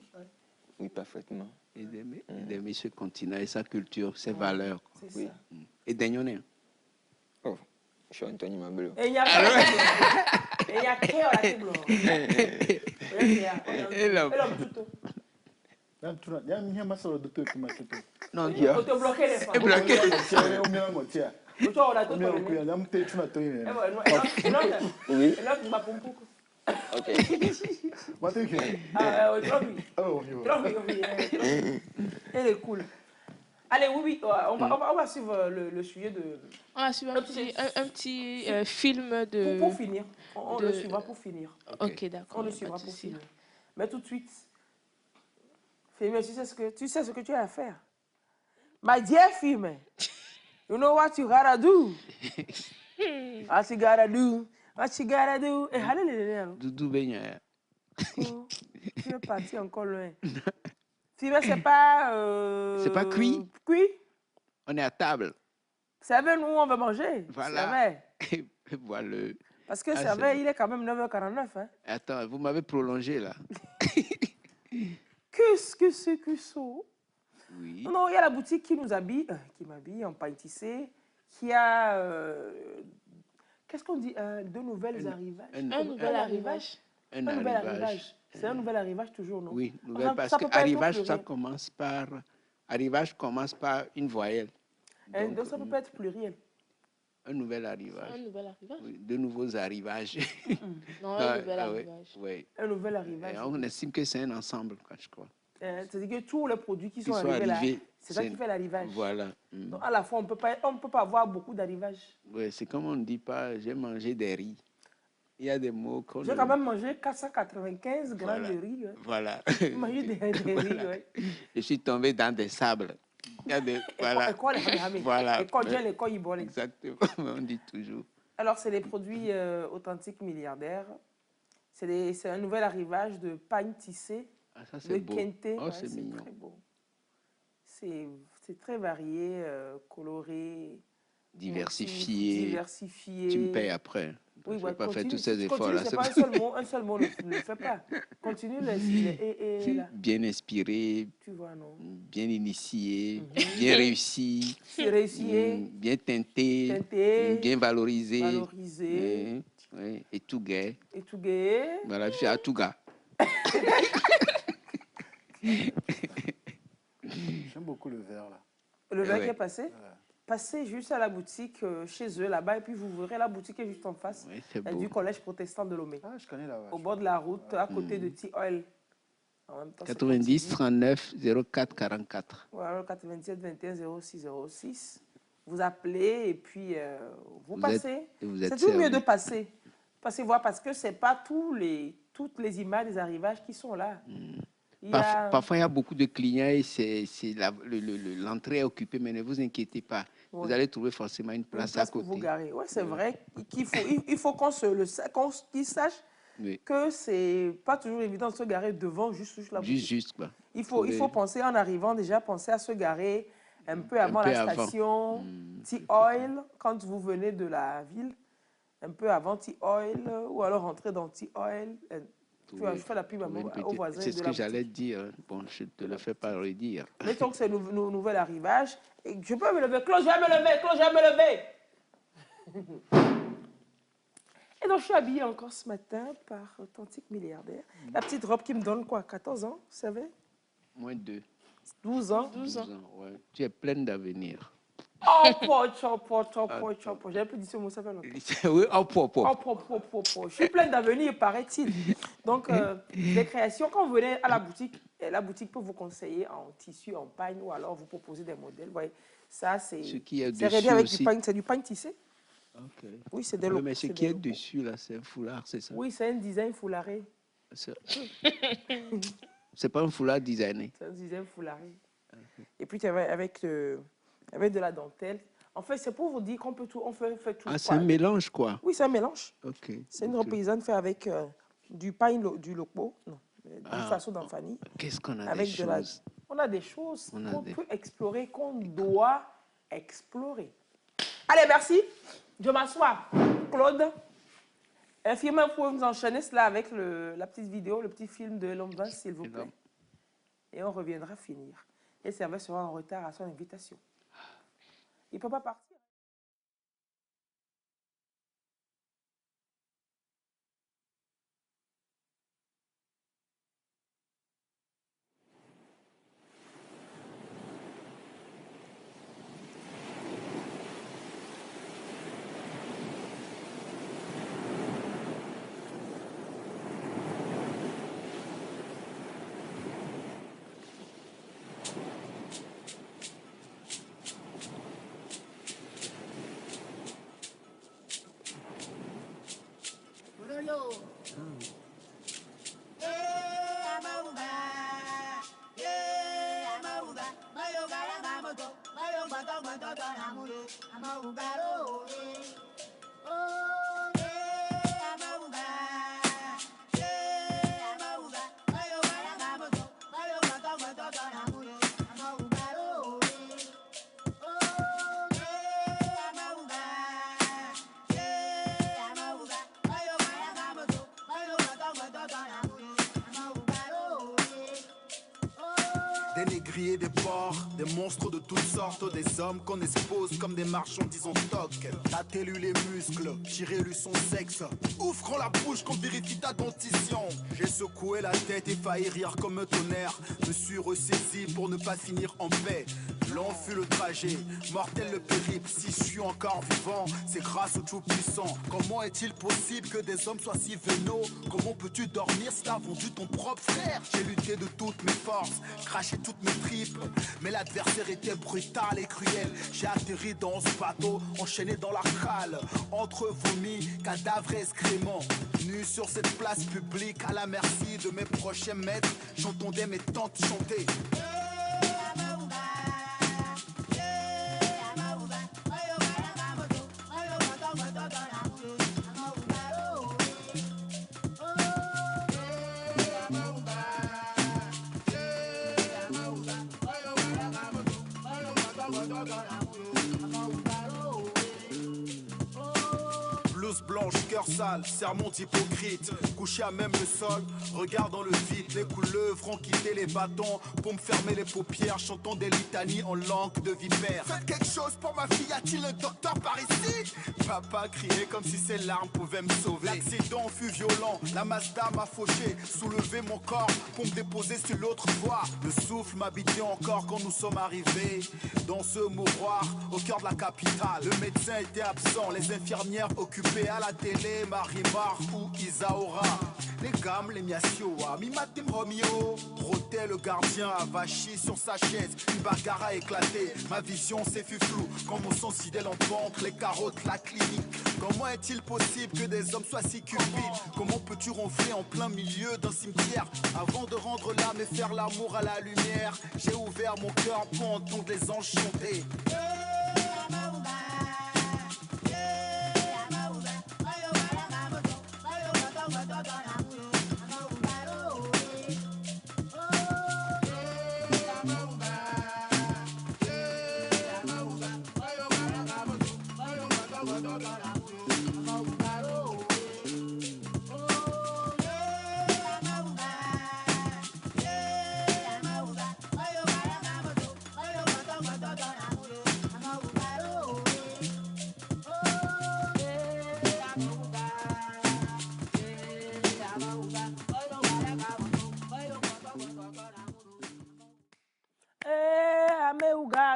parfaitement. Et d'aimer ce continent et sa culture, ses valeurs. C'est ça. Et d'aignonner. Oh, je suis Anthony Mabelo. Et il y a qui à la table. Et l'homme tout. Non, il faut te bloquer les femmes. Oui. Elle est cool. Allez, oui, on va suivre le sujet de... On va suivre un petit film de... Pour finir. On le suivra pour finir. Ok, d'accord. On le suivra pour finir. Mais tout de suite, Femi, tu sais ce que tu as à faire. My dear Femi, you know what you gotta do? What you gotta do? What you gotta do? Et allez, Doudou Benya. Tu es parti encore loin. Femi, c'est pas... C'est pas cuit? Cuit? On est à table. C'est avec nous, on va manger. Voilà. Voilà. Parce que c'est vrai, il est quand même 9h49. Hein. Attends, vous m'avez prolongé là. Qu'est-ce que c'est que ça? Oui. Non, il y a la boutique qui nous habille, qui m'habille en paille tissée, qui a... qu'est-ce qu'on dit? De nouvelles arrivages. Un nouvel arrivage. Un nouvel arrivage. C'est un nouvel arrivage toujours, non? Oui, nouvel, parce que arrivage, ça commence par... Arrivage commence par une voyelle. Donc ça peut pas être pluriel. Un nouvel arrivage. Un nouvel arrivage? Oui, de nouveaux arrivages. Non, un nouvel arrivage. Oui. Un nouvel arrivage. Et on estime que c'est un ensemble, je crois. C'est-à-dire que tous les produits qui sont arrivés là, c'est ça qui fait l'arrivage. Voilà. Donc à la fois, on peut pas avoir beaucoup d'arrivages. Oui, c'est comme on ne dit pas, j'ai mangé des riz. Il y a des mots qu'on... J'ai quand même mangé 495 grammes de riz. Ouais. Voilà. J'ai mangé des riz, ouais. Je suis tombé dans des sables. Il y a des... Voilà. Voilà. Exactement, on dit toujours. Alors, c'est des produits authentiques milliardaires. C'est un nouvel arrivage de pagne tissée, de kente. Oh, c'est mignon. Très beau. C'est très varié, coloré, diversifié. Tu me payes après. Oui, je ne vais pas faire tous ces efforts-là. C'est pas un seul mot ne le fait pas. Continue là. Bien inspiré, tu vois, non? Bien initié, bien réussi, bien teinté, bien valorisé. Et tout gay. Voilà, je suis à tout gars. J'aime beaucoup le verre là. Le verre qui est passé? Passez juste à la boutique chez eux là-bas et puis vous verrez la boutique est juste en face du collège protestant de Lomé. Ah, je connais là. Au bord de la route, à côté de T-Oil. 90 39 04 44. Voilà, 97 21 06 06. Vous appelez et puis vous passez. C'est toujours mieux de passer. Passez voir parce que c'est pas toutes les images des arrivages qui sont là. Parfois, il y a beaucoup de clients et l'entrée est occupée, mais ne vous inquiétez pas. Vous allez trouver forcément une place à côté. Pour vous garer. Oui, c'est vrai qu'il faut qu'on sache que c'est pas toujours évident de se garer devant juste la boutique. Juste, quoi. Il faut penser en arrivant déjà, penser à se garer un peu avant la station T-Oil, quand vous venez de la ville, un peu avant T-Oil, ou alors rentrer dans T-Oil. Je fais la pub aux voisins. C'est ce que j'allais dire. Bon, je ne te le fais pas redire. Mettons que c'est un nouvel arrivage. Et je peux me lever. Claude, je vais me lever. Et donc, je suis habillée encore ce matin par Authentique Milliardaire. La petite robe qui me donne quoi, 14 ans, vous savez? Moins 2. 12 ans. 12 ans, ouais. Tu es pleine d'avenir. Oh, j'ai un peu dit ce mot, ça fait longtemps. Oui, Je suis pleine d'avenir, paraît-il. Donc, les créations, quand vous venez à la boutique peut vous conseiller en tissu, en pagne, ou alors vous proposer des modèles. Vous voyez, ça, c'est réglé avec du pagne. C'est du pagne tissé. Okay. Oui, c'est des locaux. Mais ce qui est dessus, là, c'est un foulard, c'est ça? Oui, c'est un design foularé. C'est pas un foulard designé. C'est un design foularé. Et puis, avec de la dentelle. En fait, c'est pour vous dire qu'on peut tout, on fait tout. Ah, c'est un mélange, quoi? Oui, c'est un mélange. Ok. C'est une robe paysanne faite avec du pain, du loco, du façon d'Anfani. Qu'est-ce qu'on a des choses? On a des choses qu'on peut explorer, qu'on doit explorer. Allez, merci. Je m'assois. Claude, infirmière, vous pouvez nous enchaîner cela avec la petite vidéo, le petit film de l'homme Vince, s'il vous plaît. Et on reviendra finir. Et Serveur sera en retard à son invitation. Il ne peut pas partir. Des négriers, des porcs, des monstres de toutes sortes, des hommes qu'on expose comme des marchandises en stock. Tâtez-lui les muscles, tirez-lui son sexe, ouvrons la bouche qu'on vérifie ta dentition. J'ai secoué la tête et failli rire comme un tonnerre. Me suis ressaisi pour ne pas finir en paix. Long fut le trajet, mortel le périple. Si je suis encore vivant, c'est grâce au Tout-Puissant. Comment est-il possible que des hommes soient si vénaux? Comment peux-tu dormir si t'as vendu ton propre frère? J'ai lutté de toutes mes forces, craché toutes mes tripes, mais l'adversaire était brutal et cruel. J'ai atterri dans ce bateau, enchaîné dans la cale, entre vomis, cadavres et excréments. Nu sur cette place publique, à la merci de mes prochains maîtres, j'entendais mes tantes chanter. sale, sermon d'hypocrite. Couché à même le sol, regard dans le vide. Les couleuvres ont quitté les bâtons pour me fermer les paupières, chantant des litanies en langue de vipère. Faites quelque chose pour ma fille, a-t-il un docteur par ici? Papa criait comme si ses larmes pouvaient me sauver. L'accident fut violent, la Mazda m'a fauché, soulevé mon corps pour me déposer sur l'autre voie. Le souffle m'habitait encore quand nous sommes arrivés dans ce mouroir au cœur de la capitale. Le médecin était absent, les infirmières occupées à la télé, Marimar ou Isaora. Les gammes, les miasioa, mimatim romio. Rotait le gardien avachi sur sa chaise, une bagarre a éclaté. Ma vision s'est fut floue, quand mon sang sidèle en pente, les carottes, la clinique. Comment est-il possible que des hommes soient si cupides? Comment peux-tu ronfler en plein milieu d'un cimetière? Avant de rendre l'âme et faire l'amour à la lumière, j'ai ouvert mon cœur pour entendre les anges chanter.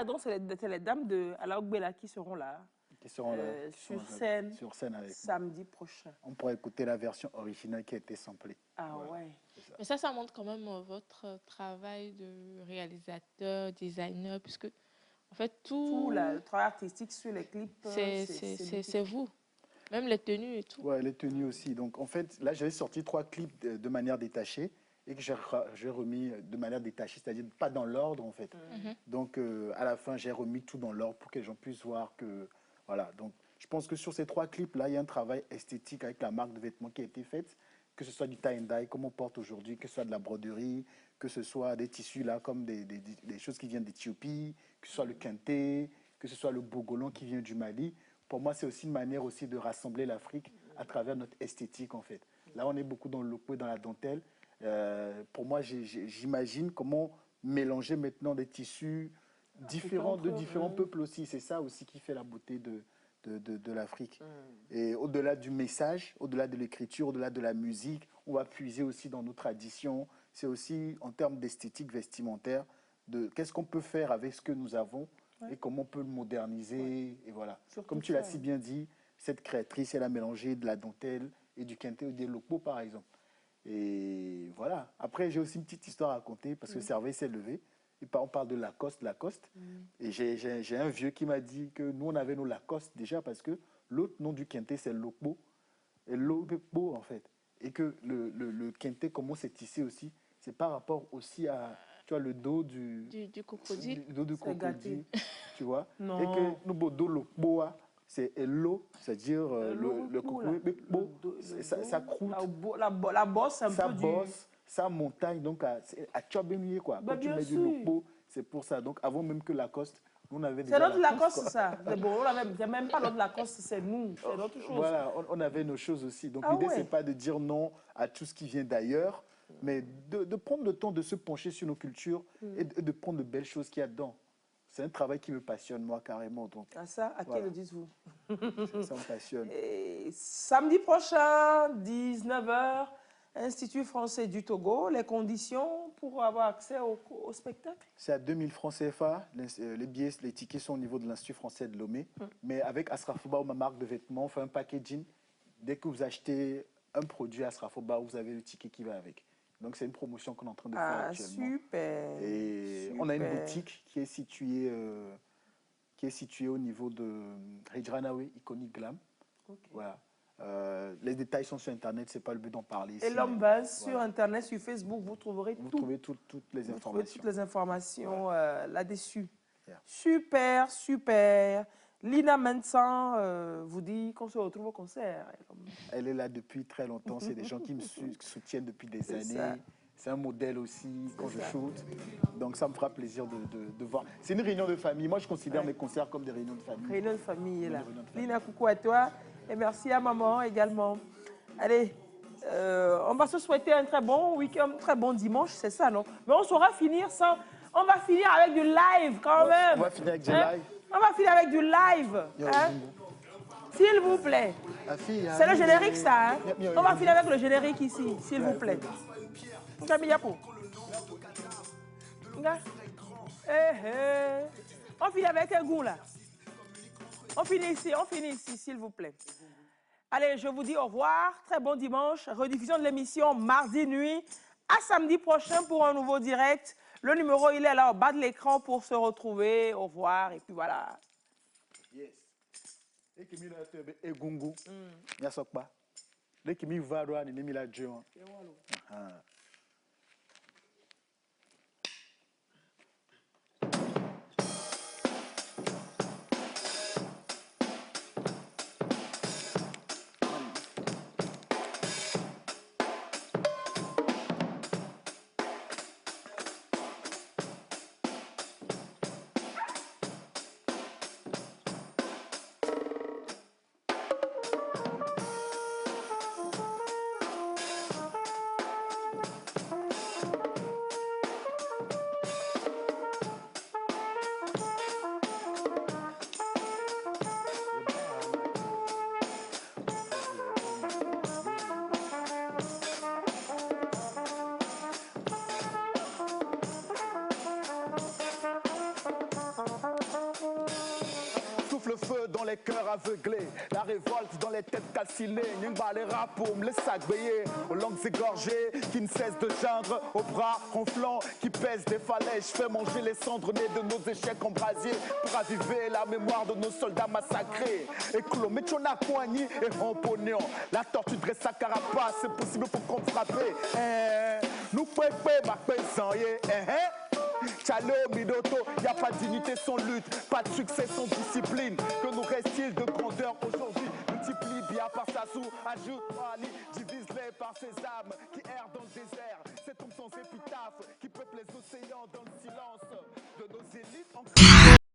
Donc, c'est les dames de Alaogbela qui seront là. Qui seront là. Sur scène avec samedi nous. prochain. On pourra écouter la version originale qui a été samplée. Ah ouais. Mais ça montre quand même votre travail de réalisateur, designer, puisque en fait tout le travail artistique sur les clips, c'est vous. Même les tenues et tout. Ouais, les tenues aussi. Donc en fait, là j'avais sorti 3 clips de manière détachée et que j'ai remis de manière détachée, c'est-à-dire pas dans l'ordre en fait. Donc à la fin, j'ai remis tout dans l'ordre pour que les gens puissent voir que voilà. Donc je pense que sur ces 3 clips là, il y a un travail esthétique avec la marque de vêtements qui a été faite, que ce soit du tie and dye comme on porte aujourd'hui, que ce soit de la broderie, que ce soit des tissus là comme des choses qui viennent d'Éthiopie, que ce soit le kente, que ce soit le bogolon qui vient du Mali. Pour moi, c'est aussi une manière aussi de rassembler l'Afrique à travers notre esthétique en fait. Là, on est beaucoup dans le loco et dans la dentelle. Pour moi, j'imagine comment mélanger maintenant des tissus différents de différents peuples aussi. C'est ça aussi qui fait la beauté de l'Afrique. Et au-delà du message, au-delà de l'écriture, au-delà de la musique, on va puiser aussi dans nos traditions. C'est aussi en termes d'esthétique vestimentaire, de qu'est-ce qu'on peut faire avec ce que nous avons et comment on peut le moderniser. Et voilà. Surtout comme tu l'as si bien dit, cette créatrice, elle a mélangé de la dentelle et du kente ou des locaux, par exemple. Et voilà. Après, j'ai aussi une petite histoire à raconter parce que Serveille s'est levé. Et on parle de Lacoste. Et j'ai un vieux qui m'a dit que nous, on avait nos Lacoste déjà parce que l'autre nom du kente, c'est Lopo. Et Lopo, en fait. Et que le kente, comment c'est tissé aussi, c'est par rapport aussi à, tu vois, le dos du crocodile. Le dos du crocodile, tu vois. Non. Et que nous, dos Lopo, c'est l'eau, c'est-à-dire le crocodile, ça croûte. La bosse, un peu du... Ça montagne, donc à Tchobémier, quoi. Quand tu mets du lopo, c'est pour ça. Donc avant même que Lacoste, on avait déjà... C'est notre Lacoste, ça. C'est bon, c'est même pas notre Lacoste, c'est nous, c'est notre chose. Voilà, on avait nos choses aussi. Donc l'idée, c'est pas de dire non à tout ce qui vient d'ailleurs, mais de prendre le temps de se pencher sur nos cultures et de prendre de belles choses qu'il y a dedans. C'est un travail qui me passionne, moi, carrément. Donc, ça, à qui le dites-vous? Ça me passionne. Et samedi prochain, 19h, Institut français du Togo. Les conditions pour avoir accès au spectacle? C'est à 2000 francs CFA. Les billets, les tickets sont au niveau de l'Institut français de Lomé. Mais avec Asrafouba ou ma marque de vêtements, on fait un packaging. Dès que vous achetez un produit Asrafouba, vous avez le ticket qui va avec. Donc, c'est une promotion qu'on est en train de faire actuellement. Super. Et on a une boutique qui est située au niveau de Hijranawe, Iconic Glam. Okay. Voilà. Les détails sont sur Internet, ce n'est pas le but d'en parler ici. Et l'homme base sur Internet, sur Facebook, vous trouverez toutes les informations. Là-dessus. Yeah. Super, super. Lina Mensan vous dit qu'on se retrouve au concert. Elle est là depuis très longtemps. C'est des gens qui me soutiennent depuis des années. C'est un modèle aussi quand je shoot. Donc ça me fera plaisir de voir. C'est une réunion de famille. Moi, je considère mes concerts comme des réunions de famille. Réunion de famille, là. Lina, coucou à toi. Et merci à maman également. Allez, on va se souhaiter un très bon week-end, un très bon dimanche, c'est ça, non? Mais on saura finir sans... On va finir avec du live quand même. On va finir avec du live. On va finir avec du live. Hein? S'il vous plaît. C'est le générique, ça. Hein? On va finir avec le générique ici, s'il vous plaît. On finit avec un goût, là. On finit ici, s'il vous plaît. Allez, je vous dis au revoir. Très bon dimanche. Rediffusion de l'émission mardi nuit. À samedi prochain pour un nouveau direct. Le numéro, il est là au bas de l'écran pour se retrouver. Au revoir. Et puis voilà. Yes. Et qui m'a été egungu. Ya sokpa. Et qui m'a varwa ni mila jon. Le feu dans les cœurs aveuglés, la révolte dans les têtes calcinées. Nyingba les rats pour me laisser agréer aux langues égorgées qui ne cessent de geindre, aux bras ronflants qui pèsent des falaises. Je fais manger les cendres nées de nos échecs en brasier pour raviver la mémoire de nos soldats massacrés. Et Clo, Mechona, Kouani et Rampognon. La tortue dresse sa carapace, c'est possible pour qu'on frappe. Nous pouvons pas Chalo, Midoto, y a pas de dignité sans lutte, pas de succès sans discipline. Que nous reste-t-il de grandeur aujourd'hui? Multiplie bien par sa sou, ajoute Ali, divise-les par ses âmes qui errent dans le désert. Cet homme sans épitaphe qui peuple les océans dans le silence de nos élites.